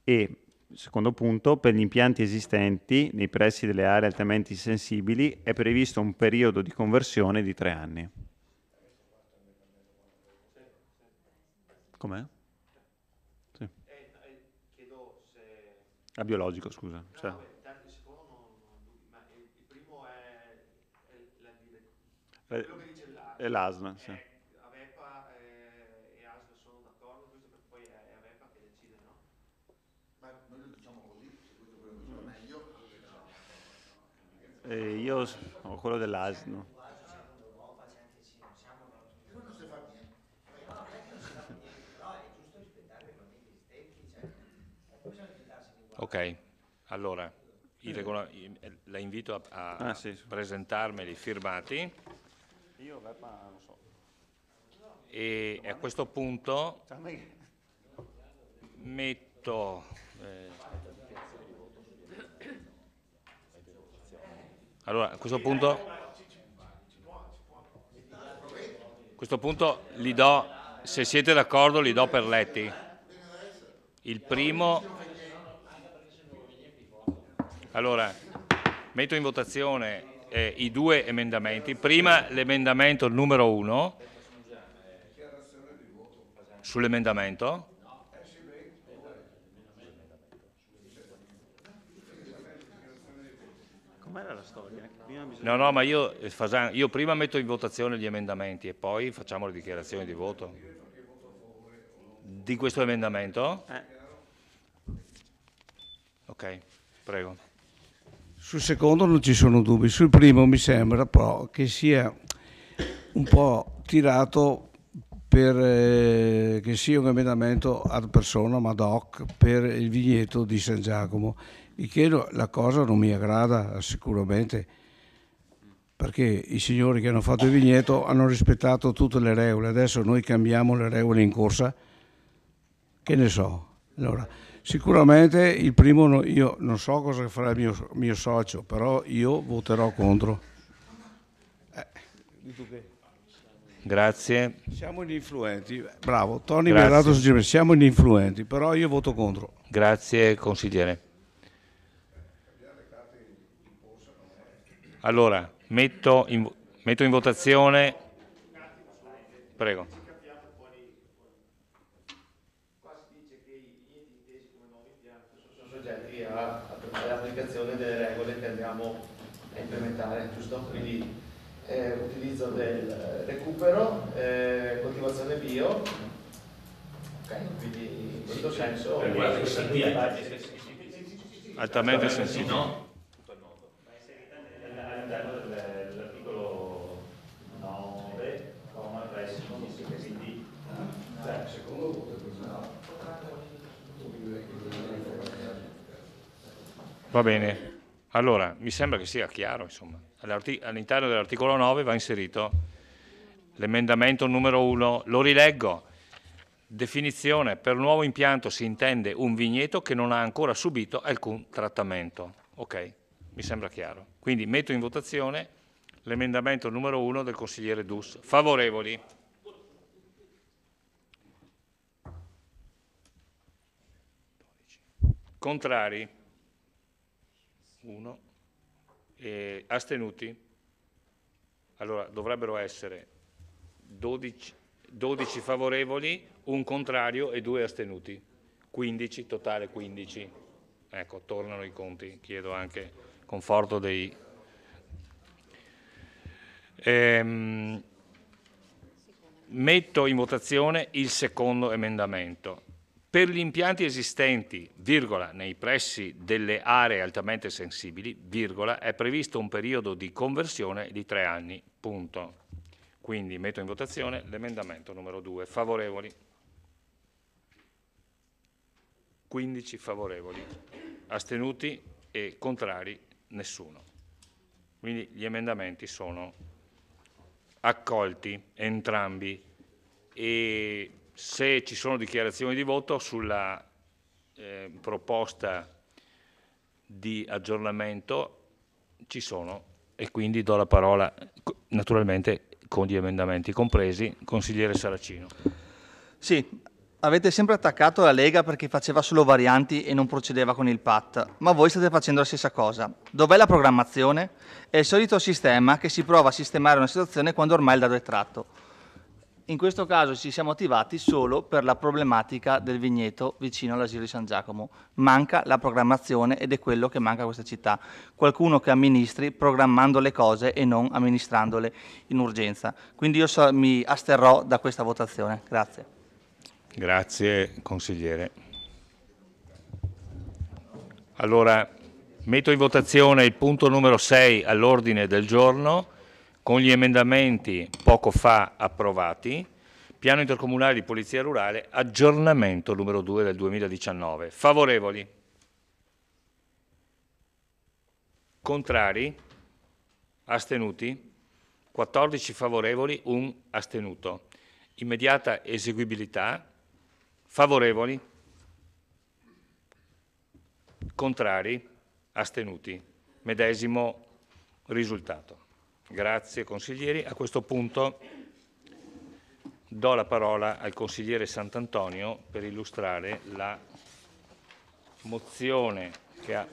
E, secondo punto, per gli impianti esistenti nei pressi delle aree altamente sensibili è previsto un periodo di conversione di 3 anni. Com'è? Sì. Chiedo se... A biologico, scusa. Cioè. Il primo è la quello che dice è l'ASL, sì. Avepa e ASL sono d'accordo, questo perché poi è Avepa che decide, no? Ma noi lo diciamo così, se questo è quello che dice meglio. Io ho quello dell'ASL, no? Ok, allora la invito a presentarmeli firmati. Io non so. E a questo punto metto allora a questo punto questo punto li do, se siete d'accordo, li do per letti. Il primo... Allora, metto in votazione i due emendamenti. Prima l'emendamento numero 1. Sull'emendamento? Com'era la storia? No, ma io prima metto in votazione gli emendamenti e poi facciamo le dichiarazioni di voto. Di questo emendamento? Ok, prego. Sul secondo non ci sono dubbi, sul primo mi sembra però che sia un po' tirato per che sia un emendamento ad personam, ad hoc, per il vigneto di San Giacomo, il che la cosa non mi aggrada sicuramente, perché i signori che hanno fatto il vigneto hanno rispettato tutte le regole, adesso noi cambiamo le regole in corsa, che ne so. Allora, sicuramente il primo io non so cosa farà il mio socio, però io voterò contro. Grazie. Siamo ininfluenti, bravo, Tony mi ha dato suggerimento, siamo ininfluenti, però io voto contro. Grazie consigliere. Allora, metto in votazione, prego. Soggetti all'applicazione delle regole che andiamo a implementare, giusto? Quindi utilizzo del recupero, coltivazione bio, ok? Quindi in questo senso altamente sensibile. All'interno dell'articolo 9, comma 3, quindi secondo voto. Va bene, allora mi sembra che sia chiaro, insomma. All'interno dell'articolo 9 va inserito l'emendamento numero 1, lo rileggo. Definizione: per nuovo impianto si intende un vigneto che non ha ancora subito alcun trattamento. Ok, mi sembra chiaro. Quindi metto in votazione l'emendamento numero 1 del consigliere Dus. Favorevoli? Contrari? 1. Astenuti? Allora dovrebbero essere 12 favorevoli, un contrario e 2 astenuti. 15, totale 15. Ecco, tornano i conti, chiedo anche conforto dei... Metto in votazione il secondo emendamento. Per gli impianti esistenti, virgola, nei pressi delle aree altamente sensibili, virgola, è previsto un periodo di conversione di 3 anni, punto. Quindi metto in votazione l'emendamento numero 2. Favorevoli? 15 favorevoli. Astenuti e contrari? Nessuno. Quindi gli emendamenti sono accolti entrambi e se ci sono dichiarazioni di voto sulla proposta di aggiornamento ci sono e quindi do la parola naturalmente con gli emendamenti compresi. Consigliere Saracino. Sì, avete sempre attaccato la Lega perché faceva solo varianti e non procedeva con il PAT, ma voi state facendo la stessa cosa. Dov'è la programmazione? È il solito sistema che si prova a sistemare una situazione quando ormai il dato è tratto. In questo caso ci siamo attivati solo per la problematica del vigneto vicino all'asilo di San Giacomo. Manca la programmazione ed è quello che manca a questa città. Qualcuno che amministri programmando le cose e non amministrandole in urgenza. Quindi io mi asterrò da questa votazione. Grazie. Grazie consigliere. Allora metto in votazione il punto numero 6 all'ordine del giorno con gli emendamenti poco fa approvati. Piano intercomunale di polizia rurale, aggiornamento numero 2 del 2019. Favorevoli? Contrari? Astenuti? 14 favorevoli, 1 astenuto. Immediata eseguibilità. Favorevoli? Contrari? Astenuti? Medesimo risultato. Grazie consiglieri. A questo punto do la parola al consigliere Sant'Antonio per illustrare la mozione che ha...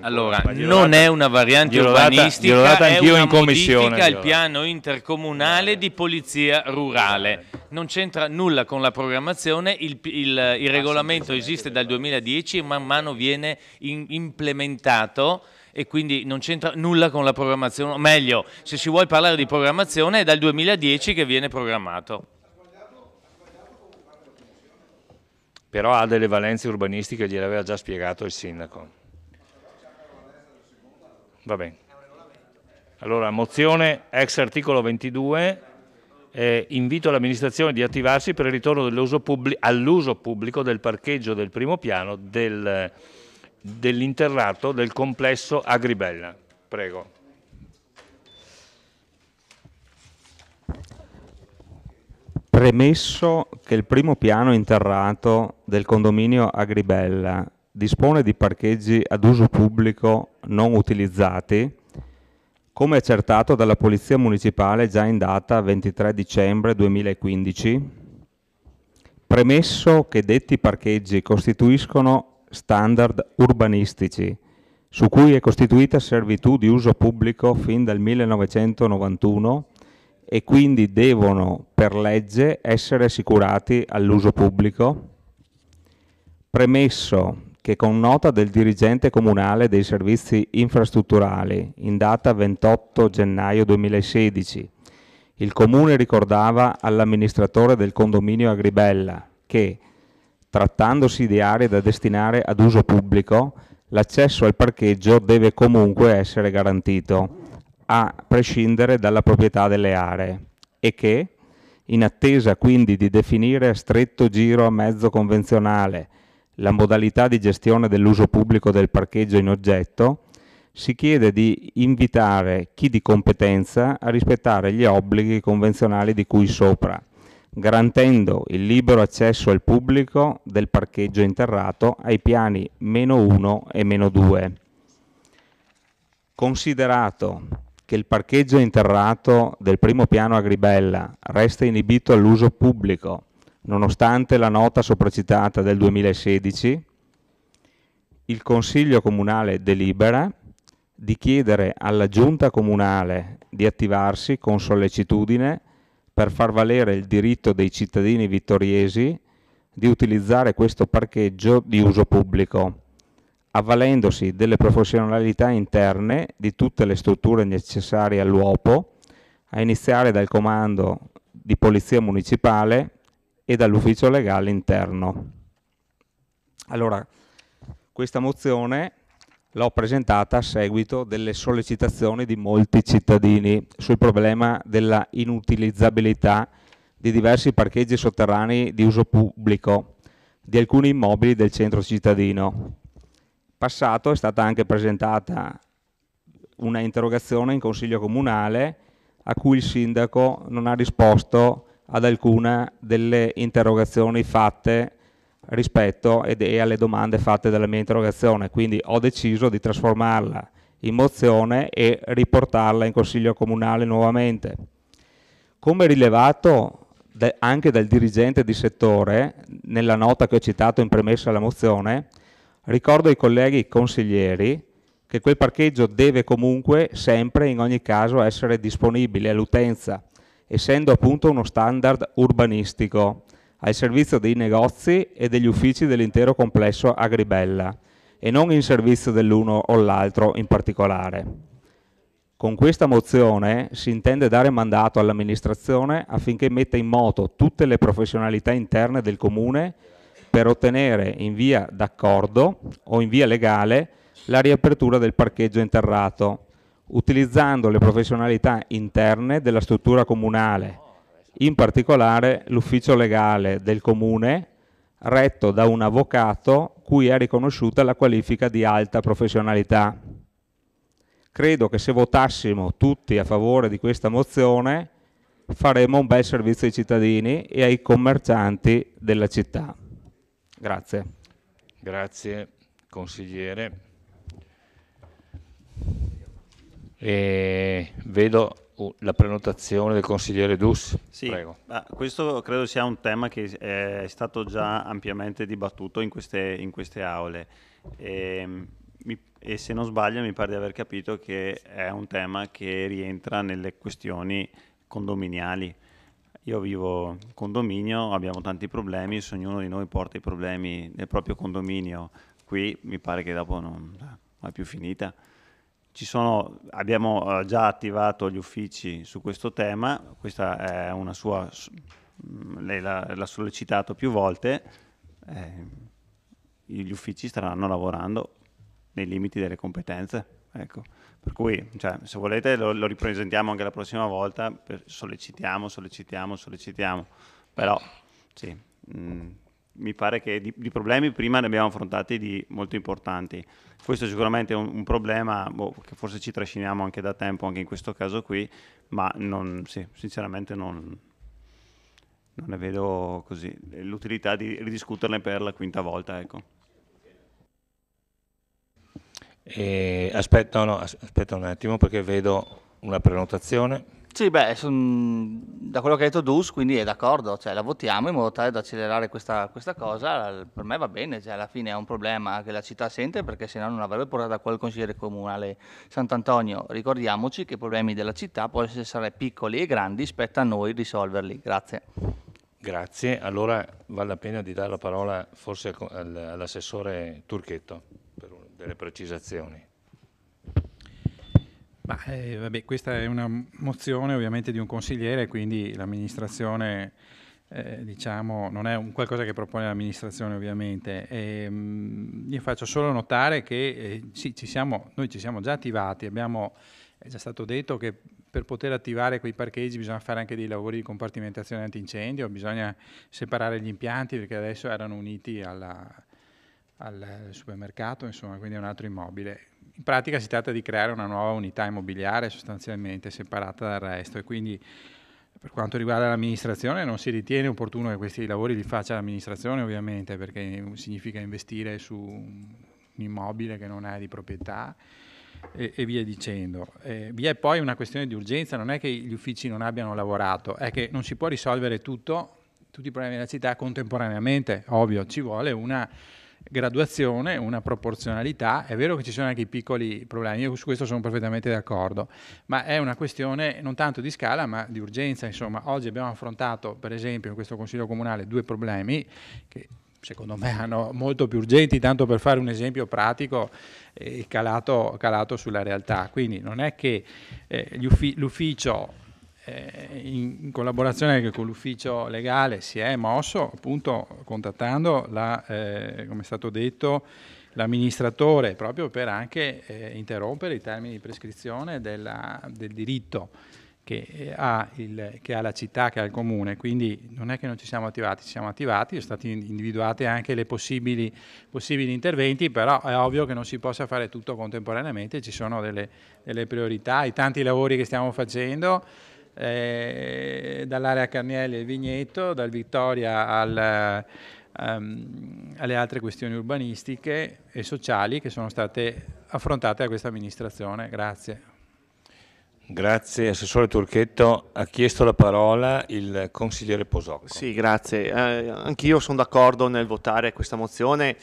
Allora, non è una variante urbanistica, è una modifica al piano intercomunale di polizia rurale. Non c'entra nulla con la programmazione, il regolamento esiste dal 2010 e man mano viene implementato e quindi non c'entra nulla con la programmazione. O meglio, se si vuole parlare di programmazione è dal 2010 che viene programmato. Però ha delle valenze urbanistiche, gliel'aveva già spiegato il sindaco. Va bene. Allora, mozione ex articolo 22, invito l'amministrazione di attivarsi per il ritorno all'uso pubblico del parcheggio del primo piano dell'interrato del complesso Agribella. Prego. Premesso che il primo piano interrato del condominio Agribella dispone di parcheggi ad uso pubblico non utilizzati, come accertato dalla Polizia Municipale già in data 23 dicembre 2015, premesso che detti parcheggi costituiscono standard urbanistici su cui è costituita servitù di uso pubblico fin dal 1991 e quindi devono per legge essere assicurati all'uso pubblico, premesso che con nota del dirigente comunale dei servizi infrastrutturali in data 28 gennaio 2016, il Comune ricordava all'amministratore del condominio Agribella che, trattandosi di aree da destinare ad uso pubblico, l'accesso al parcheggio deve comunque essere garantito, a prescindere dalla proprietà delle aree, e che, in attesa quindi di definire a stretto giro a mezzo convenzionale la modalità di gestione dell'uso pubblico del parcheggio in oggetto, si chiede di invitare chi di competenza a rispettare gli obblighi convenzionali di cui sopra, garantendo il libero accesso al pubblico del parcheggio interrato ai piani -1 e -2. Considerato che il parcheggio interrato del primo piano Agribella resta inibito all'uso pubblico nonostante la nota sopracitata del 2016, il Consiglio Comunale delibera di chiedere alla Giunta Comunale di attivarsi con sollecitudine per far valere il diritto dei cittadini vittoriesi di utilizzare questo parcheggio di uso pubblico, avvalendosi delle professionalità interne di tutte le strutture necessarie all'uopo, a iniziare dal comando di Polizia Municipale e dall'ufficio legale interno. Allora, questa mozione l'ho presentata a seguito delle sollecitazioni di molti cittadini sul problema della inutilizzabilità di diversi parcheggi sotterranei di uso pubblico di alcuni immobili del centro cittadino. In passato è stata anche presentata una interrogazione in Consiglio Comunale a cui il sindaco non ha risposto ad alcuna delle interrogazioni fatte rispetto e alle domande fatte dalla mia interrogazione, quindi ho deciso di trasformarla in mozione e riportarla in Consiglio Comunale nuovamente. Come rilevato anche dal dirigente di settore, nella nota che ho citato in premessa alla mozione, ricordo ai colleghi consiglieri che quel parcheggio deve comunque sempre in ogni caso essere disponibile all'utenza, essendo appunto uno standard urbanistico al servizio dei negozi e degli uffici dell'intero complesso Agribella e non in servizio dell'uno o l'altro in particolare. Con questa mozione si intende dare mandato all'amministrazione affinché metta in moto tutte le professionalità interne del Comune per ottenere in via d'accordo o in via legale la riapertura del parcheggio interrato, utilizzando le professionalità interne della struttura comunale, in particolare l'ufficio legale del Comune, retto da un avvocato cui è riconosciuta la qualifica di alta professionalità. Credo che se votassimo tutti a favore di questa mozione faremo un bel servizio ai cittadini e ai commercianti della città. Grazie. Grazie, consigliere. E vedo la prenotazione del consigliere Dus. Sì, Prego. questo credo sia un tema che è stato già ampiamente dibattuto in queste aule e se non sbaglio mi pare di aver capito che è un tema che rientra nelle questioni condominiali. Io vivo in condominio, abbiamo tanti problemi, se ognuno di noi porta i problemi del proprio condominio, qui mi pare che dopo non è più finita. Abbiamo già attivato gli uffici su questo tema, questa è una sua, lei l'ha sollecitato più volte, gli uffici staranno lavorando nei limiti delle competenze, ecco. Per cui, cioè, se volete lo ripresentiamo anche la prossima volta, sollecitiamo, però sì, mi pare che di problemi prima ne abbiamo affrontati di molto importanti. Questo è sicuramente un problema che forse ci trasciniamo anche da tempo, anche in questo caso qui, ma sinceramente non ne vedo così l'utilità di ridiscuterne per la quinta volta, ecco. Aspetta un attimo perché vedo una prenotazione. Sì, beh, da quello che ha detto Dus, quindi è d'accordo, cioè la votiamo in modo tale da accelerare questa cosa, per me va bene, cioè alla fine è un problema che la città sente perché se no non avrebbe portato qua il consigliere comunale Sant'Antonio. Ricordiamoci che i problemi della città possono essere piccoli e grandi, spetta a noi risolverli. Grazie. Grazie, allora vale la pena di dare la parola forse all'assessore Turchetto per delle precisazioni. Vabbè, questa è una mozione ovviamente di un consigliere, quindi l'amministrazione diciamo non è un qualcosa che propone l'amministrazione ovviamente. Io faccio solo notare che sì, noi ci siamo già attivati, è già stato detto che per poter attivare quei parcheggi bisogna fare anche dei lavori di compartimentazione antincendio, bisogna separare gli impianti perché adesso erano uniti al supermercato, insomma, quindi è un altro immobile. In pratica si tratta di creare una nuova unità immobiliare sostanzialmente separata dal resto e quindi per quanto riguarda l'amministrazione non si ritiene opportuno che questi lavori li faccia l'amministrazione ovviamente perché significa investire su un immobile che non è di proprietà e via dicendo. Vi è poi una questione di urgenza, non è che gli uffici non abbiano lavorato, è che non si può risolvere tutti i problemi della città contemporaneamente, ovvio, ci vuole una graduazione, una proporzionalità. È vero che ci sono anche i piccoli problemi, io su questo sono perfettamente d'accordo, ma è una questione non tanto di scala ma di urgenza. Insomma, oggi abbiamo affrontato per esempio in questo Consiglio Comunale 2 problemi che secondo me hanno molto più urgenti, tanto per fare un esempio pratico calato sulla realtà. Quindi non è che l'ufficio in collaborazione anche con l'ufficio legale si è mosso appunto contattando come è stato detto l'amministratore proprio per anche interrompere i termini di prescrizione del diritto che ha la città, che ha il comune. Quindi non è che non ci siamo attivati, sono stati individuati anche le possibili interventi, però è ovvio che non si possa fare tutto contemporaneamente, ci sono delle priorità, i tanti lavori che stiamo facendo dall'area Carnielli al Vigneto, dal Vittoria alle altre questioni urbanistiche e sociali che sono state affrontate da questa amministrazione. Grazie. Grazie, Assessore Turchetto. Ha chiesto la parola il consigliere Posocco. Sì, grazie. Anch'io sono d'accordo nel votare questa mozione,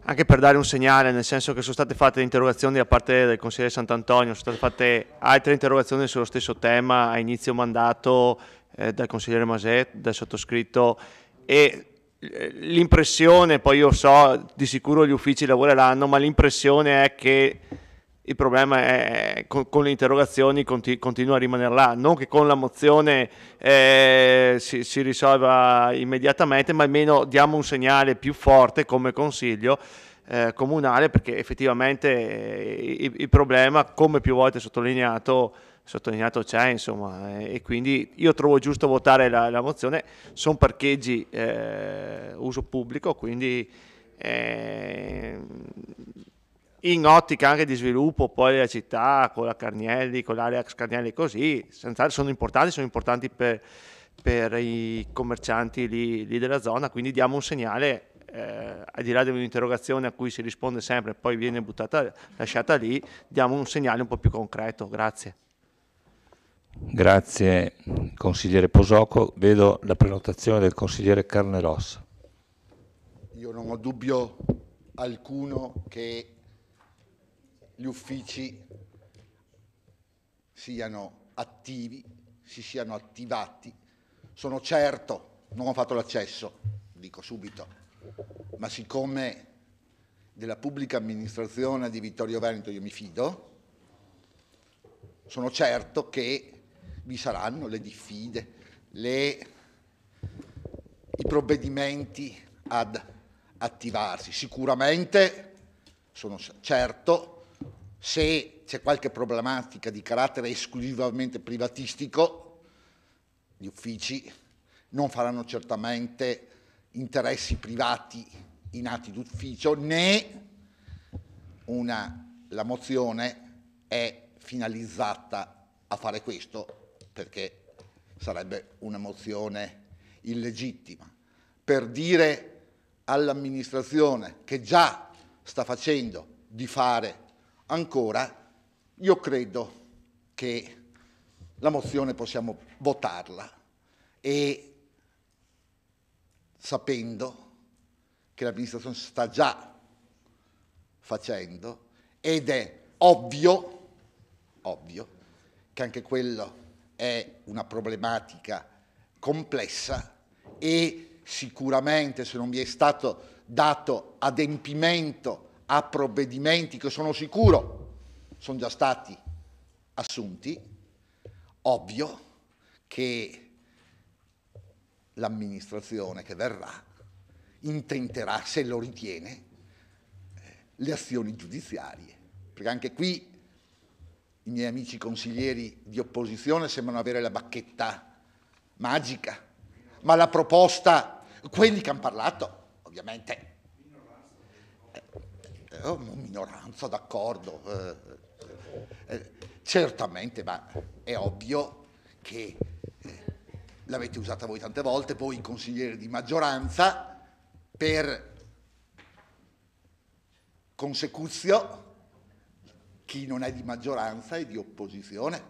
anche per dare un segnale, nel senso che sono state fatte interrogazioni da parte del consigliere Sant'Antonio, sono state fatte altre interrogazioni sullo stesso tema a inizio mandato dal consigliere Maset, dal sottoscritto, e l'impressione, poi io so di sicuro gli uffici lavoreranno, ma l'impressione è che il problema è con le interrogazioni continua a rimanere là, non che con la mozione si risolva immediatamente, ma almeno diamo un segnale più forte come consiglio comunale, perché effettivamente il problema, come più volte sottolineato c'è, insomma, e quindi io trovo giusto votare la mozione. Sono parcheggi uso pubblico, quindi in ottica anche di sviluppo poi della città, con la Carnielli, con l'area ex Carnielli, così, sono importanti per i commercianti lì della zona, quindi diamo un segnale al di là di un'interrogazione a cui si risponde sempre e poi viene lasciata lì, diamo un segnale un po' più concreto. Grazie. Grazie consigliere Posoco. Vedo la prenotazione del consigliere Carneros. Io non ho dubbio alcuno che gli uffici siano attivi, si siano attivati. Sono certo, non ho fatto l'accesso, dico subito, ma siccome della pubblica amministrazione di Vittorio Veneto io mi fido, sono certo che vi saranno le diffide, i provvedimenti ad attivarsi. Sicuramente sono certo, se c'è qualche problematica di carattere esclusivamente privatistico, gli uffici non faranno certamente interessi privati in atti d'ufficio, né la mozione è finalizzata a fare questo, perché sarebbe una mozione illegittima. Per dire all'amministrazione che già sta facendo di fare ancora, io credo che la mozione possiamo votarla e sapendo che l'amministrazione sta già facendo ed è ovvio che anche quello è una problematica complessa e sicuramente se non vi è stato dato adempimento a provvedimenti che sono sicuro sono già stati assunti, ovvio che l'amministrazione che verrà intenterà, se lo ritiene, le azioni giudiziarie, perché anche qui i miei amici consiglieri di opposizione sembrano avere la bacchetta magica, ma la proposta, quelli che hanno parlato, ovviamente, minoranza, d'accordo, certamente, ma è ovvio che l'avete usata voi tante volte, voi consiglieri di maggioranza, per consecuzio chi non è di maggioranza è di opposizione,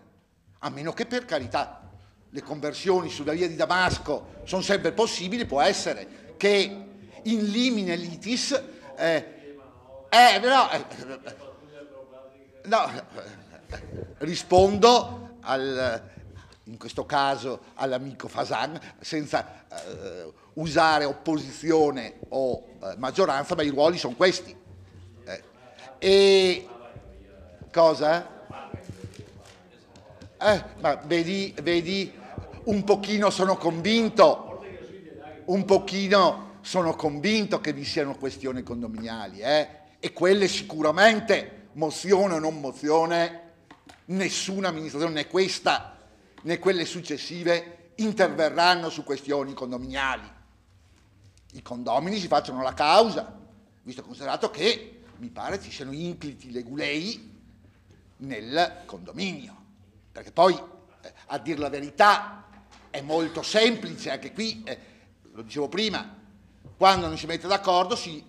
a meno che, per carità, le conversioni sulla via di Damasco sono sempre possibili, può essere che in limine litis rispondo in questo caso all'amico Fasan senza usare opposizione o maggioranza, ma i ruoli sono questi. E cosa? Ma vedi, un pochino sono convinto che vi siano questioni condominiali, e quelle sicuramente, mozione o non mozione, nessuna amministrazione, né questa né quelle successive, interverranno su questioni condominiali. I condomini si facciano la causa, visto e considerato che mi pare ci siano incliti legulei nel condominio, perché poi a dir la verità è molto semplice, anche qui lo dicevo prima, quando non si mette d'accordo si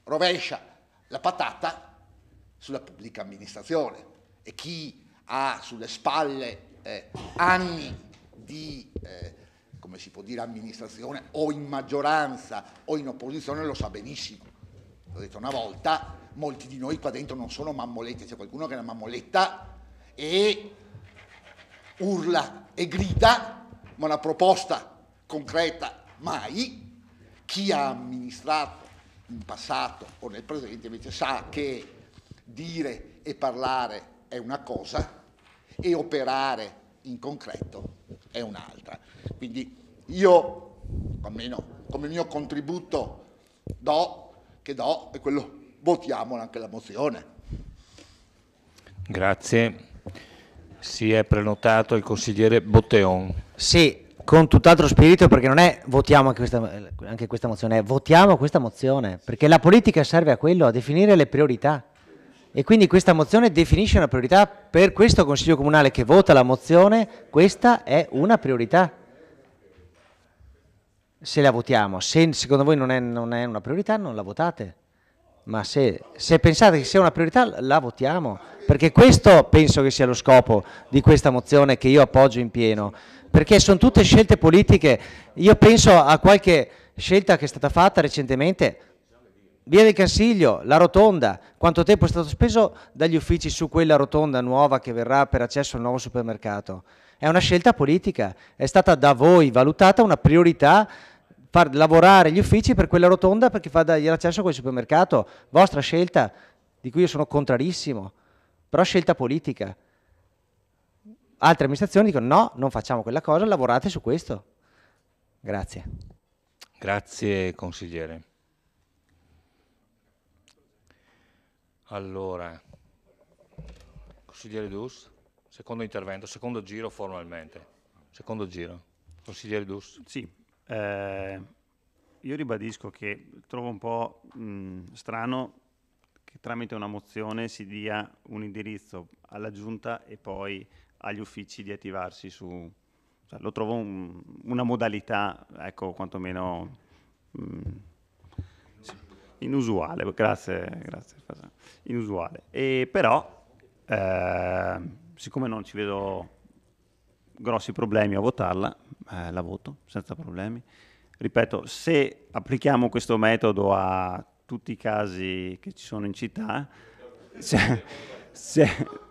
rovescia la patata sulla pubblica amministrazione e chi ha sulle spalle anni di, come si può dire, amministrazione o in maggioranza o in opposizione lo sa benissimo. L'ho detto una volta, molti di noi qua dentro non sono mammolette, c'è qualcuno che è una mammoletta e urla e grida, ma una proposta concreta mai. Chi ha amministrato in passato o nel presente invece sa che dire e parlare è una cosa e operare in concreto è un'altra. Quindi io, almeno come mio contributo è quello, votiamo anche la mozione. Grazie. Si è prenotato il consigliere Botteon. Sì, con tutt'altro spirito, perché non è votiamo anche questa mozione, è votiamo questa mozione, perché la politica serve a quello, a definire le priorità. E quindi questa mozione definisce una priorità per questo Consiglio Comunale che vota la mozione, questa è una priorità. se la votiamo. Se secondo voi non è una priorità, non la votate. Ma se pensate che sia una priorità, la votiamo, perché questo penso che sia lo scopo di questa mozione, che io appoggio in pieno, perché sono tutte scelte politiche. Io penso a qualche scelta che è stata fatta recentemente, Via del Cansiglio, la rotonda, quanto tempo è stato speso dagli uffici su quella rotonda nuova che verrà per accesso al nuovo supermercato? È una scelta politica, è stata da voi valutata una priorità far lavorare gli uffici per quella rotonda perché fa dargli l'accesso a quel supermercato. Vostra scelta, di cui io sono contrarissimo, però scelta politica. Altre amministrazioni dicono no, non facciamo quella cosa, lavorate su questo. Grazie. Grazie consigliere. Allora, consigliere Dus, secondo intervento, secondo giro formalmente. Secondo giro. Consigliere Dus. Sì. Io ribadisco che trovo un po' strano che tramite una mozione si dia un indirizzo alla Giunta e poi agli uffici di attivarsi su... Cioè, lo trovo una modalità, ecco, quantomeno inusuale, grazie, inusuale. E però, siccome non ci vedo grossi problemi a votarla, la voto senza problemi. Ripeto, se applichiamo questo metodo a tutti i casi che ci sono in città,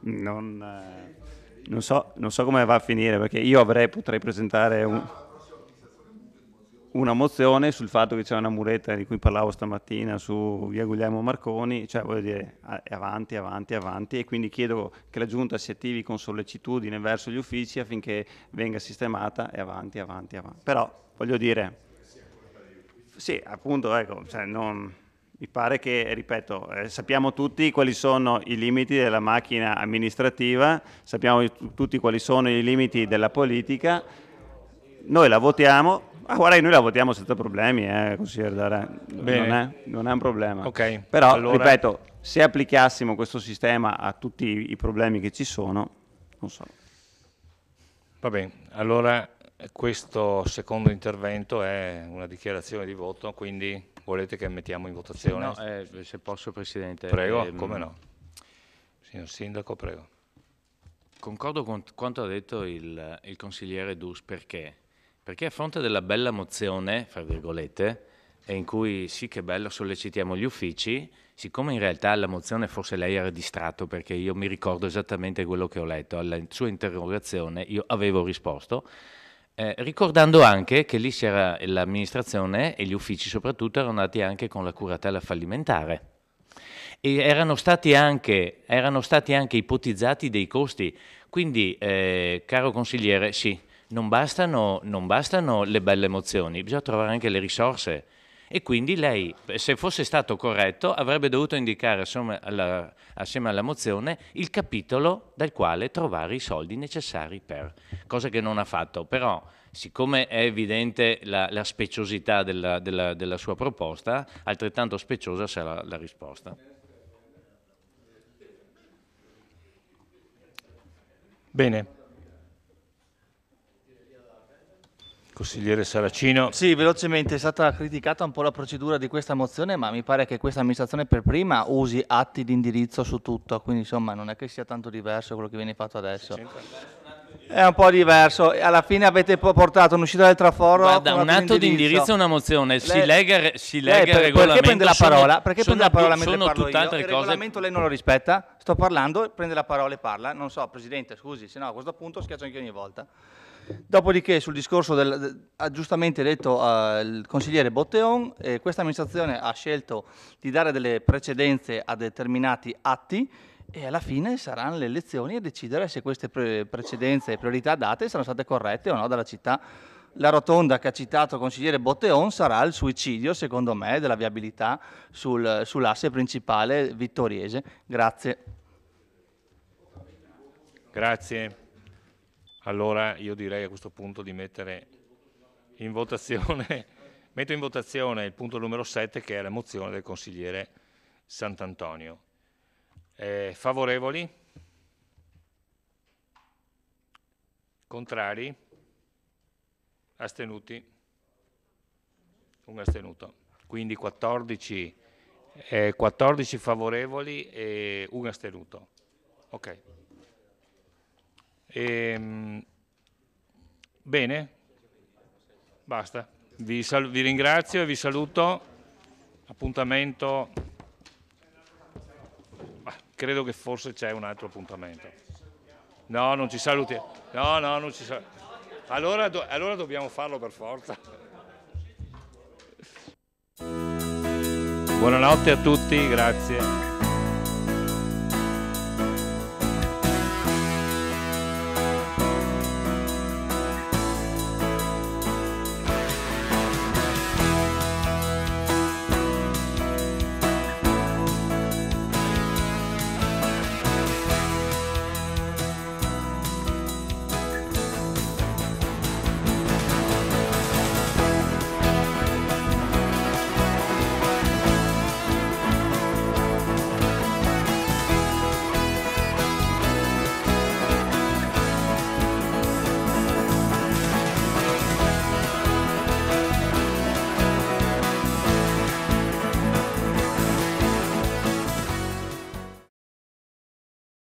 non so come va a finire, perché io potrei presentare una mozione sul fatto che c'è una muretta di cui parlavo stamattina su via Guglielmo Marconi, cioè voglio dire, avanti, avanti, avanti, e quindi chiedo che la Giunta si attivi con sollecitudine verso gli uffici affinché venga sistemata e avanti, avanti, avanti. Però, voglio dire, sì, appunto, ecco, cioè mi pare che, ripeto, sappiamo tutti quali sono i limiti della macchina amministrativa, sappiamo tutti quali sono i limiti della politica, noi la votiamo. Guarda, noi la votiamo senza problemi, consigliere Dara. Non è un problema. Okay, però, allora... ripeto, se applicassimo questo sistema a tutti i problemi che ci sono, non so. Va bene, allora questo secondo intervento è una dichiarazione di voto, quindi volete che mettiamo in votazione? Sì, no, se posso, Presidente. Prego, come no. Signor Sindaco, prego. Concordo con quanto ha detto il consigliere Dus, perché? Perché a fronte della bella mozione, fra virgolette, in cui sì che bello sollecitiamo gli uffici, siccome in realtà la mozione forse lei era distratto, perché io mi ricordo esattamente quello che ho letto, alla sua interrogazione io avevo risposto, ricordando anche che lì c'era l'amministrazione e gli uffici soprattutto erano andati anche con la curatela fallimentare. E erano stati anche ipotizzati dei costi, quindi caro consigliere, sì, non bastano le belle emozioni, bisogna trovare anche le risorse. E quindi lei, se fosse stato corretto, avrebbe dovuto indicare assieme alla mozione il capitolo dal quale trovare i soldi necessari per, cosa che non ha fatto. Però, siccome è evidente la speciosità della sua proposta, altrettanto speciosa sarà la risposta. Bene. Consigliere Saracino. Sì, velocemente, è stata criticata un po' la procedura di questa mozione, ma mi pare che questa amministrazione per prima usi atti di indirizzo su tutto, quindi insomma non è che sia tanto diverso quello che viene fatto adesso. È un po' diverso, alla fine avete portato un'uscita del traforo. Guarda, un atto di indirizzo e una mozione, si lega il regolamento. Perché prende la parola? Perché prende la parola mentre sono parlo io? tutt'altre Il cose. regolamento lei non lo rispetta, sto parlando, prende la parola e parla, non so, Presidente, scusi, se no a questo punto schiaccio anche ogni volta. Dopodiché sul discorso ha giustamente detto il consigliere Botteon, questa amministrazione ha scelto di dare delle precedenze a determinati atti e alla fine saranno le elezioni a decidere se queste precedenze e priorità date saranno state corrette o no dalla città. La rotonda che ha citato il consigliere Botteon sarà il suicidio, secondo me, della viabilità sull'asse principale vittoriese. Grazie. Grazie. Allora io direi a questo punto di mettere in votazione, metto in votazione il punto numero 7 che è la mozione del consigliere Sant'Antonio. Favorevoli? Contrari? Astenuti? un astenuto. Quindi 14 favorevoli e un astenuto. Ok. Bene, basta. Vi ringrazio e vi saluto. Appuntamento. Credo che forse c'è un altro appuntamento. No, non ci saluti. No, non ci saluti. Allora dobbiamo farlo per forza. Buonanotte a tutti, grazie.